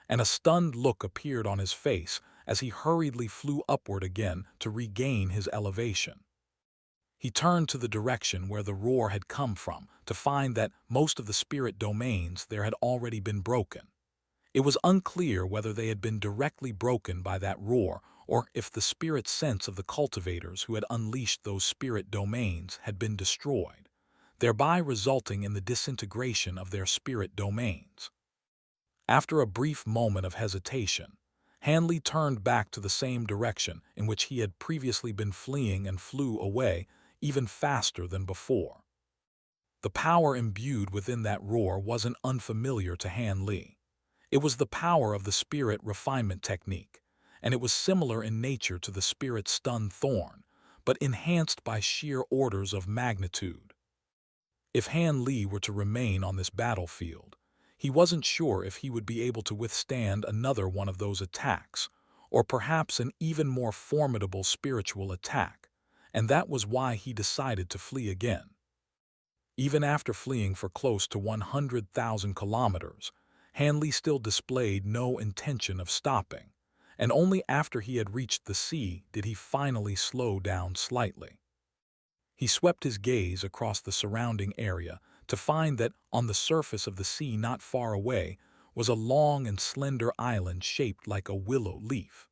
and a stunned look appeared on his face as he hurriedly flew upward again to regain his elevation. He turned to the direction where the roar had come from to find that most of the spirit domains there had already been broken. It was unclear whether they had been directly broken by that roar or if the spirit sense of the cultivators who had unleashed those spirit domains had been destroyed, thereby resulting in the disintegration of their spirit domains. After a brief moment of hesitation, Hanley turned back to the same direction in which he had previously been fleeing and flew away even faster than before. The power imbued within that roar wasn't unfamiliar to Han Li. It was the power of the spirit refinement technique, and it was similar in nature to the spirit stun thorn, but enhanced by sheer orders of magnitude. If Han Li were to remain on this battlefield, he wasn't sure if he would be able to withstand another one of those attacks, or perhaps an even more formidable spiritual attack, and that was why he decided to flee again. Even after fleeing for close to 100,000 kilometers, Hanley still displayed no intention of stopping, and only after he had reached the sea did he finally slow down slightly. He swept his gaze across the surrounding area to find that on the surface of the sea not far away was a long and slender island shaped like a willow leaf.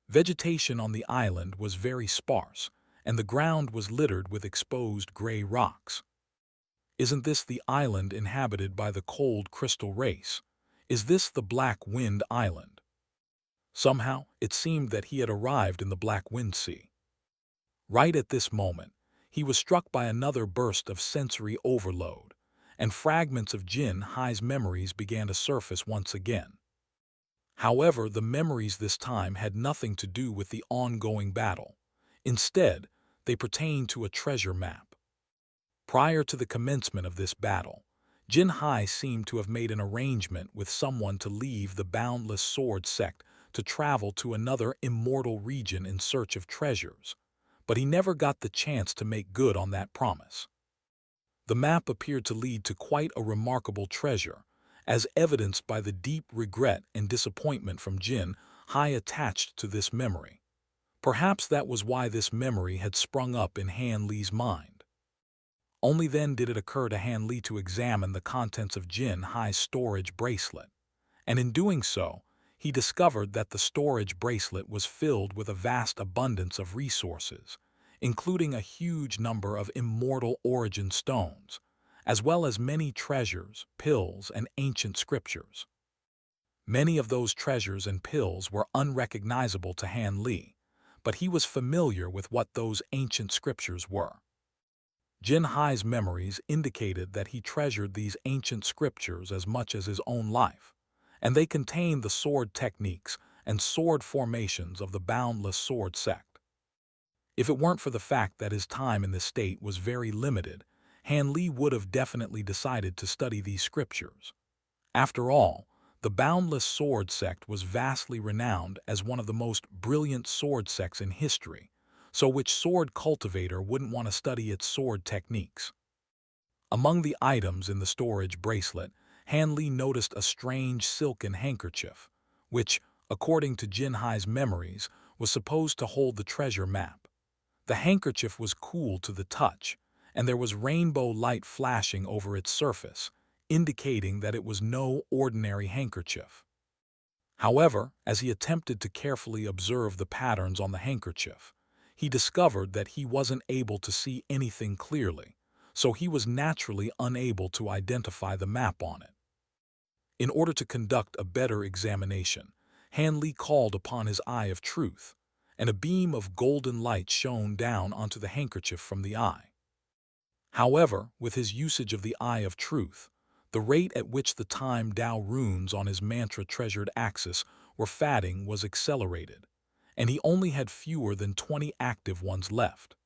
Vegetation on the island was very sparse, and the ground was littered with exposed gray rocks. Isn't this the island inhabited by the cold crystal race? Is this the Black Wind Island? Somehow, it seemed that he had arrived in the Black Wind Sea. Right at this moment, he was struck by another burst of sensory overload, and fragments of Jin Hai's memories began to surface once again. However, the memories this time had nothing to do with the ongoing battle. Instead, they pertained to a treasure map. Prior to the commencement of this battle, Jin Hai seemed to have made an arrangement with someone to leave the Boundless Sword sect to travel to another immortal region in search of treasures, but he never got the chance to make good on that promise. The map appeared to lead to quite a remarkable treasure, as evidenced by the deep regret and disappointment from Jin Hai attached to this memory. Perhaps that was why this memory had sprung up in Han Li's mind. Only then did it occur to Han Li to examine the contents of Jin Hai's storage bracelet, and in doing so, he discovered that the storage bracelet was filled with a vast abundance of resources, including a huge number of immortal origin stones, as well as many treasures, pills, and ancient scriptures. Many of those treasures and pills were unrecognizable to Han Li, but he was familiar with what those ancient scriptures were. Jin Hai's memories indicated that he treasured these ancient scriptures as much as his own life, and they contained the sword techniques and sword formations of the Boundless Sword sect. If it weren't for the fact that his time in this state was very limited, Han Li would have definitely decided to study these scriptures. After all, the Boundless Sword sect was vastly renowned as one of the most brilliant sword sects in history, so which sword cultivator wouldn't want to study its sword techniques? Among the items in the storage bracelet, Han Li noticed a strange silken handkerchief, which, according to Jin Hai's memories, was supposed to hold the treasure map. The handkerchief was cool to the touch, and there was rainbow light flashing over its surface, indicating that it was no ordinary handkerchief. However, as he attempted to carefully observe the patterns on the handkerchief, he discovered that he wasn't able to see anything clearly, so he was naturally unable to identify the map on it. In order to conduct a better examination, Han Li called upon his Eye of Truth, and a beam of golden light shone down onto the handkerchief from the eye. However, with his usage of the Eye of Truth, the rate at which the time Tao runes on his mantra-treasured axis were fading was accelerated, and he only had fewer than 20 active ones left.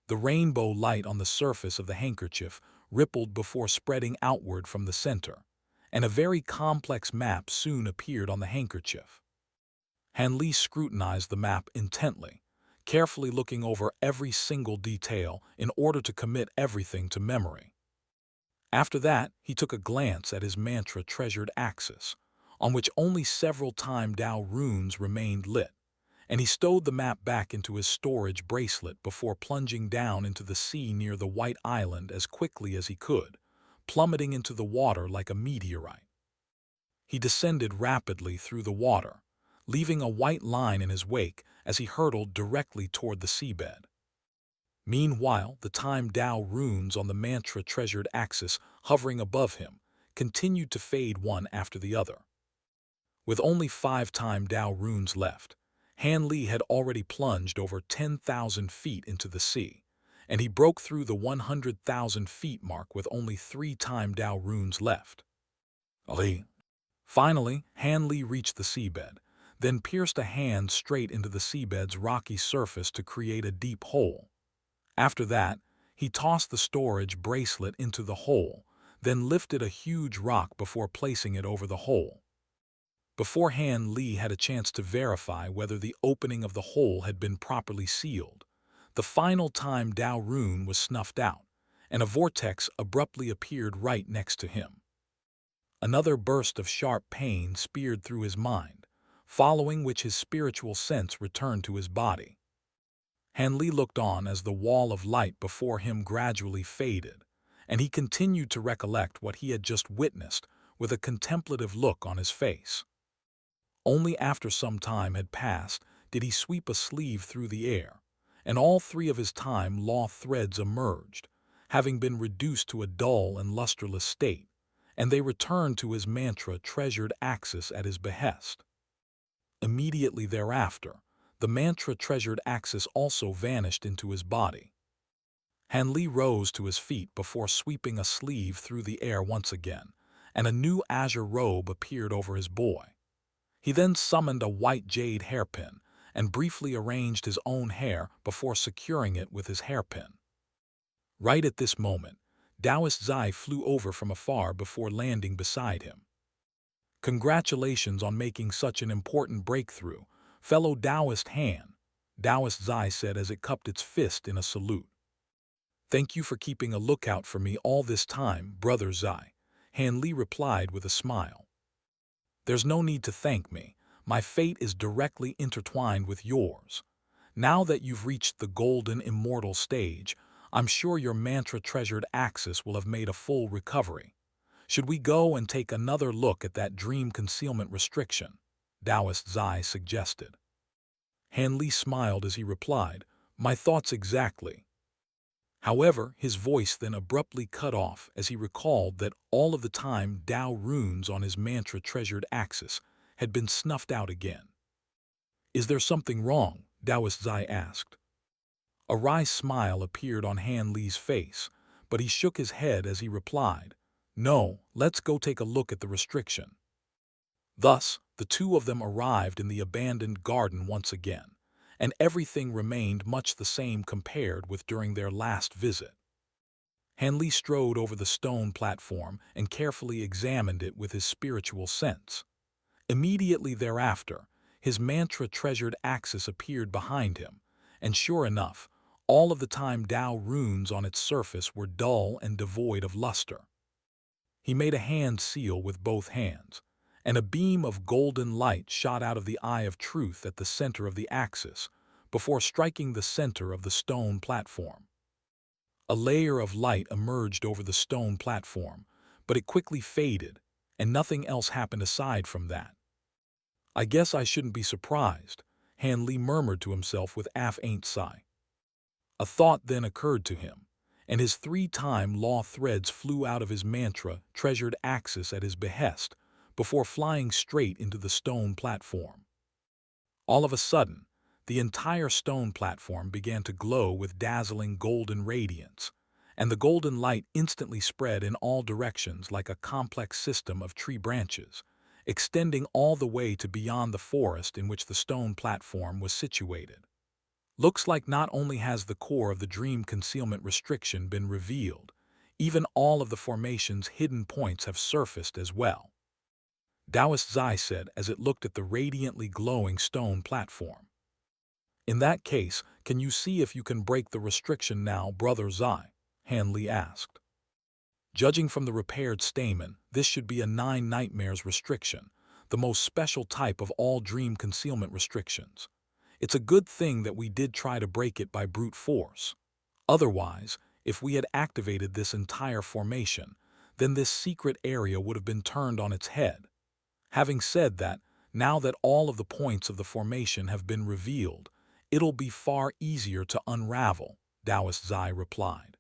The rainbow light on the surface of the handkerchief rippled before spreading outward from the center, and a very complex map soon appeared on the handkerchief. Han Li scrutinized the map intently, carefully looking over every single detail in order to commit everything to memory. After that, he took a glance at his mantra-treasured axis, on which only several time Tao runes remained lit, and he stowed the map back into his storage bracelet before plunging down into the sea near the White Island as quickly as he could, plummeting into the water like a meteorite. He descended rapidly through the water, leaving a white line in his wake as he hurtled directly toward the seabed. Meanwhile, the time Tao runes on the mantra-treasured axis hovering above him continued to fade one after the other. With only 5 time Tao runes left, Han Li had already plunged over 10,000 feet into the sea, and he broke through the 100,000 feet mark with only 3 time Tao runes left. Ali. Finally, Han Li reached the seabed, then pierced a hand straight into the seabed's rocky surface to create a deep hole. After that, he tossed the storage bracelet into the hole, then lifted a huge rock before placing it over the hole. Before Han Li had a chance to verify whether the opening of the hole had been properly sealed, the final time Tao rune was snuffed out, and a vortex abruptly appeared right next to him. Another burst of sharp pain speared through his mind, following which his spiritual sense returned to his body. Han Li looked on as the wall of light before him gradually faded, and he continued to recollect what he had just witnessed with a contemplative look on his face. Only after some time had passed did he sweep a sleeve through the air, and all 3 of his time law threads emerged, having been reduced to a dull and lusterless state, and they returned to his mantra-treasured axis at his behest. Immediately thereafter, the mantra-treasured axis also vanished into his body. Han Li rose to his feet before sweeping a sleeve through the air once again, and a new azure robe appeared over his boy. He then summoned a white jade hairpin and briefly arranged his own hair before securing it with his hairpin. Right at this moment, Dowist Zai flew over from afar before landing beside him. "Congratulations on making such an important breakthrough, fellow Taoist Han," Dowist Zai said as it cupped its fist in a salute. "Thank you for keeping a lookout for me all this time, Brother Zai," Han Li replied with a smile. "There's no need to thank me. My fate is directly intertwined with yours. Now that you've reached the golden immortal stage, I'm sure your mantra-treasured axis will have made a full recovery. Should we go and take another look at that dream concealment restriction?" Dowist Zai suggested. Han Li smiled as he replied, "My thoughts exactly." However, his voice then abruptly cut off as he recalled that all of the time Tao runes on his mantra-treasured axis had been snuffed out again. "Is there something wrong?" Dowist Zai asked. A wry smile appeared on Han Li's face, but he shook his head as he replied, "No, let's go take a look at the restriction." Thus, the 2 of them arrived in the abandoned garden once again, and everything remained much the same compared with during their last visit. Han Li strode over the stone platform and carefully examined it with his spiritual sense. Immediately thereafter, his mantra-treasured axis appeared behind him, and sure enough, all of the time Tao runes on its surface were dull and devoid of luster. He made a hand seal with both hands, and a beam of golden light shot out of the Eye of Truth at the center of the axis, before striking the center of the stone platform. A layer of light emerged over the stone platform, but it quickly faded, and nothing else happened aside from that. "I guess I shouldn't be surprised," Han Li murmured to himself with ain't sigh. A thought then occurred to him, and his 3 time law threads flew out of his mantra-treasured axis at his behest, before flying straight into the stone platform. All of a sudden, the entire stone platform began to glow with dazzling golden radiance, and the golden light instantly spread in all directions like a complex system of tree branches, extending all the way to beyond the forest in which the stone platform was situated. Looks like not only has the core of the dream concealment restriction been revealed, even all of the formation's hidden points have surfaced as well, Taoist Zai said as it looked at the radiantly glowing stone platform. In that case, can you see if you can break the restriction now, Brother Zai? Han Li asked. Judging from the repaired stamen, this should be a 9 nightmares restriction, the most special type of all dream concealment restrictions. It's a good thing that we did try to break it by brute force. Otherwise, if we had activated this entire formation, then this secret area would have been turned on its head. Having said that, now that all of the points of the formation have been revealed, it'll be far easier to unravel, Taoist Zai replied.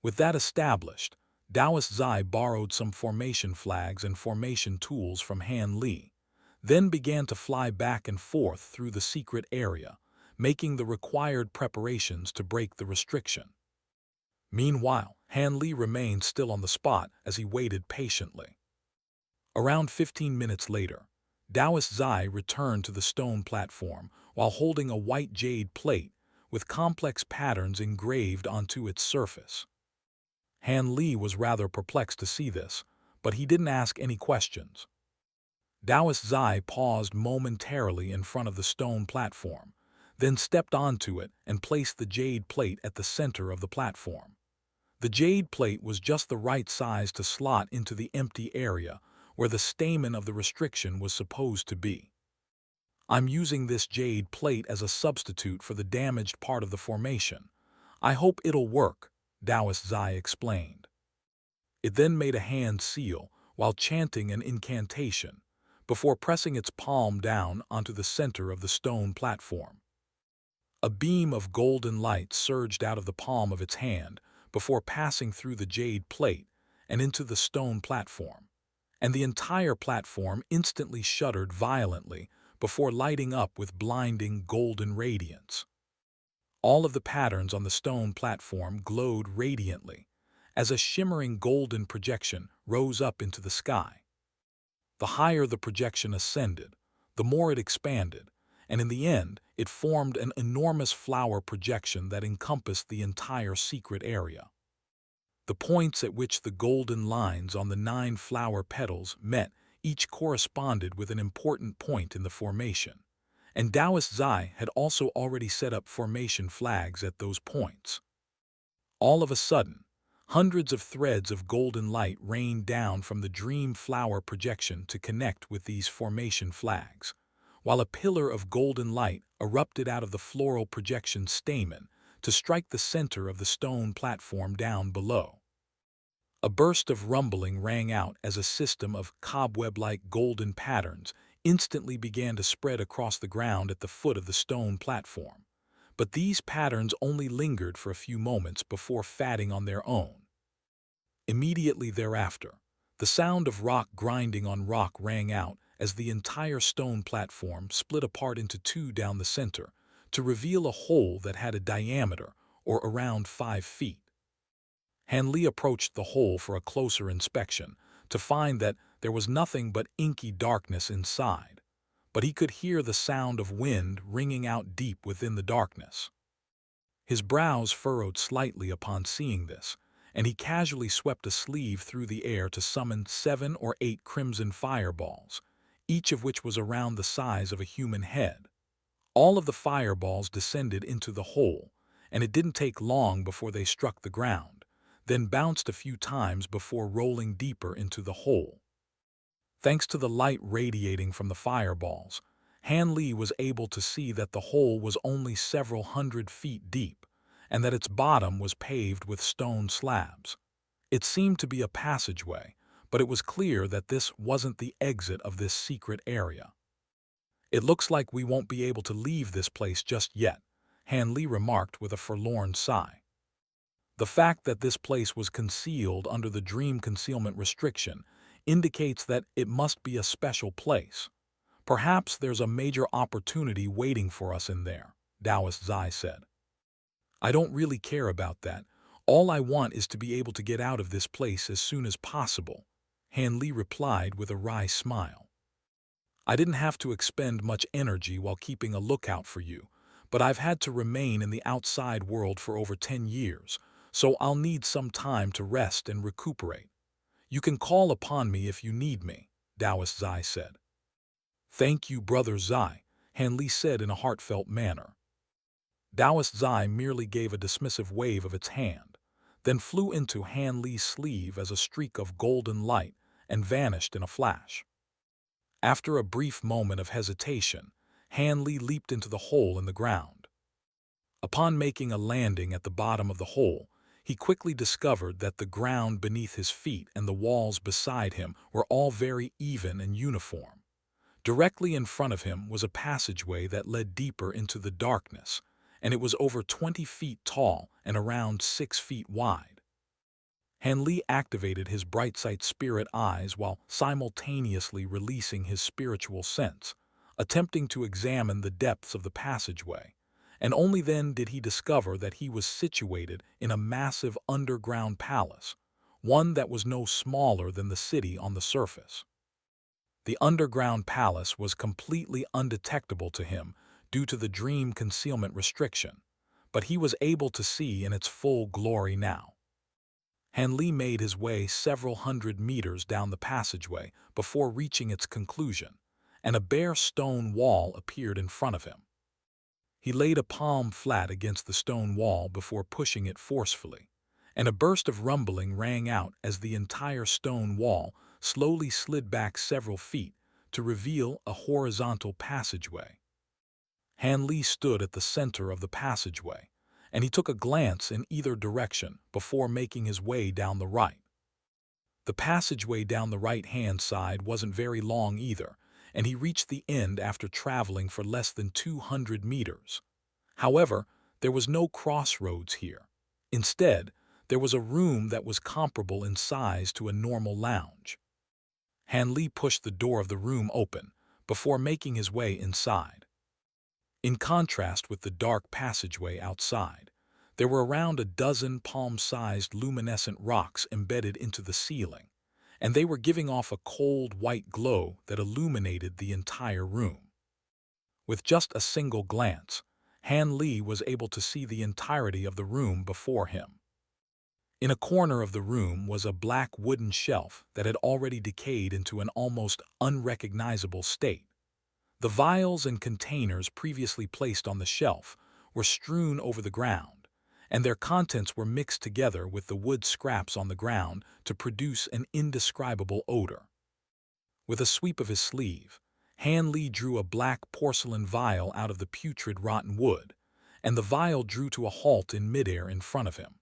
With that established, Taoist Zai borrowed some formation flags and formation tools from Han Li, then began to fly back and forth through the secret area, making the required preparations to break the restriction. Meanwhile, Han Li remained still on the spot as he waited patiently. Around 15 minutes later, Taoist Zai returned to the stone platform while holding a white jade plate with complex patterns engraved onto its surface. Han Li was rather perplexed to see this, but he didn't ask any questions. Taoist Zai paused momentarily in front of the stone platform, then stepped onto it and placed the jade plate at the center of the platform. The jade plate was just the right size to slot into the empty area where the stamen of the restriction was supposed to be. I'm using this jade plate as a substitute for the damaged part of the formation. I hope it'll work, Taoist Zai explained. It then made a hand seal while chanting an incantation, before pressing its palm down onto the center of the stone platform. A beam of golden light surged out of the palm of its hand before passing through the jade plate and into the stone platform, and the entire platform instantly shuddered violently before lighting up with blinding golden radiance. All of the patterns on the stone platform glowed radiantly as a shimmering golden projection rose up into the sky. The higher the projection ascended, the more it expanded, and in the end, it formed an enormous flower projection that encompassed the entire secret area. The points at which the golden lines on the 9 flower petals met each corresponded with an important point in the formation, and Taoist Zai had also already set up formation flags at those points. All of a sudden, hundreds of threads of golden light rained down from the dream flower projection to connect with these formation flags, while a pillar of golden light erupted out of the floral projection stamen to strike the center of the stone platform down below. A burst of rumbling rang out as a system of cobweb-like golden patterns instantly began to spread across the ground at the foot of the stone platform. But these patterns only lingered for a few moments before fading on their own. Immediately thereafter, the sound of rock grinding on rock rang out as the entire stone platform split apart into 2 down the center to reveal a hole that had a diameter or around 5 feet. Han Li approached the hole for a closer inspection to find that there was nothing but inky darkness inside, but he could hear the sound of wind ringing out deep within the darkness. His brows furrowed slightly upon seeing this, and he casually swept a sleeve through the air to summon 7 or 8 crimson fireballs, each of which was around the size of a human head. All of the fireballs descended into the hole, and it didn't take long before they struck the ground, then bounced a few times before rolling deeper into the hole. Thanks to the light radiating from the fireballs, Han Li was able to see that the hole was only several hundred feet deep, and that its bottom was paved with stone slabs. It seemed to be a passageway, but it was clear that this wasn't the exit of this secret area. "It looks like we won't be able to leave this place just yet," Han Li remarked with a forlorn sigh. The fact that this place was concealed under the dream concealment restriction indicates that it must be a special place, Perhaps there's a major opportunity waiting for us in there, Taoist Zai said. I don't really care about that. All I want is to be able to get out of this place as soon as possible, Han Li replied with a wry smile. I didn't have to expend much energy while keeping a lookout for you, but I've had to remain in the outside world for over 10 years, so I'll need some time to rest and recuperate. You can call upon me if you need me, Taoist Zai said. Thank you, Brother Zai, Han Li said in a heartfelt manner. Taoist Zai merely gave a dismissive wave of its hand, then flew into Han Li's sleeve as a streak of golden light and vanished in a flash. After a brief moment of hesitation, Han Li leaped into the hole in the ground. Upon making a landing at the bottom of the hole, he quickly discovered that the ground beneath his feet and the walls beside him were all very even and uniform. Directly in front of him was a passageway that led deeper into the darkness, and it was over 20 feet tall and around 6 feet wide. Han Li activated his bright sight spirit eyes while simultaneously releasing his spiritual sense, attempting to examine the depths of the passageway, and only then did he discover that he was situated in a massive underground palace, one that was no smaller than the city on the surface. The underground palace was completely undetectable to him due to the dream concealment restriction, but he was able to see in its full glory now. Han Li made his way several hundred meters down the passageway before reaching its conclusion, and a bare stone wall appeared in front of him. He laid a palm flat against the stone wall before pushing it forcefully, and a burst of rumbling rang out as the entire stone wall slowly slid back several feet to reveal a horizontal passageway. Han Li stood at the center of the passageway, and he took a glance in either direction before making his way down the right. The passageway down the right-hand side wasn't very long either, and he reached the end after traveling for less than 200 meters. However, there was no crossroads here. Instead, there was a room that was comparable in size to a normal lounge. Han Li pushed the door of the room open before making his way inside. In contrast with the dark passageway outside, there were around a dozen palm-sized luminescent rocks embedded into the ceiling, and they were giving off a cold white glow that illuminated the entire room. With just a single glance, Han Li was able to see the entirety of the room before him. In a corner of the room was a black wooden shelf that had already decayed into an almost unrecognizable state. The vials and containers previously placed on the shelf were strewn over the ground, and their contents were mixed together with the wood scraps on the ground to produce an indescribable odor. With a sweep of his sleeve, Han Li drew a black porcelain vial out of the putrid rotten wood, and the vial drew to a halt in midair in front of him.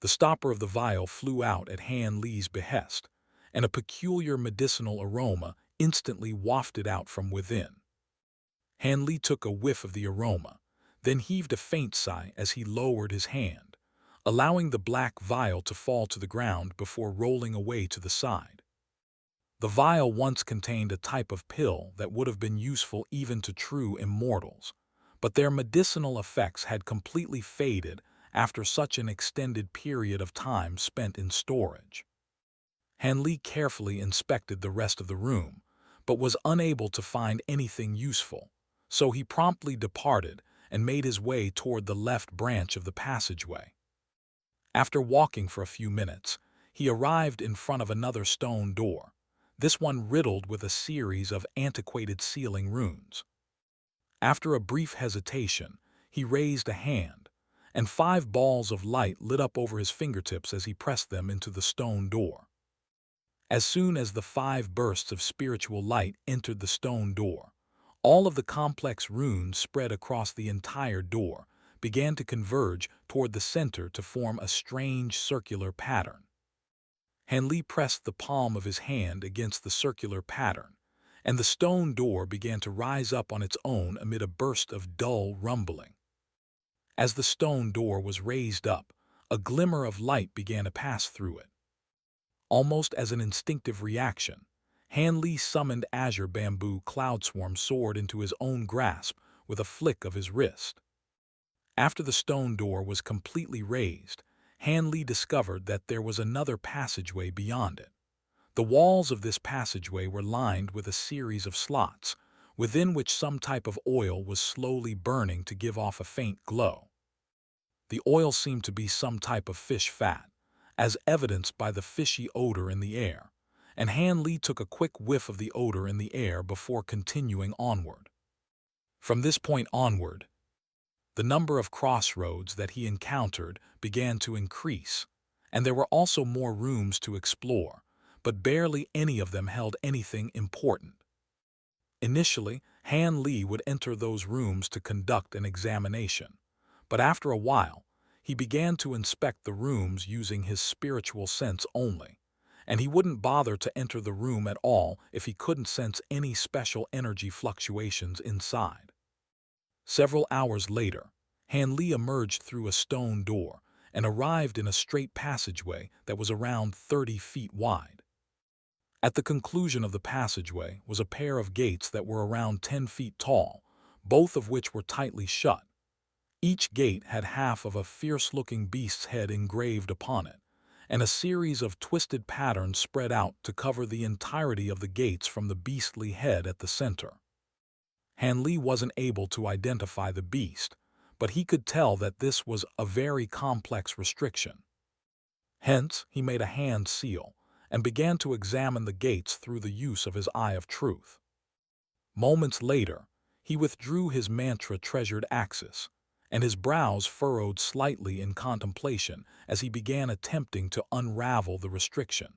The stopper of the vial flew out at Han Li's behest, and a peculiar medicinal aroma instantly wafted out from within. Han Li took a whiff of the aroma, then heaved a faint sigh as he lowered his hand, allowing the black vial to fall to the ground before rolling away to the side. The vial once contained a type of pill that would have been useful even to true immortals, but their medicinal effects had completely faded after such an extended period of time spent in storage. Han Li carefully inspected the rest of the room, but was unable to find anything useful, so he promptly departed and made his way toward the left branch of the passageway. After walking for a few minutes, he arrived in front of another stone door, this one riddled with a series of antiquated sealing runes. After a brief hesitation, he raised a hand, and 5 balls of light lit up over his fingertips as he pressed them into the stone door. As soon as the 5 bursts of spiritual light entered the stone door, all of the complex runes spread across the entire door began to converge toward the center to form a strange circular pattern. Han Li pressed the palm of his hand against the circular pattern, and the stone door began to rise up on its own amid a burst of dull rumbling. As the stone door was raised up, a glimmer of light began to pass through it. Almost as an instinctive reaction, Han Li summoned Azure Bamboo Cloudswarm sword into his own grasp with a flick of his wrist. After the stone door was completely raised, Han Li discovered that there was another passageway beyond it. The walls of this passageway were lined with a series of slots, within which some type of oil was slowly burning to give off a faint glow. The oil seemed to be some type of fish fat, as evidenced by the fishy odor in the air, and Han Li took a quick whiff of the odor in the air before continuing onward. From this point onward, the number of crossroads that he encountered began to increase, and there were also more rooms to explore, but barely any of them held anything important. Initially, Han Li would enter those rooms to conduct an examination, but after a while, he began to inspect the rooms using his spiritual sense only, and he wouldn't bother to enter the room at all if he couldn't sense any special energy fluctuations inside. Several hours later, Han Li emerged through a stone door and arrived in a straight passageway that was around 30 feet wide. At the conclusion of the passageway was a pair of gates that were around 10 feet tall, both of which were tightly shut. Each gate had half of a fierce-looking beast's head engraved upon it, and a series of twisted patterns spread out to cover the entirety of the gates from the beastly head at the center. Han Li wasn't able to identify the beast, but he could tell that this was a very complex restriction. Hence, he made a hand seal and began to examine the gates through the use of his eye of truth. Moments later, he withdrew his mantra-treasured axis, and his brows furrowed slightly in contemplation as he began attempting to unravel the restriction.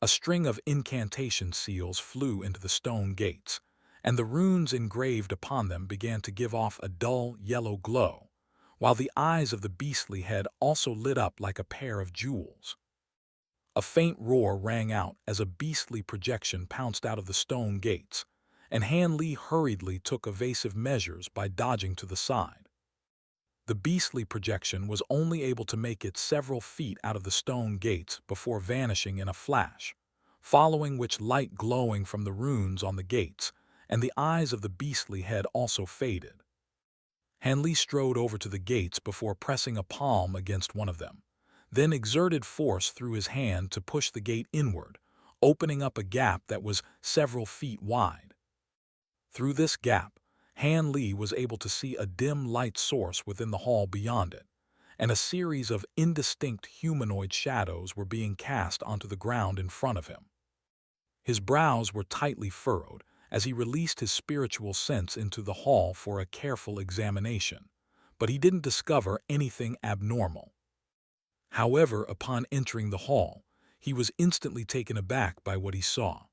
A string of incantation seals flew into the stone gates, and the runes engraved upon them began to give off a dull yellow glow, while the eyes of the beastly head also lit up like a pair of jewels. A faint roar rang out as a beastly projection pounced out of the stone gates, and Han Li hurriedly took evasive measures by dodging to the side. The beastly projection was only able to make it several feet out of the stone gates before vanishing in a flash, following which light glowing from the runes on the gates, and the eyes of the beastly head also faded. Han Li strode over to the gates before pressing a palm against one of them, then exerted force through his hand to push the gate inward, opening up a gap that was several feet wide. Through this gap, Han Li was able to see a dim light source within the hall beyond it, and a series of indistinct humanoid shadows were being cast onto the ground in front of him. His brows were tightly furrowed as he released his spiritual sense into the hall for a careful examination, but he didn't discover anything abnormal. However, upon entering the hall, he was instantly taken aback by what he saw.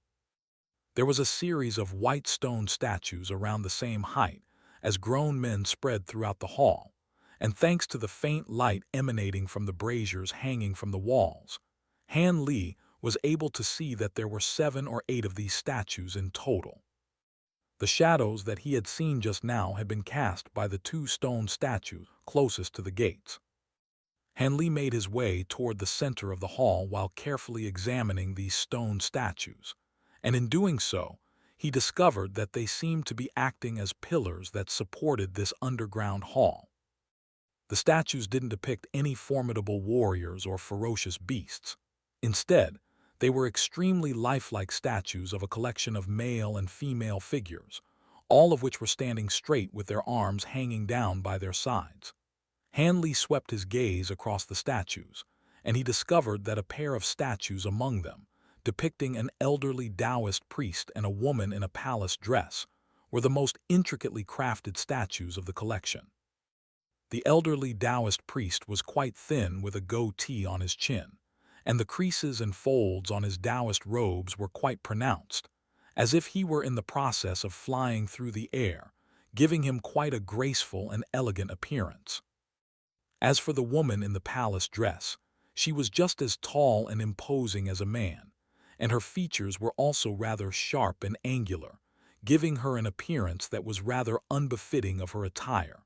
There was a series of white stone statues around the same height as grown men spread throughout the hall, and thanks to the faint light emanating from the braziers hanging from the walls, Han Li was able to see that there were 7 or 8 of these statues in total. The shadows that he had seen just now had been cast by the 2 stone statues closest to the gates. Han Li made his way toward the center of the hall while carefully examining these stone statues, and in doing so, he discovered that they seemed to be acting as pillars that supported this underground hall. The statues didn't depict any formidable warriors or ferocious beasts. Instead, they were extremely lifelike statues of a collection of male and female figures, all of which were standing straight with their arms hanging down by their sides. Han Li swept his gaze across the statues, and he discovered that a pair of statues among them, depicting an elderly Taoist priest and a woman in a palace dress, were the most intricately crafted statues of the collection. The elderly Taoist priest was quite thin with a goatee on his chin, and the creases and folds on his Taoist robes were quite pronounced, as if he were in the process of flying through the air, giving him quite a graceful and elegant appearance. As for the woman in the palace dress, she was just as tall and imposing as a man, and her features were also rather sharp and angular, giving her an appearance that was rather unbefitting of her attire.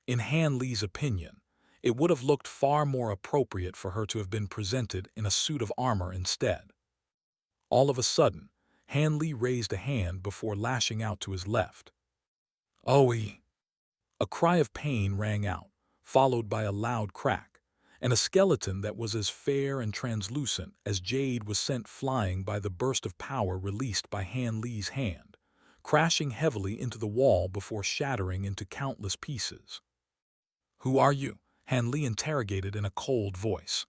In Han Li's opinion, it would have looked far more appropriate for her to have been presented in a suit of armor instead. All of a sudden, Han Li raised a hand before lashing out to his left. "Oh!" A cry of pain rang out, followed by a loud crack, and a skeleton that was as fair and translucent as jade was sent flying by the burst of power released by Han Li's hand, crashing heavily into the wall before shattering into countless pieces. "Who are you?" Han Li interrogated in a cold voice.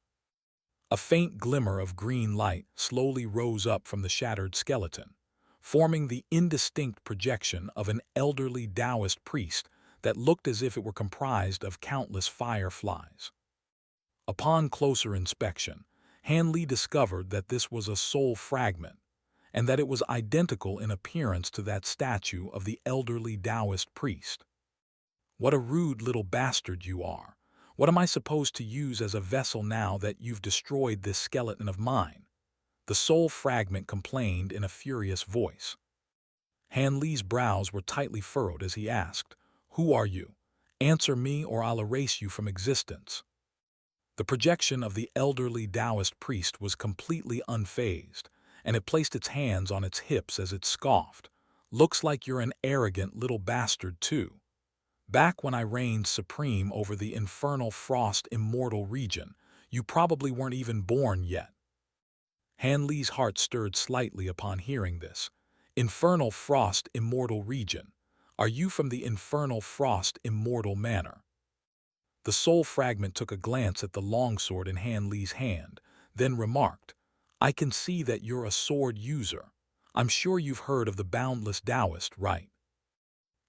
A faint glimmer of green light slowly rose up from the shattered skeleton, forming the indistinct projection of an elderly Taoist priest that looked as if it were comprised of countless fireflies. Upon closer inspection, Han Li discovered that this was a soul fragment, and that it was identical in appearance to that statue of the elderly Taoist priest. "What a rude little bastard you are! What am I supposed to use as a vessel now that you've destroyed this skeleton of mine?" the soul fragment complained in a furious voice. Han Li's brows were tightly furrowed as he asked, "Who are you? Answer me or I'll erase you from existence." The projection of the elderly Taoist priest was completely unfazed, and it placed its hands on its hips as it scoffed. "Looks like you're an arrogant little bastard too. Back when I reigned supreme over the infernal frost immortal region, you probably weren't even born yet." Han Li's heart stirred slightly upon hearing this. "Infernal frost immortal region. Are you from the infernal frost immortal manor?" The soul fragment took a glance at the longsword in Han Li's hand, then remarked, "I can see that you're a sword user. I'm sure you've heard of the boundless Taoist, right?"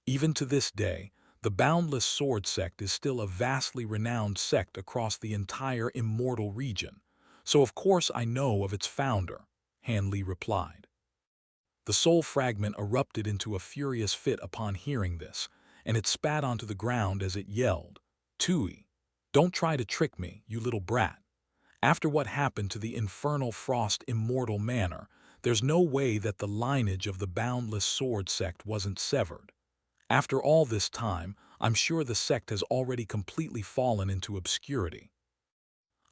Even to this day, the boundless sword sect is still a vastly renowned sect across the entire immortal region, so of course I know of its founder, Han Li replied. The soul fragment erupted into a furious fit upon hearing this, and it spat onto the ground as it yelled, "Tui, don't try to trick me, you little brat. After what happened to the infernal frost immortal manor, there's no way that the lineage of the boundless sword sect wasn't severed. After all this time, I'm sure the sect has already completely fallen into obscurity."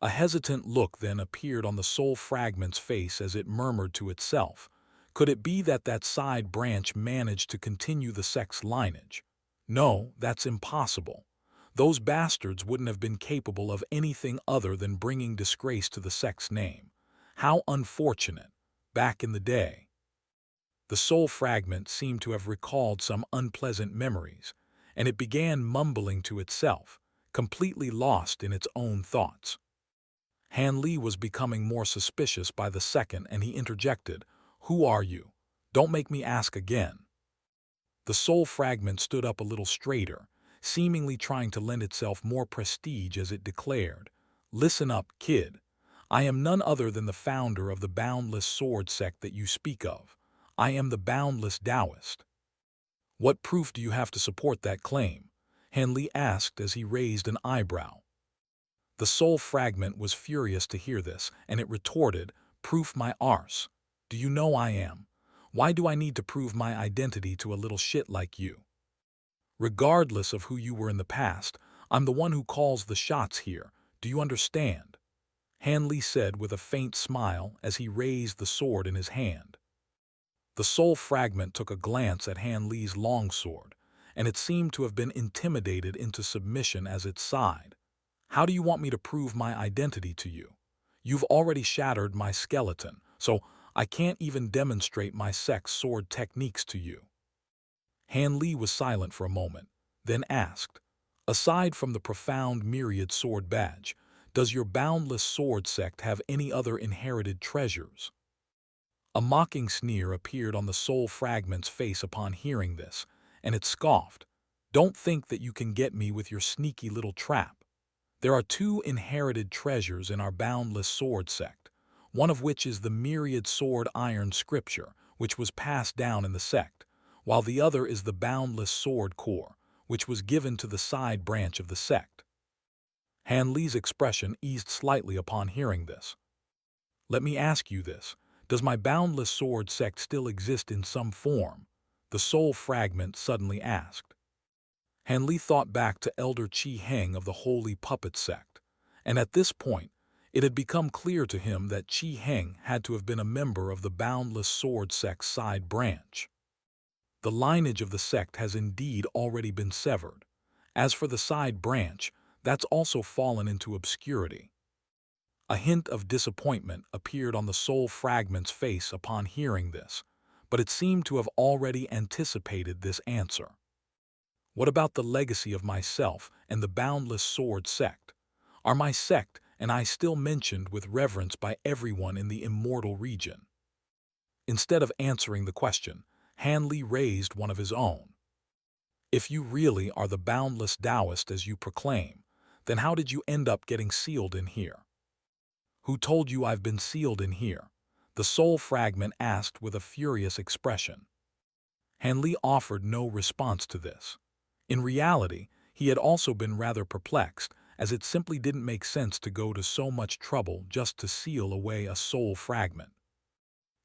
A hesitant look then appeared on the soul fragment's face as it murmured to itself, "Could it be that that side branch managed to continue the sect's lineage? No, that's impossible. Those bastards wouldn't have been capable of anything other than bringing disgrace to the sect's name. How unfortunate, back in the day." The soul fragment seemed to have recalled some unpleasant memories, and it began mumbling to itself, completely lost in its own thoughts. Han Li was becoming more suspicious by the second, and he interjected, "Who are you? Don't make me ask again." The soul fragment stood up a little straighter, seemingly trying to lend itself more prestige as it declared, "Listen up, kid. I am none other than the founder of the boundless sword sect that you speak of. I am the boundless Taoist." "What proof do you have to support that claim?" Han Li asked as he raised an eyebrow. The soul fragment was furious to hear this, and it retorted, "Proof my arse. Do you know I am? Why do I need to prove my identity to a little shit like you? Regardless of who you were in the past, I'm the one who calls the shots here. Do you understand?" Han Li said with a faint smile as he raised the sword in his hand. The soul fragment took a glance at Han Li's longsword, and it seemed to have been intimidated into submission as it sighed. "How do you want me to prove my identity to you? You've already shattered my skeleton, so I can't even demonstrate my sect's sword techniques to you." Han Li was silent for a moment, then asked, "Aside from the profound myriad sword badge, does your boundless sword sect have any other inherited treasures?" A mocking sneer appeared on the soul fragment's face upon hearing this, and it scoffed, "Don't think that you can get me with your sneaky little trap. There are two inherited treasures in our boundless sword sect, one of which is the myriad sword iron scripture, which was passed down in the sect, while the other is the boundless sword core, which was given to the side branch of the sect." Han Li's expression eased slightly upon hearing this. "Let me ask you this. Does my boundless sword sect still exist in some form?" the soul fragment suddenly asked. Han Li thought back to Elder Chi Heng of the Holy Puppet sect, and at this point, It had become clear to him that Chi Heng had to have been a member of the Boundless Sword sect's side branch. The lineage of the sect has indeed already been severed. As for the side branch, that's also fallen into obscurity. A hint of disappointment appeared on the soul fragment's face upon hearing this, but it seemed to have already anticipated this answer. What about the legacy of myself and the Boundless Sword sect? Are my sect and I still mentioned with reverence by everyone in the Immortal region? Instead of answering the question, Hanley raised one of his own. If you really are the boundless Taoist as you proclaim, then how did you end up getting sealed in here? Who told you I've been sealed in here? The soul fragment asked with a furious expression. Hanley offered no response to this. In reality, he had also been rather perplexed, as it simply didn't make sense to go to so much trouble just to seal away a soul fragment.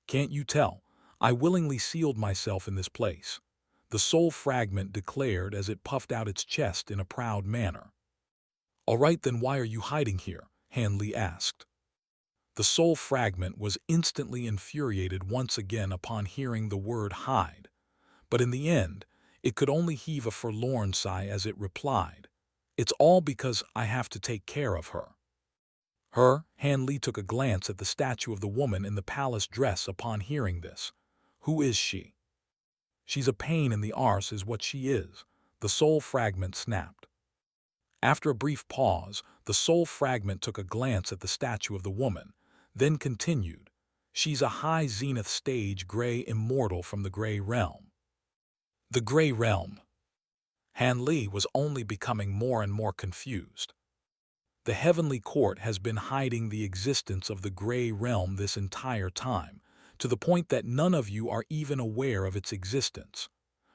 Can't you tell? I willingly sealed myself in this place, the soul fragment declared as it puffed out its chest in a proud manner. All right, then why are you hiding here? Hanley asked. The soul fragment was instantly infuriated once again upon hearing the word hide, but in the end, it could only heave a forlorn sigh as it replied, "It's all because I have to take care of her." Her, Hanley took a glance at the statue of the woman in the palace dress upon hearing this. Who is she? She's a pain in the arse is what she is, the soul fragment snapped. After a brief pause, the soul fragment took a glance at the statue of the woman, then continued, "She's a high zenith stage gray immortal from the gray realm." The gray realm. Hanley was only becoming more and more confused. The heavenly court has been hiding the existence of the gray realm this entire time, to the point that none of you are even aware of its existence.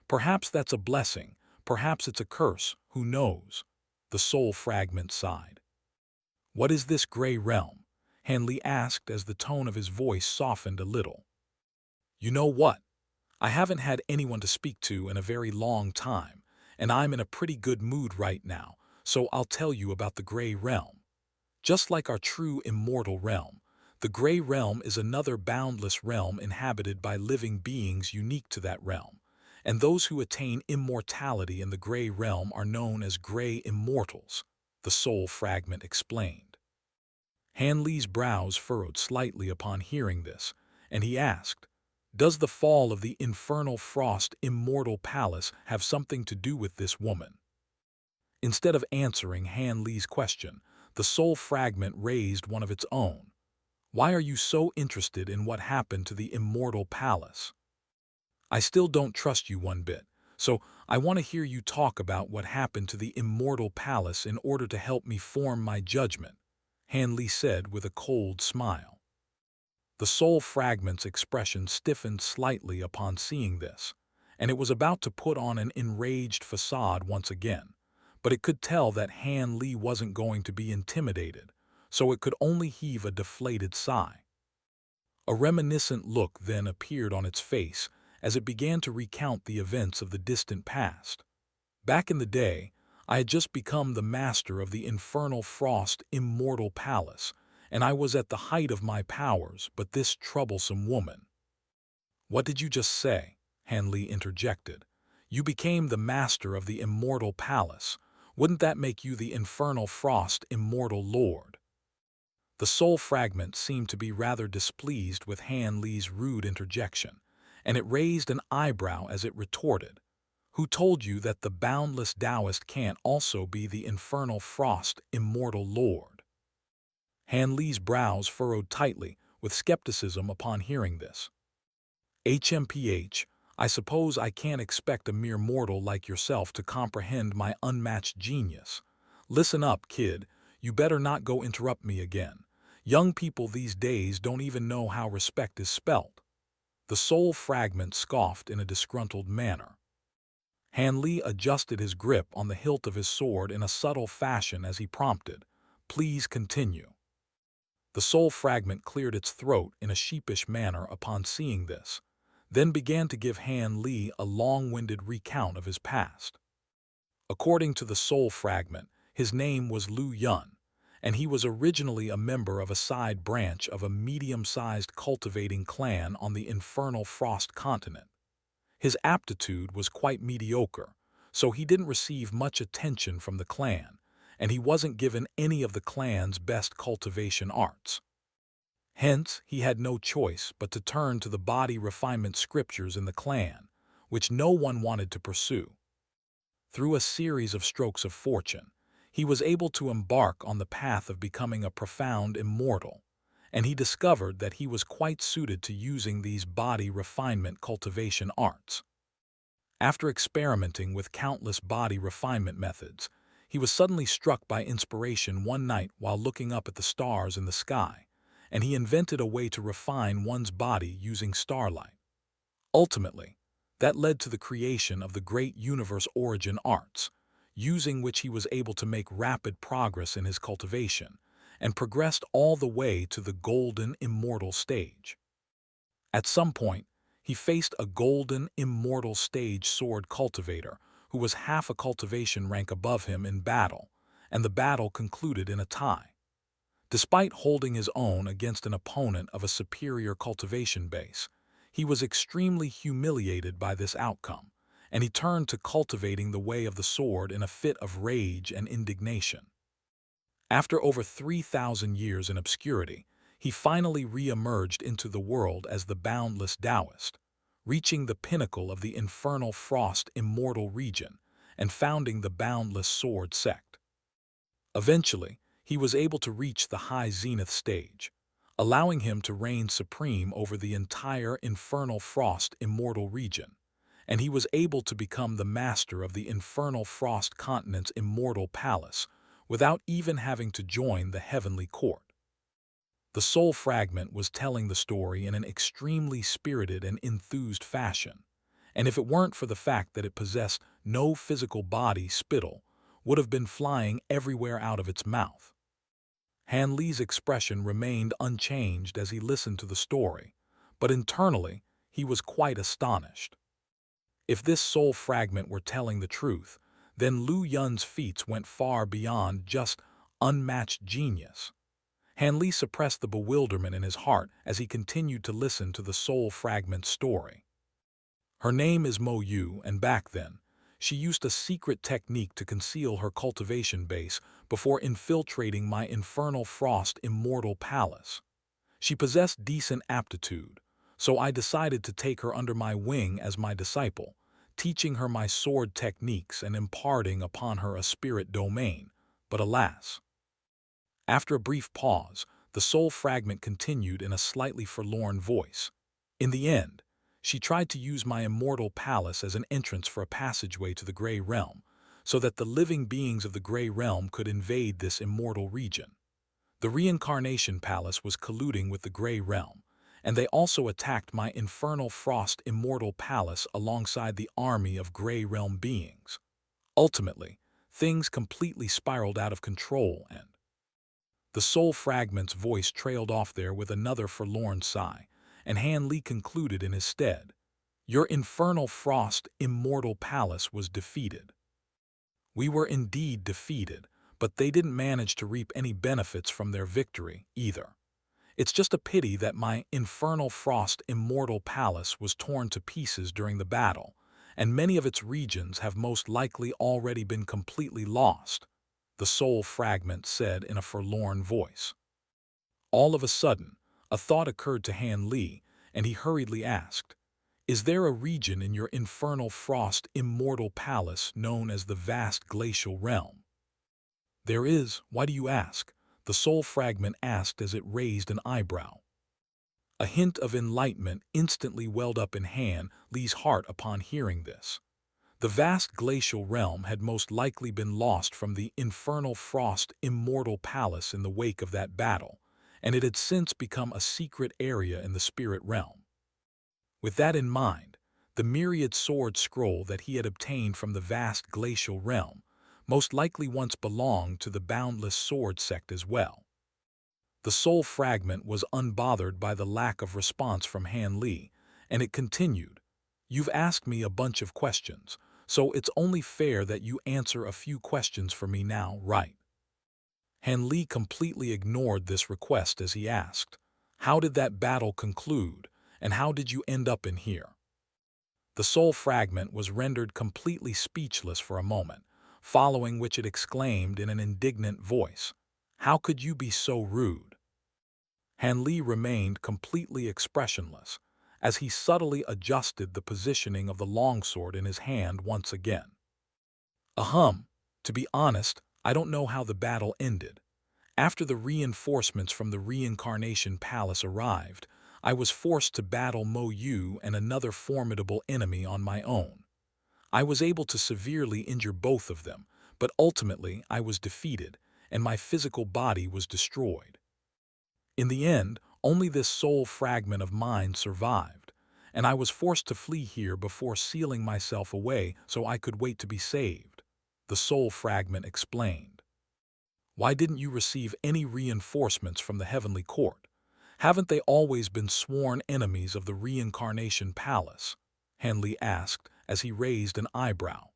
Perhaps that's a blessing, perhaps it's a curse, who knows? The soul fragment sighed. What is this gray realm? Hanley asked as the tone of his voice softened a little. You know what? I haven't had anyone to speak to in a very long time, and I'm in a pretty good mood right now, so I'll tell you about the gray realm. Just like our true immortal realm, the gray realm is another boundless realm inhabited by living beings unique to that realm, and those who attain immortality in the gray realm are known as gray immortals, the soul fragment explained. Hanley's brows furrowed slightly upon hearing this, and he asked, "Does the fall of the infernal frost immortal palace have something to do with this woman?" Instead of answering Hanley's question, the soul fragment raised one of its own. Why are you so interested in what happened to the immortal palace? I still don't trust you one bit, so I want to hear you talk about what happened to the immortal palace in order to help me form my judgment, Hanley said with a cold smile. The soul fragment's expression stiffened slightly upon seeing this, and it was about to put on an enraged facade once again, but it could tell that Hanley wasn't going to be intimidated, so it could only heave a deflated sigh. A reminiscent look then appeared on its face as it began to recount the events of the distant past. Back in the day, I had just become the master of the infernal frost immortal palace, and I was at the height of my powers, but this troublesome woman. What did you just say? Hanley interjected. You became the master of the immortal palace. Wouldn't that make you the infernal frost immortal lord? The soul fragment seemed to be rather displeased with Hanley's rude interjection, and it raised an eyebrow as it retorted. Who told you that the boundless Taoist can't also be the infernal frost immortal lord? Hanley's brows furrowed tightly with skepticism upon hearing this. HMPH, I suppose I can't expect a mere mortal like yourself to comprehend my unmatched genius. Listen up, kid, you better not go interrupt me again. Young people these days don't even know how respect is spelt. The soul fragment scoffed in a disgruntled manner. Hanley adjusted his grip on the hilt of his sword in a subtle fashion as he prompted, "Please continue." The soul fragment cleared its throat in a sheepish manner upon seeing this, then began to give Hanley a long-winded recount of his past. According to the soul fragment, his name was Lu Yun, and he was originally a member of a side branch of a medium-sized cultivating clan on the infernal Frost continent. His aptitude was quite mediocre, so he didn't receive much attention from the clan, and he wasn't given any of the clan's best cultivation arts. Hence, he had no choice but to turn to the body refinement scriptures in the clan, which no one wanted to pursue. Through a series of strokes of fortune, he was able to embark on the path of becoming a profound immortal, and he discovered that he was quite suited to using these body refinement cultivation arts. After experimenting with countless body refinement methods, he was suddenly struck by inspiration one night while looking up at the stars in the sky, and he invented a way to refine one's body using starlight. Ultimately, that led to the creation of the great universe origin arts, using which he was able to make rapid progress in his cultivation, and progressed all the way to the golden immortal stage. At some point, he faced a golden immortal stage sword cultivator who was half a cultivation rank above him in battle, and the battle concluded in a tie. Despite holding his own against an opponent of a superior cultivation base, he was extremely humiliated by this outcome, and he turned to cultivating the way of the sword in a fit of rage and indignation. After over 3,000 years in obscurity, he finally re-emerged into the world as the boundless dowist, reaching the pinnacle of the infernal frost immortal region and founding the boundless sword sect. Eventually, he was able to reach the high zenith stage, allowing him to reign supreme over the entire infernal frost immortal region, and he was able to become the master of the infernal frost continent's immortal palace without even having to join the heavenly court. The soul fragment was telling the story in an extremely spirited and enthused fashion, and if it weren't for the fact that it possessed no physical body, spittle would have been flying everywhere out of its mouth. Han Li's expression remained unchanged as he listened to the story, but internally he was quite astonished. If this soul fragment were telling the truth, then Lu Yun's feats went far beyond just unmatched genius. Han Li suppressed the bewilderment in his heart as he continued to listen to the soul fragment's story. Her name is Mo Yu, and back then, she used a secret technique to conceal her cultivation base before infiltrating my infernal frost immortal palace. She possessed decent aptitude, so I decided to take her under my wing as my disciple, teaching her my sword techniques and imparting upon her a spirit domain. But alas! After a brief pause, the soul fragment continued in a slightly forlorn voice. In the end, she tried to use my immortal palace as an entrance for a passageway to the Grey Realm, so that the living beings of the Grey Realm could invade this immortal region. The Reincarnation Palace was colluding with the Grey Realm, and they also attacked my infernal frost immortal palace alongside the army of Grey Realm beings. Ultimately, things completely spiraled out of control, and the soul fragment's voice trailed off there with another forlorn sigh, and Han Li concluded in his stead, "Your infernal frost immortal palace was defeated." We were indeed defeated, but they didn't manage to reap any benefits from their victory either. It's just a pity that my infernal frost immortal palace was torn to pieces during the battle, and many of its regions have most likely already been completely lost, the soul fragment said in a forlorn voice. All of a sudden, a thought occurred to Han Li, and he hurriedly asked, "Is there a region in your infernal frost immortal palace known as the vast glacial realm?" "There is. Why do you ask?" the soul fragment asked as it raised an eyebrow. A hint of enlightenment instantly welled up in Han Li's heart upon hearing this. The vast glacial realm had most likely been lost from the infernal frost immortal palace in the wake of that battle, and it had since become a secret area in the spirit realm. With that in mind, the myriad sword scroll that he had obtained from the vast glacial realm most likely once belonged to the boundless sword sect as well. The soul fragment was unbothered by the lack of response from Han Li, and it continued, "You've asked me a bunch of questions, so it's only fair that you answer a few questions for me now, right?" Han Li completely ignored this request as he asked, "How did that battle conclude, and how did you end up in here?" The soul fragment was rendered completely speechless for a moment, following which it exclaimed in an indignant voice, "How could you be so rude?" Han Li remained completely expressionless, as he subtly adjusted the positioning of the longsword in his hand once again. Ahem, to be honest, I don't know how the battle ended. After the reinforcements from the Reincarnation Palace arrived, I was forced to battle Mo Yu and another formidable enemy on my own. I was able to severely injure both of them, but ultimately I was defeated, and my physical body was destroyed. In the end, only this soul fragment of mine survived, and I was forced to flee here before sealing myself away so I could wait to be saved, the soul fragment explained. Why didn't you receive any reinforcements from the heavenly court? Haven't they always been sworn enemies of the Reincarnation Palace? Han Li asked as he raised an eyebrow.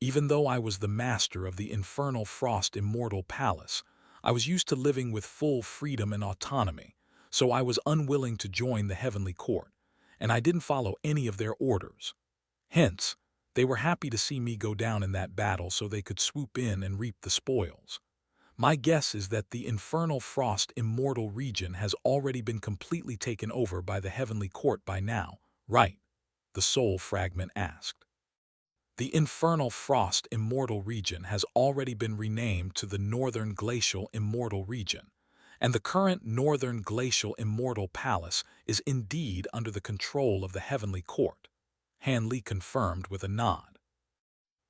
Even though I was the master of the Infernal Frost Immortal Palace, I was used to living with full freedom and autonomy, so I was unwilling to join the heavenly court, and I didn't follow any of their orders. Hence, they were happy to see me go down in that battle so they could swoop in and reap the spoils. My guess is that the Infernal Frost Immortal region has already been completely taken over by the heavenly court by now, right? The soul fragment asked. The Infernal Frost Immortal region has already been renamed to the Northern Glacial Immortal region, and the current Northern Glacial Immortal Palace is indeed under the control of the heavenly court, Han Li confirmed with a nod.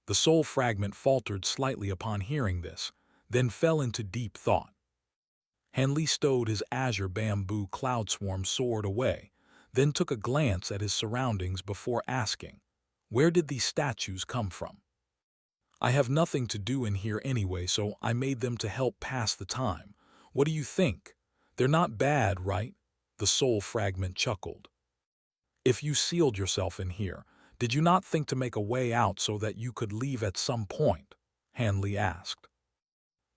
The soul fragment faltered slightly upon hearing this, then fell into deep thought. Han Li stowed his azure bamboo cloud swarm sword away, then took a glance at his surroundings before asking, "Where did these statues come from?" "I have nothing to do in here anyway, so I made them to help pass the time. What do you think? They're not bad, right?" The soul fragment chuckled. "If you sealed yourself in here, did you not think to make a way out so that you could leave at some point?" Han Li asked.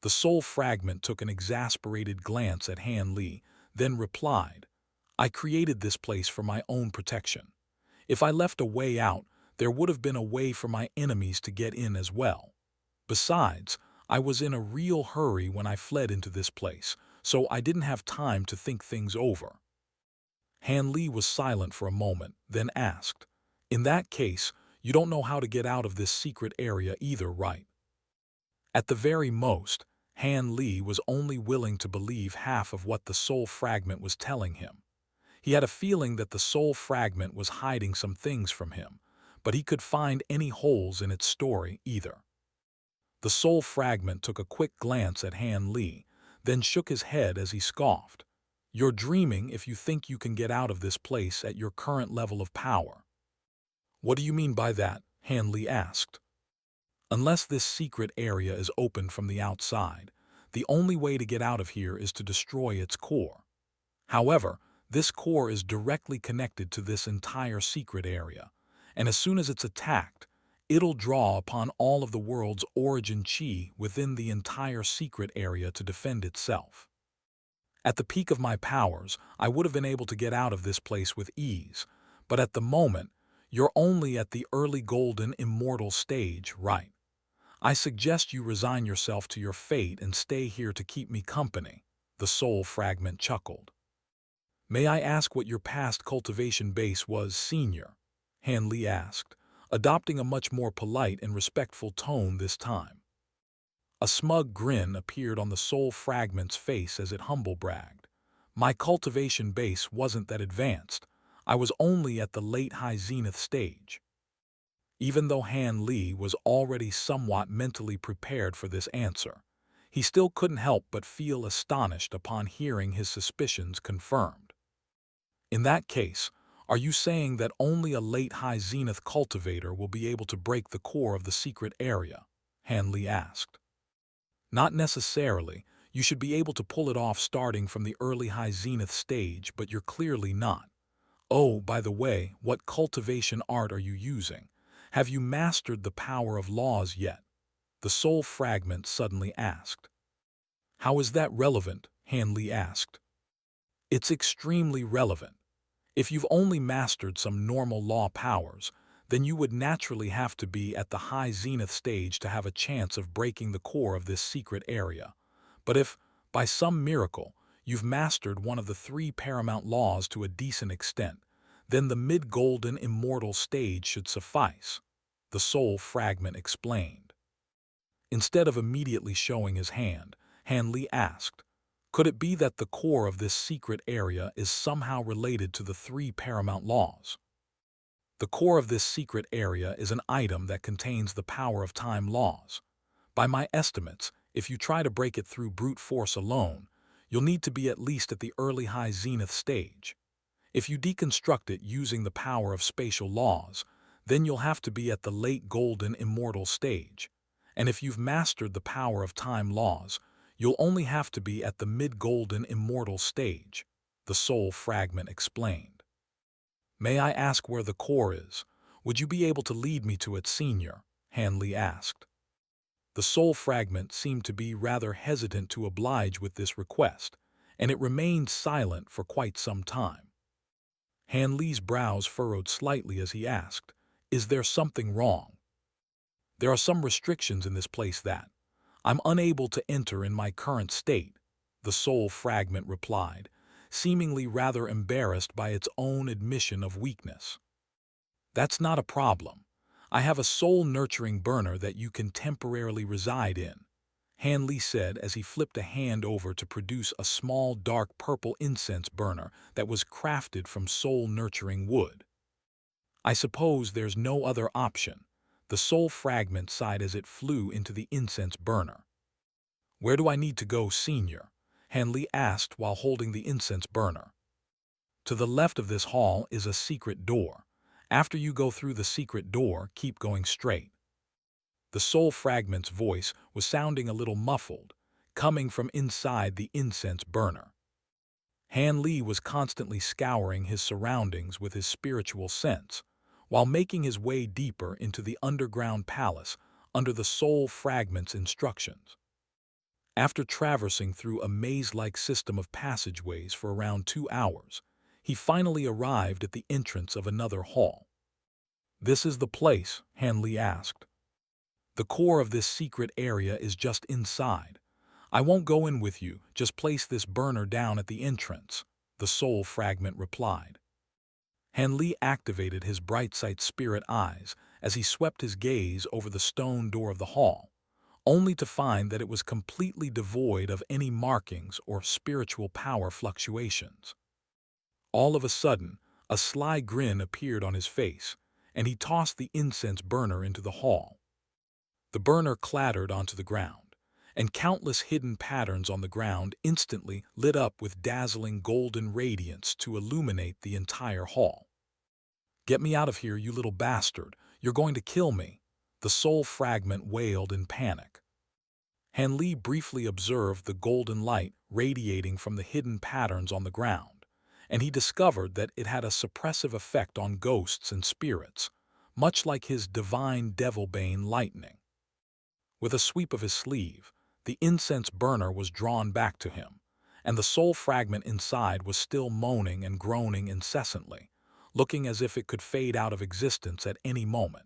The soul fragment took an exasperated glance at Han Li, then replied, "I created this place for my own protection. If I left a way out, there would have been a way for my enemies to get in as well. Besides, I was in a real hurry when I fled into this place, so I didn't have time to think things over." Han Li was silent for a moment, then asked, "In that case, you don't know how to get out of this secret area either, right?" At the very most, Han Li was only willing to believe half of what the soul fragment was telling him. He had a feeling that the soul fragment was hiding some things from him, but he could find any holes in its story either. The soul fragment took a quick glance at Han Li, then shook his head as he scoffed. "You're dreaming if you think you can get out of this place at your current level of power." "What do you mean by that?" Han Li asked. "Unless this secret area is open from the outside, the only way to get out of here is to destroy its core. However, this core is directly connected to this entire secret area, and as soon as it's attacked, it'll draw upon all of the world's origin chi within the entire secret area to defend itself. At the peak of my powers, I would have been able to get out of this place with ease, but at the moment, you're only at the early golden immortal stage, right? I suggest you resign yourself to your fate and stay here to keep me company," the soul fragment chuckled. "May I ask what your past cultivation base was, senior?" Han Li asked, adopting a much more polite and respectful tone this time. A smug grin appeared on the soul fragment's face as it humble bragged. "My cultivation base wasn't that advanced. I was only at the late high zenith stage." Even though Han Li was already somewhat mentally prepared for this answer, he still couldn't help but feel astonished upon hearing his suspicions confirmed. "In that case, are you saying that only a late high zenith cultivator will be able to break the core of the secret area?" Han Li asked. "Not necessarily. You should be able to pull it off starting from the early high zenith stage, but you're clearly not. Oh, by the way, what cultivation art are you using? Have you mastered the power of laws yet?" the soul fragment suddenly asked. How is that relevant? Han Li asked. It's extremely relevant. If you've only mastered some normal law powers, then you would naturally have to be at the high zenith stage to have a chance of breaking the core of this secret area. But if, by some miracle, you've mastered one of the three paramount laws to a decent extent, then the mid-golden immortal stage should suffice, the soul fragment explained. Instead of immediately showing his hand, Han Li asked, could it be that the core of this secret area is somehow related to the three paramount laws? The core of this secret area is an item that contains the power of time laws. By my estimates, if you try to break it through brute force alone, you'll need to be at least at the early high zenith stage. If you deconstruct it using the power of spatial laws, then you'll have to be at the late golden immortal stage. And if you've mastered the power of time laws, you'll only have to be at the mid-golden immortal stage, the soul fragment explained. May I ask where the core is? Would you be able to lead me to it, Senior? Han Li asked. The soul fragment seemed to be rather hesitant to oblige with this request, and it remained silent for quite some time. Han Li's brows furrowed slightly as he asked, is there something wrong? There are some restrictions in this place that I'm unable to enter in my current state, the soul fragment replied, seemingly rather embarrassed by its own admission of weakness. That's not a problem. I have a soul-nurturing burner that you can temporarily reside in, Han Li said as he flipped a hand over to produce a small dark purple incense burner that was crafted from soul-nurturing wood. I suppose there's no other option, the soul fragment sighed as it flew into the incense burner. Where do I need to go, Senior? Han Li asked while holding the incense burner. To the left of this hall is a secret door. After you go through the secret door, keep going straight. The soul fragment's voice was sounding a little muffled, coming from inside the incense burner. Han Li was constantly scouring his surroundings with his spiritual sense, while making his way deeper into the underground palace under the soul fragment's instructions. After traversing through a maze-like system of passageways for around 2 hours, he finally arrived at the entrance of another hall. This is the place, Han Li asked. The core of this secret area is just inside. I won't go in with you, just place this burner down at the entrance, the soul fragment replied. Han Li activated his bright sight spirit eyes as he swept his gaze over the stone door of the hall, only to find that it was completely devoid of any markings or spiritual power fluctuations. All of a sudden, a sly grin appeared on his face, and he tossed the incense burner into the hall. The burner clattered onto the ground, and countless hidden patterns on the ground instantly lit up with dazzling golden radiance to illuminate the entire hall. Get me out of here, you little bastard. You're going to kill me, the soul fragment wailed in panic. Han Li briefly observed the golden light radiating from the hidden patterns on the ground, and he discovered that it had a suppressive effect on ghosts and spirits, much like his divine devilbane lightning. With a sweep of his sleeve, the incense burner was drawn back to him, and the soul fragment inside was still moaning and groaning incessantly, looking as if it could fade out of existence at any moment.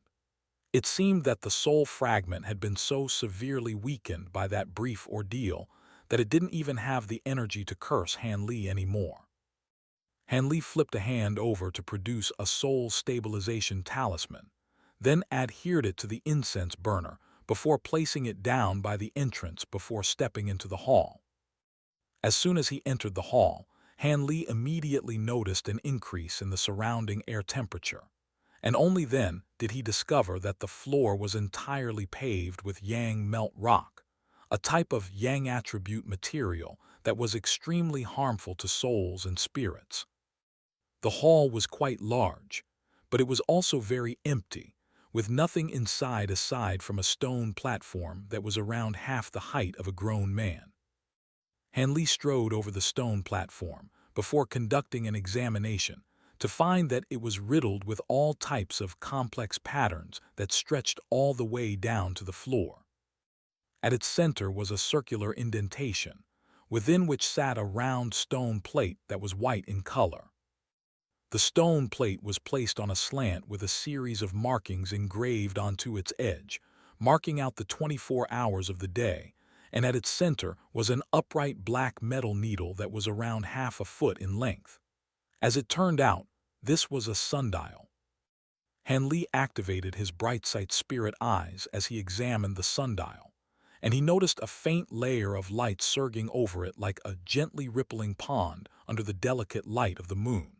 It seemed that the soul fragment had been so severely weakened by that brief ordeal that it didn't even have the energy to curse Han Li anymore. Han Li flipped a hand over to produce a soul stabilization talisman, then adhered it to the incense burner before placing it down by the entrance before stepping into the hall. As soon as he entered the hall, Han Li immediately noticed an increase in the surrounding air temperature, and only then did he discover that the floor was entirely paved with yang melt rock, a type of yang attribute material that was extremely harmful to souls and spirits. The hall was quite large, but it was also very empty, with nothing inside aside from a stone platform that was around half the height of a grown man. Han Li strode over the stone platform before conducting an examination to find that it was riddled with all types of complex patterns that stretched all the way down to the floor. At its center was a circular indentation, within which sat a round stone plate that was white in color. The stone plate was placed on a slant with a series of markings engraved onto its edge, marking out the 24 hours of the day, and at its center was an upright black metal needle that was around half a foot in length. As it turned out, this was a sundial. Han Li activated his bright sight spirit eyes as he examined the sundial, and he noticed a faint layer of light surging over it like a gently rippling pond under the delicate light of the moon.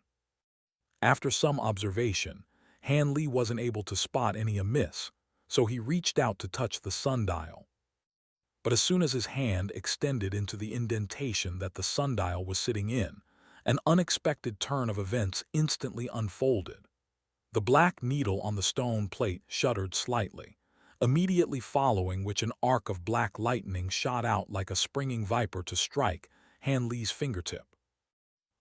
After some observation, Han Li wasn't able to spot any amiss, so he reached out to touch the sundial. But as soon as his hand extended into the indentation that the sundial was sitting in, an unexpected turn of events instantly unfolded. The black needle on the stone plate shuddered slightly, immediately following which an arc of black lightning shot out like a springing viper to strike Han Li's fingertip.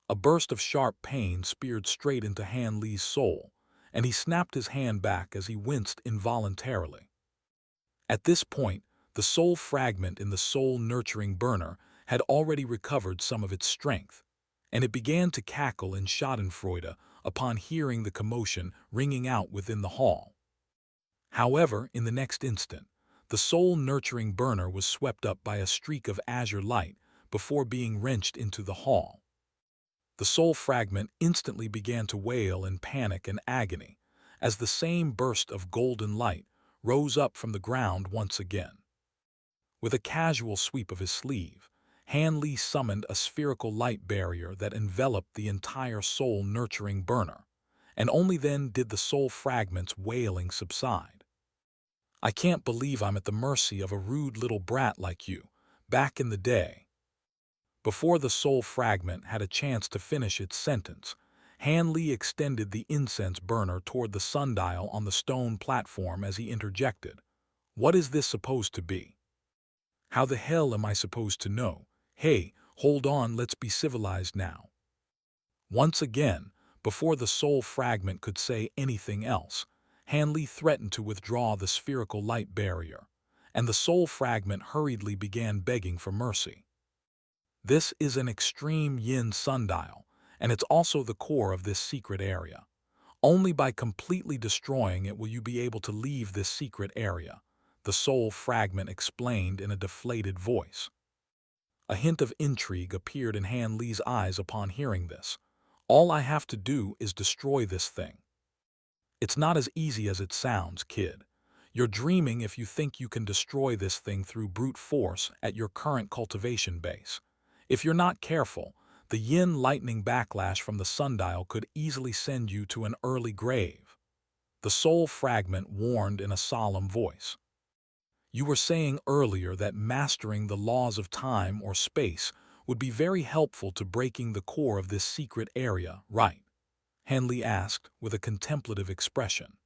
A burst of sharp pain speared straight into Han Li's soul, and he snapped his hand back as he winced involuntarily. At this point, the soul fragment in the soul-nurturing burner had already recovered some of its strength, and it began to cackle in schadenfreude upon hearing the commotion ringing out within the hall. However, in the next instant, the soul-nurturing burner was swept up by a streak of azure light before being wrenched into the hall. The soul fragment instantly began to wail in panic and agony as the same burst of golden light rose up from the ground once again. With a casual sweep of his sleeve, Han Li summoned a spherical light barrier that enveloped the entire soul-nurturing burner, and only then did the soul fragment's wailing subside. "I can't believe I'm at the mercy of a rude little brat like you, back in the day." Before the soul fragment had a chance to finish its sentence, Han Li extended the incense burner toward the sundial on the stone platform as he interjected, "What is this supposed to be? How the hell am I supposed to know? Hey, hold on, let's be civilized now." Once again, before the soul fragment could say anything else, Han Li threatened to withdraw the spherical light barrier, and the soul fragment hurriedly began begging for mercy. This is an extreme yin sundial, and it's also the core of this secret area. Only by completely destroying it will you be able to leave this secret area, the soul fragment explained in a deflated voice. A hint of intrigue appeared in Han Li's eyes upon hearing this. "All I have to do is destroy this thing." "It's not as easy as it sounds, kid. You're dreaming if you think you can destroy this thing through brute force at your current cultivation base. If you're not careful, the yin lightning backlash from the sundial could easily send you to an early grave," the soul fragment warned in a solemn voice. "You were saying earlier that mastering the laws of time or space would be very helpful to breaking the core of this secret area, right?" Han Li asked with a contemplative expression.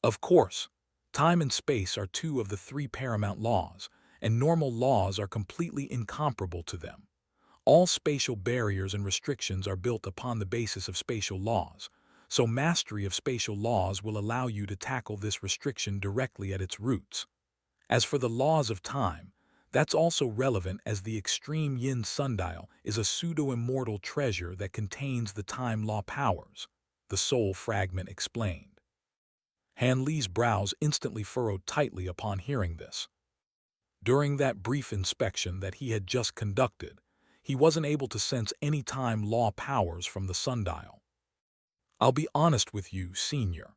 "Of course. Time and space are two of the three paramount laws, and normal laws are completely incomparable to them. All spatial barriers and restrictions are built upon the basis of spatial laws, so mastery of spatial laws will allow you to tackle this restriction directly at its roots. As for the laws of time, that's also relevant as the extreme yin sundial is a pseudo-immortal treasure that contains the time law powers," the soul fragment explained. Han Li's brows instantly furrowed tightly upon hearing this. During that brief inspection that he had just conducted, he wasn't able to sense any time law powers from the sundial. "I'll be honest with you, Senior.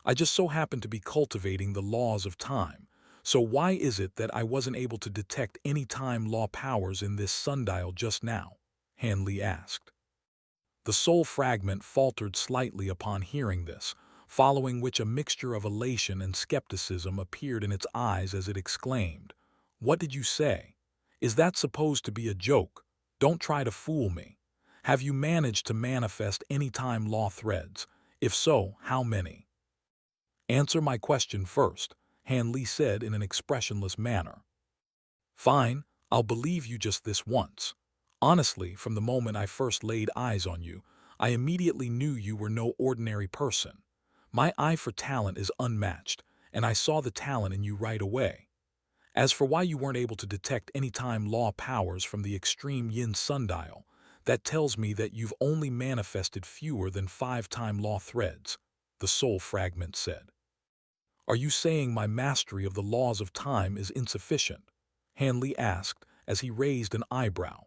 I just so happen to be cultivating the laws of time, so why is it that I wasn't able to detect any time law powers in this sundial just now?" Han Li asked. The soul fragment faltered slightly upon hearing this, following which a mixture of elation and skepticism appeared in its eyes as it exclaimed, "What did you say? Is that supposed to be a joke? Don't try to fool me. Have you managed to manifest any time law threads? If so, how many?" "Answer my question first," Han Li said in an expressionless manner. "Fine, I'll believe you just this once. Honestly, from the moment I first laid eyes on you, I immediately knew you were no ordinary person. My eye for talent is unmatched, and I saw the talent in you right away. As for why you weren't able to detect any time law powers from the extreme yin sundial, that tells me that you've only manifested fewer than 5 time law threads, the soul fragment said. Are you saying my mastery of the laws of time is insufficient? Hanley asked as he raised an eyebrow.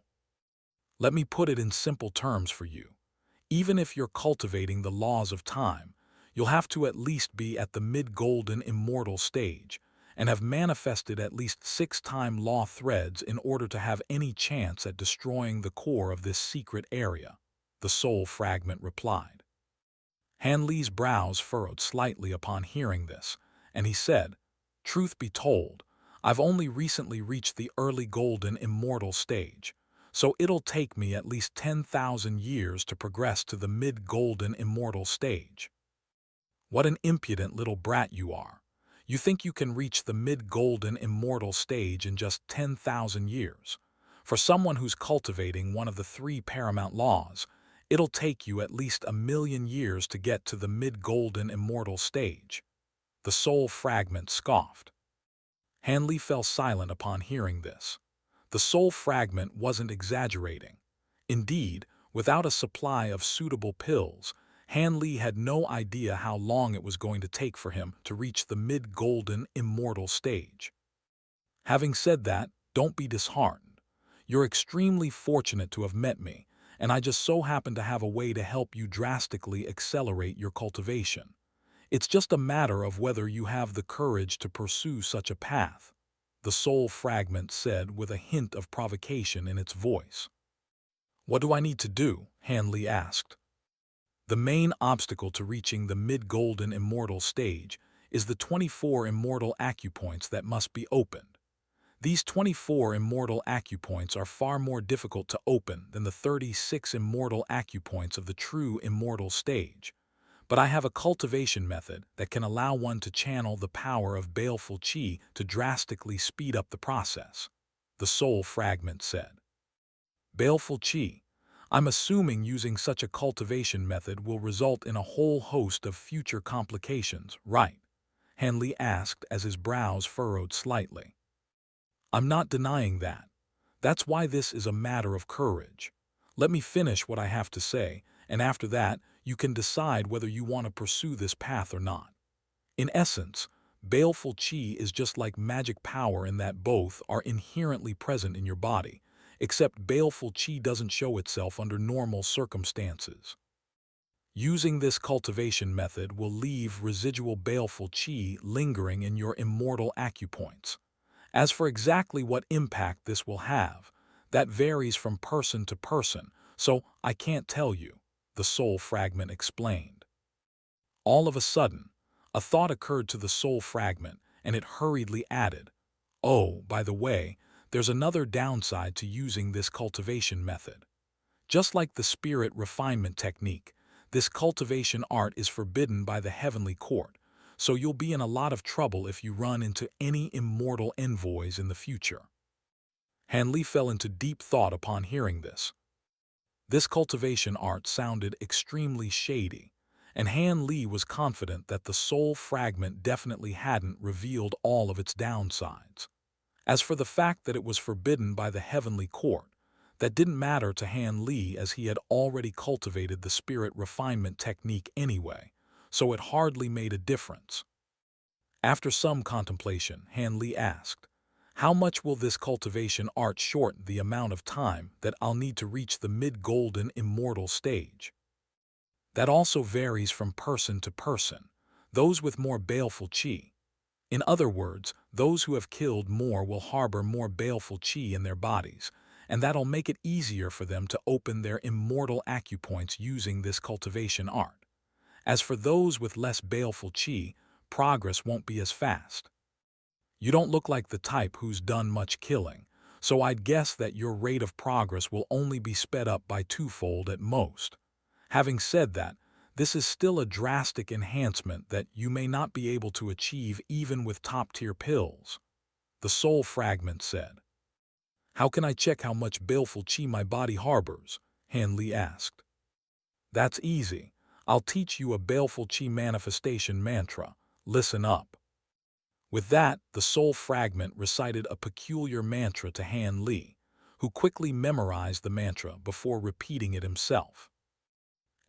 Let me put it in simple terms for you. Even if you're cultivating the laws of time, you'll have to at least be at the mid-golden immortal stage and have manifested at least 6 time law threads in order to have any chance at destroying the core of this secret area, the soul fragment replied. Hanley's brows furrowed slightly upon hearing this, and he said, Truth be told, I've only recently reached the early golden immortal stage, so it'll take me at least 10,000 years to progress to the mid-golden immortal stage. What an impudent little brat you are. You think you can reach the mid-golden immortal stage in just 10,000 years. For someone who's cultivating one of the 3 paramount laws, it'll take you at least 1,000,000 years to get to the mid-golden immortal stage. The soul fragment scoffed. Hanley fell silent upon hearing this. The soul fragment wasn't exaggerating. Indeed, without a supply of suitable pills, Hanley had no idea how long it was going to take for him to reach the mid-golden immortal stage. Having said that, don't be disheartened. You're extremely fortunate to have met me, and I just so happen to have a way to help you drastically accelerate your cultivation. It's just a matter of whether you have the courage to pursue such a path, the soul fragment said with a hint of provocation in its voice. What do I need to do? Hanley asked. The main obstacle to reaching the mid-golden immortal stage is the 24 immortal acupoints that must be opened. These 24 immortal acupoints are far more difficult to open than the 36 immortal acupoints of the true immortal stage. But I have a cultivation method that can allow one to channel the power of baleful qi to drastically speed up the process, the soul fragment said. Baleful qi. I'm assuming using such a cultivation method will result in a whole host of future complications, right? Hanley asked as his brows furrowed slightly. I'm not denying that. That's why this is a matter of courage. Let me finish what I have to say, and after that, you can decide whether you want to pursue this path or not. In essence, baleful qi is just like magic power in that both are inherently present in your body, except baleful qi doesn't show itself under normal circumstances. Using this cultivation method will leave residual baleful qi lingering in your immortal acupoints. As for exactly what impact this will have, that varies from person to person, so I can't tell you, the soul fragment explained. All of a sudden, a thought occurred to the soul fragment, and it hurriedly added, Oh, by the way, there's another downside to using this cultivation method. Just like the spirit refinement technique, this cultivation art is forbidden by the heavenly court, so you'll be in a lot of trouble if you run into any immortal envoys in the future. Hanley fell into deep thought upon hearing this. This cultivation art sounded extremely shady, and Hanley was confident that the soul fragment definitely hadn't revealed all of its downsides. As for the fact that it was forbidden by the heavenly court, that didn't matter to Hanley as he had already cultivated the spirit refinement technique anyway, so it hardly made a difference. After some contemplation, Hanley asked, How much will this cultivation art shorten the amount of time that I'll need to reach the mid-golden immortal stage? That also varies from person to person, those with more baleful qi. In other words, those who have killed more will harbor more baleful qi in their bodies, and that'll make it easier for them to open their immortal acupoints using this cultivation art. As for those with less baleful qi, progress won't be as fast. You don't look like the type who's done much killing, so I'd guess that your rate of progress will only be sped up by twofold at most. Having said that, this is still a drastic enhancement that you may not be able to achieve even with top-tier pills, the soul fragment said. How can I check how much baleful qi my body harbors? Hanley asked. That's easy. I'll teach you a baleful qi manifestation mantra. Listen up. With that, the soul fragment recited a peculiar mantra to Han Li, who quickly memorized the mantra before repeating it himself.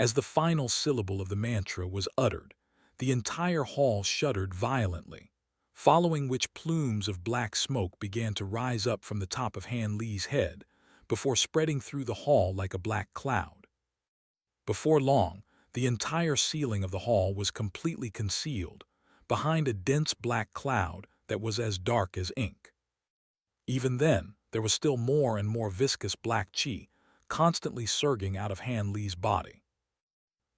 As the final syllable of the mantra was uttered, the entire hall shuddered violently, following which plumes of black smoke began to rise up from the top of Han Li's head before spreading through the hall like a black cloud. Before long, the entire ceiling of the hall was completely concealed behind a dense black cloud that was as dark as ink. Even then, there was still more and more viscous black chi constantly surging out of Han Li's body.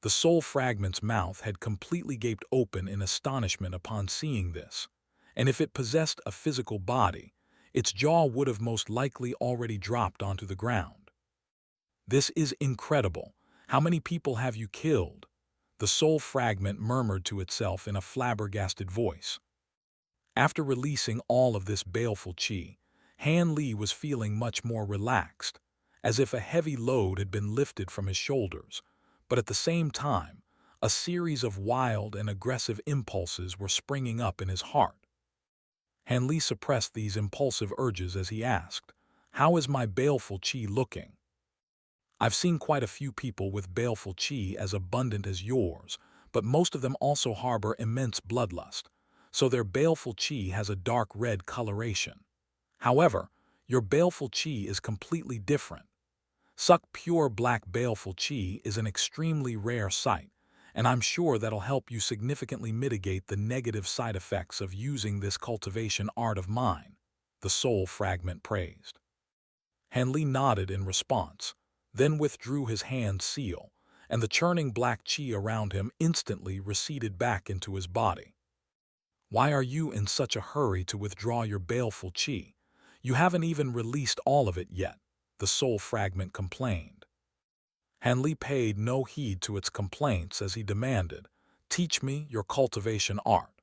The soul fragment's mouth had completely gaped open in astonishment upon seeing this, and if it possessed a physical body, its jaw would have most likely already dropped onto the ground. "This is incredible. How many people have you killed?" the soul fragment murmured to itself in a flabbergasted voice. After releasing all of this baleful chi, Han Li was feeling much more relaxed, as if a heavy load had been lifted from his shoulders, but at the same time, a series of wild and aggressive impulses were springing up in his heart. Han Li suppressed these impulsive urges as he asked, "How is my baleful chi looking?" "I've seen quite a few people with baleful chi as abundant as yours, but most of them also harbor immense bloodlust, so their baleful chi has a dark red coloration. However, your baleful chi is completely different. Suck pure black baleful chi is an extremely rare sight, and I'm sure that'll help you significantly mitigate the negative side effects of using this cultivation art of mine," the soul fragment praised. Han Li nodded in response, then withdrew his hand seal, and the churning black chi around him instantly receded back into his body. "Why are you in such a hurry to withdraw your baleful chi? You haven't even released all of it yet," the soul fragment complained. Han Li paid no heed to its complaints as he demanded, "Teach me your cultivation art."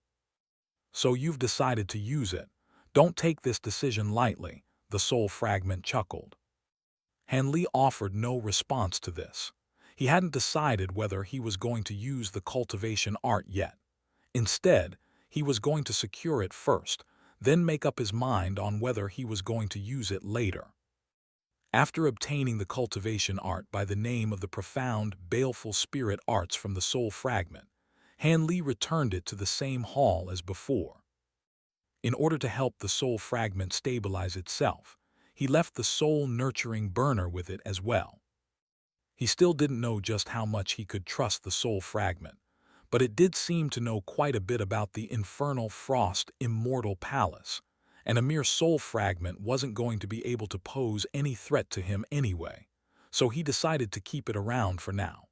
"So you've decided to use it. Don't take this decision lightly," the soul fragment chuckled. Han Li offered no response to this. He hadn't decided whether he was going to use the cultivation art yet. Instead, he was going to secure it first, then make up his mind on whether he was going to use it later. After obtaining the cultivation art by the name of the profound, baleful spirit arts from the soul fragment, Han Li returned it to the same hall as before. In order to help the soul fragment stabilize itself, he left the soul-nurturing burner with it as well. He still didn't know just how much he could trust the soul fragment, but it did seem to know quite a bit about the infernal frost Immortal palace, and a mere soul fragment wasn't going to be able to pose any threat to him anyway, so he decided to keep it around for now.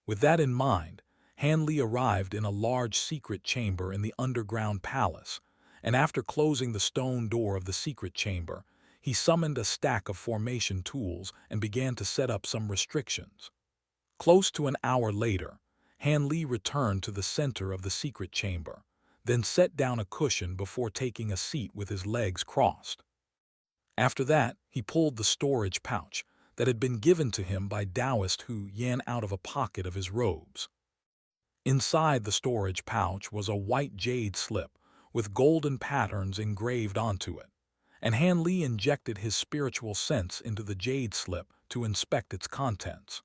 With that in mind, Han Li arrived in a large secret chamber in the underground palace, and after closing the stone door of the secret chamber, he summoned a stack of formation tools and began to set up some restrictions. Close to an hour later, Han Li returned to the center of the secret chamber, then set down a cushion before taking a seat with his legs crossed. After that, he pulled the storage pouch that had been given to him by Dowist Hu Yan out of a pocket of his robes. Inside the storage pouch was a white jade slip with golden patterns engraved onto it, and Han Li injected his spiritual sense into the jade slip to inspect its contents.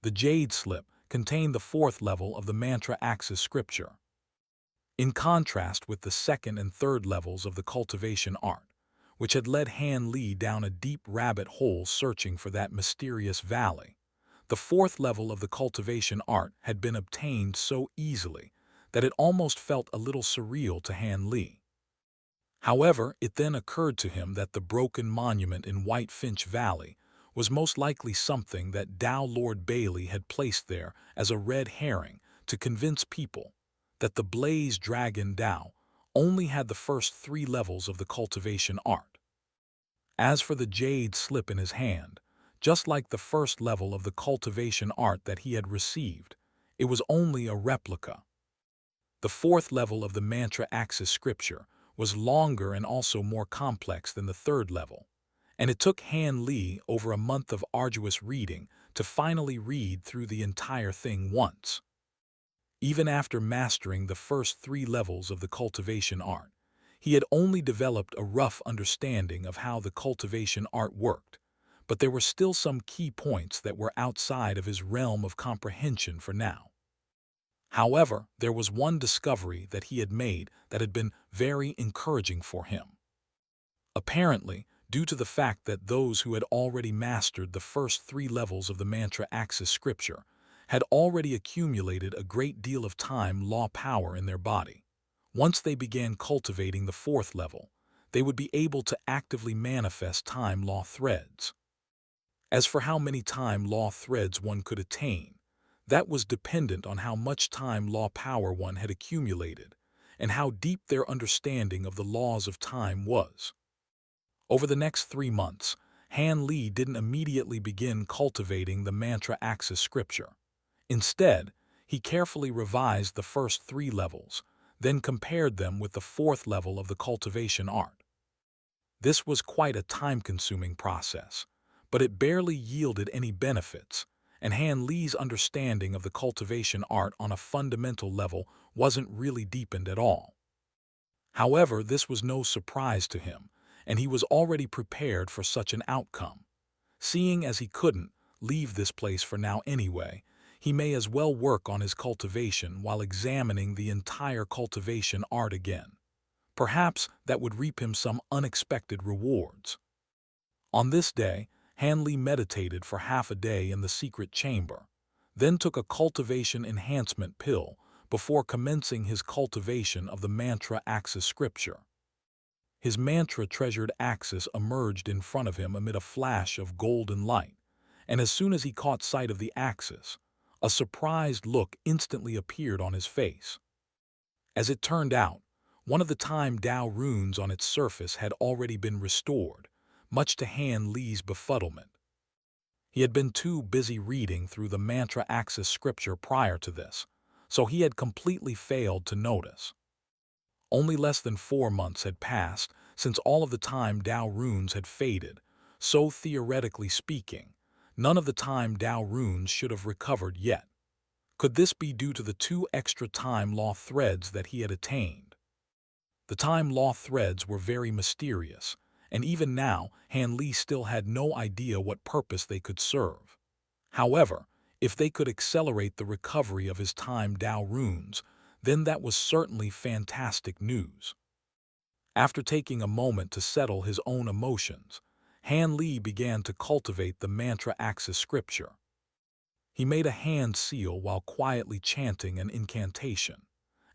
The jade slip contained the fourth level of the mantra axis scripture. In contrast with the second and third levels of the cultivation art, which had led Han Li down a deep rabbit hole searching for that mysterious valley, the fourth level of the cultivation art had been obtained so easily that it almost felt a little surreal to Han Li. However, it then occurred to him that the broken monument in White Finch Valley was most likely something that Tao Lord Bailey had placed there as a red herring to convince people that the Blaze Dragon Tao only had the first 3 levels of the cultivation art. As for the jade slip in his hand, just like the first level of the cultivation art that he had received, it was only a replica. The fourth level of the mantra axis scripture was longer and also more complex than the third level, and it took Han Li over a month of arduous reading to finally read through the entire thing once. Even after mastering the first 3 levels of the cultivation art, he had only developed a rough understanding of how the cultivation art worked, but there were still some key points that were outside of his realm of comprehension for now. However, there was one discovery that he had made that had been very encouraging for him. Apparently, due to the fact that those who had already mastered the first 3 levels of the mantra axis scripture had already accumulated a great deal of time law power in their body. Once they began cultivating the 4th level, they would be able to actively manifest time law threads. As for how many time law threads one could attain, that was dependent on how much time law power one had accumulated and how deep their understanding of the laws of time was. Over the next 3 months, Han Li didn't immediately begin cultivating the mantra axis scripture. Instead, he carefully revised the first 3 levels, then compared them with the 4th level of the cultivation art. This was quite a time-consuming process, but it barely yielded any benefits, and Han Li's understanding of the cultivation art on a fundamental level wasn't really deepened at all. However, this was no surprise to him, and he was already prepared for such an outcome. Seeing as he couldn't leave this place for now anyway, he may as well work on his cultivation while examining the entire cultivation art again. Perhaps that would reap him some unexpected rewards. On this day, Han Li meditated for half a day in the secret chamber, then took a cultivation enhancement pill before commencing his cultivation of the mantra axis scripture. His mantra-treasured axis emerged in front of him amid a flash of golden light, and as soon as he caught sight of the axis, a surprised look instantly appeared on his face. As it turned out, one of the time Tao runes on its surface had already been restored, much to Han Li's befuddlement. He had been too busy reading through the mantra axis scripture prior to this, so he had completely failed to notice. Only less than 4 months had passed since all of the time Tao runes had faded, so theoretically speaking, none of the time Tao runes should have recovered yet. Could this be due to the 2 extra time law threads that he had attained? The time law threads were very mysterious, and even now Han Li still had no idea what purpose they could serve. However, if they could accelerate the recovery of his time Tao runes, then that was certainly fantastic news. After taking a moment to settle his own emotions, Han Li began to cultivate the mantra axis scripture. He made a hand seal while quietly chanting an incantation,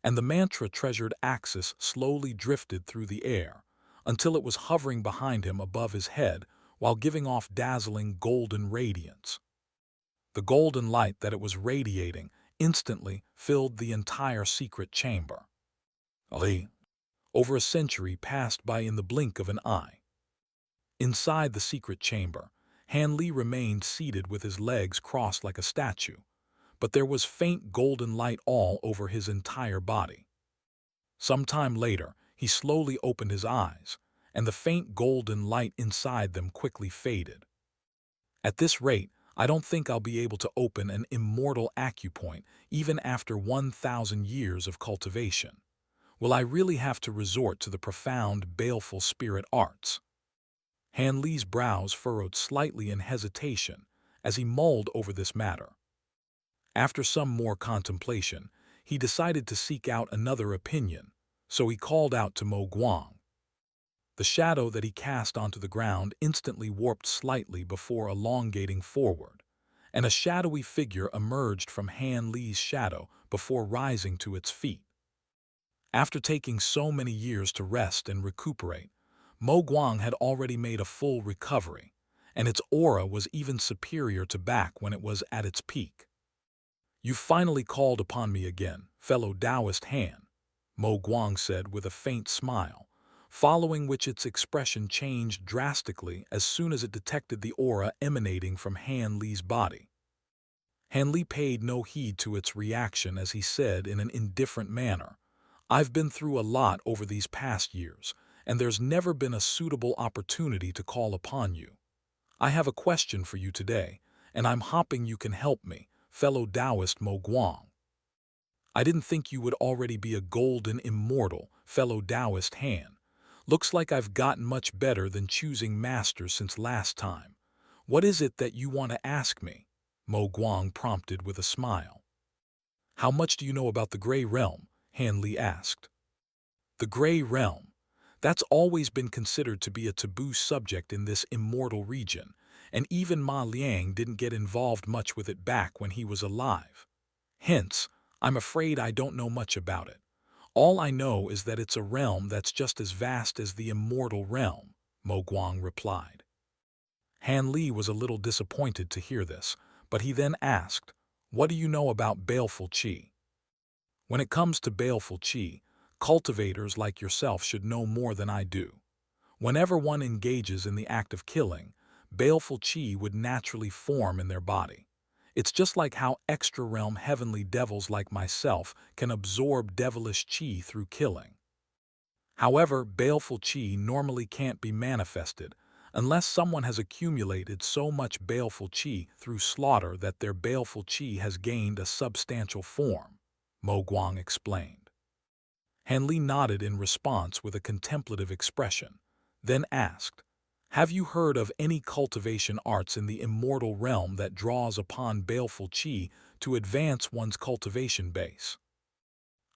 and the mantra-treasured axis slowly drifted through the air until it was hovering behind him above his head while giving off dazzling golden radiance. The golden light that it was radiating instantly filled the entire secret chamber. Over a century passed by in the blink of an eye. Inside the secret chamber, Han Li remained seated with his legs crossed like a statue, but there was faint golden light all over his entire body. Some time later, he slowly opened his eyes, and the faint golden light inside them quickly faded. At this rate, I don't think I'll be able to open an immortal acupoint even after 1,000 years of cultivation. Will I really have to resort to the profound, baleful spirit arts? Han Li's brows furrowed slightly in hesitation as he mulled over this matter. After some more contemplation, he decided to seek out another opinion, so he called out to Mo Guang. The shadow that he cast onto the ground instantly warped slightly before elongating forward, and a shadowy figure emerged from Han Li's shadow before rising to its feet. After taking so many years to rest and recuperate, Mo Guang had already made a full recovery, and its aura was even superior to back when it was at its peak. "You finally called upon me again, fellow Taoist Han," Mo Guang said with a faint smile, following which its expression changed drastically as soon as it detected the aura emanating from Han Li's body. Han Li paid no heed to its reaction as he said in an indifferent manner, "I've been through a lot over these past years, and there's never been a suitable opportunity to call upon you. I have a question for you today, and I'm hoping you can help me, fellow Taoist Mo Guang." I didn't think you would already be a golden immortal, fellow Taoist Han. Looks like I've gotten much better than choosing masters since last time. What is it that you want to ask me? Mo Guang prompted with a smile. How much do you know about the Grey Realm? Han Li asked. The Grey Realm. That's always been considered to be a taboo subject in this immortal region, and even Ma Liang didn't get involved much with it back when he was alive. Hence, I'm afraid I don't know much about it. All I know is that it's a realm that's just as vast as the immortal realm, Mo Guang replied. Han Li was a little disappointed to hear this, but he then asked, "What do you know about baleful qi?" When it comes to baleful qi, cultivators like yourself should know more than I do. Whenever one engages in the act of killing, baleful qi would naturally form in their body. It's just like how extra-realm heavenly devils like myself can absorb devilish qi through killing. However, baleful qi normally can't be manifested unless someone has accumulated so much baleful qi through slaughter that their baleful qi has gained a substantial form, Mo Guang explained. Han Li nodded in response with a contemplative expression, then asked, "Have you heard of any cultivation arts in the immortal realm that draws upon baleful qi to advance one's cultivation base?"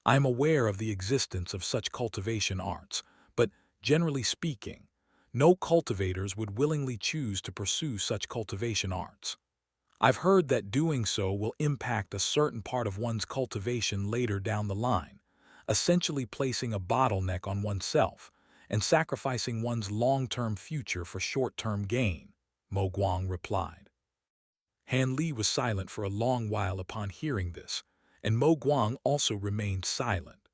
I am aware of the existence of such cultivation arts, but, generally speaking, no cultivators would willingly choose to pursue such cultivation arts. I've heard that doing so will impact a certain part of one's cultivation later down the line, essentially placing a bottleneck on oneself and sacrificing one's long-term future for short-term gain, Mo Guang replied. Han Li was silent for a long while upon hearing this, and Mo Guang also remained silent.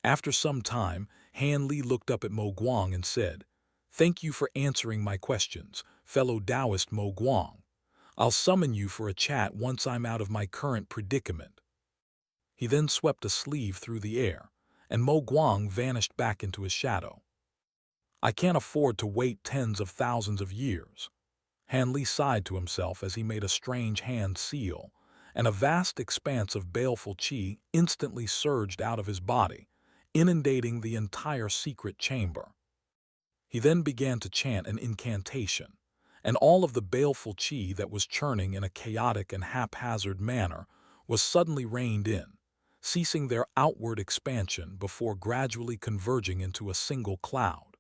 After some time, Han Li looked up at Mo Guang and said, "Thank you for answering my questions, fellow Taoist Mo Guang. I'll summon you for a chat once I'm out of my current predicament." He then swept a sleeve through the air, and Mo Guang vanished back into his shadow. I can't afford to wait tens of thousands of years. Han Li sighed to himself as he made a strange hand seal, and a vast expanse of baleful qi instantly surged out of his body, inundating the entire secret chamber. He then began to chant an incantation, and all of the baleful qi that was churning in a chaotic and haphazard manner was suddenly reined in, ceasing their outward expansion before gradually converging into a single cloud.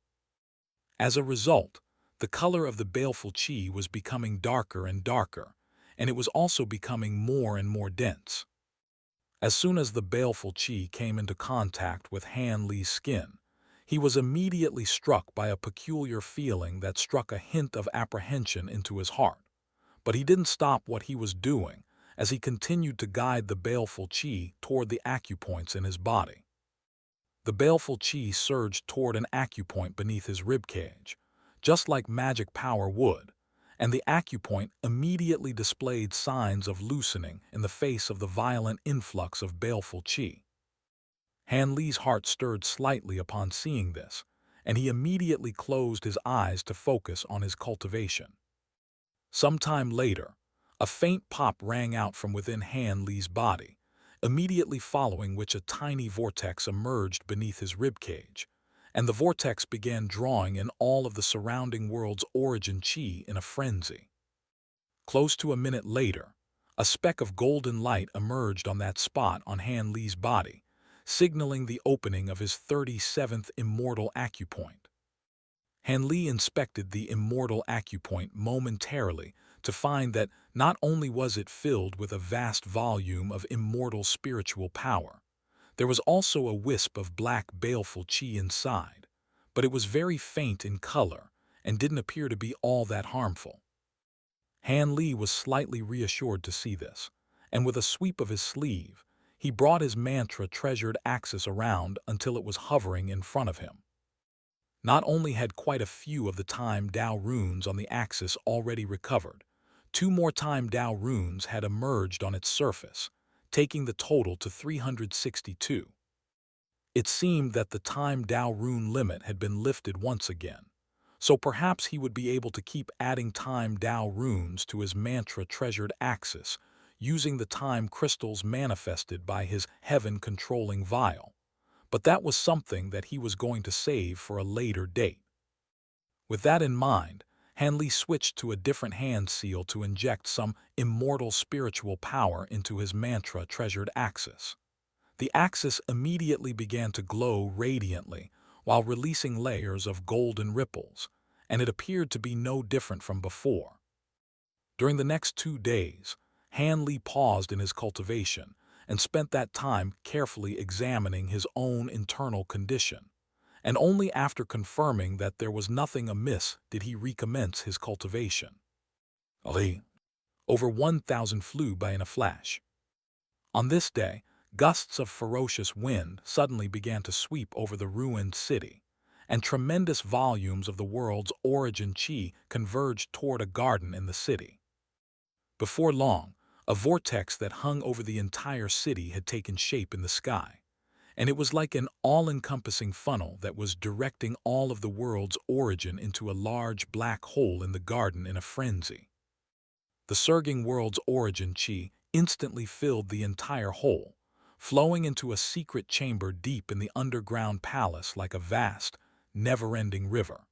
As a result, the color of the baleful qi was becoming darker and darker, and it was also becoming more and more dense. As soon as the baleful qi came into contact with Han Li's skin, he was immediately struck by a peculiar feeling that struck a hint of apprehension into his heart. But he didn't stop what he was doing as he continued to guide the baleful qi toward the acupoints in his body. The baleful qi surged toward an acupoint beneath his ribcage, just like magic power would, and the acupoint immediately displayed signs of loosening in the face of the violent influx of baleful qi. Han Li's heart stirred slightly upon seeing this, and he immediately closed his eyes to focus on his cultivation. Sometime later, a faint pop rang out from within Han Li's body, immediately following which a tiny vortex emerged beneath his ribcage, and the vortex began drawing in all of the surrounding world's origin qi in a frenzy. Close to a minute later, a speck of golden light emerged on that spot on Han Li's body, signaling the opening of his 37th immortal acupoint. Han Li inspected the immortal acupoint momentarily to find that not only was it filled with a vast volume of immortal spiritual power, there was also a wisp of black baleful qi inside, but it was very faint in color and didn't appear to be all that harmful. Han Li was slightly reassured to see this, and with a sweep of his sleeve, he brought his mantra-treasured axis around until it was hovering in front of him. Not only had quite a few of the Time Dao runes on the axis already recovered, 2 more Time Dao runes had emerged on its surface, taking the total to 362. It seemed that the Time Dao rune limit had been lifted once again, so perhaps he would be able to keep adding Time Dao runes to his mantra-treasured axis using the time crystals manifested by his heaven-controlling vial. But that was something that he was going to save for a later date. With that in mind, Hanley switched to a different hand seal to inject some immortal spiritual power into his mantra-treasured axis. The axis immediately began to glow radiantly while releasing layers of golden ripples, and it appeared to be no different from before. During the next 2 days, Hanley paused in his cultivation and spent that time carefully examining his own internal condition, and only after confirming that there was nothing amiss did he recommence his cultivation. Over 1,000 flew by in a flash. On this day, gusts of ferocious wind suddenly began to sweep over the ruined city, and tremendous volumes of the world's origin chi converged toward a garden in the city. Before long, a vortex that hung over the entire city had taken shape in the sky, and it was like an all-encompassing funnel that was directing all of the world's origin into a large black hole in the garden in a frenzy. The surging world's origin chi instantly filled the entire hole, flowing into a secret chamber deep in the underground palace like a vast, never-ending river.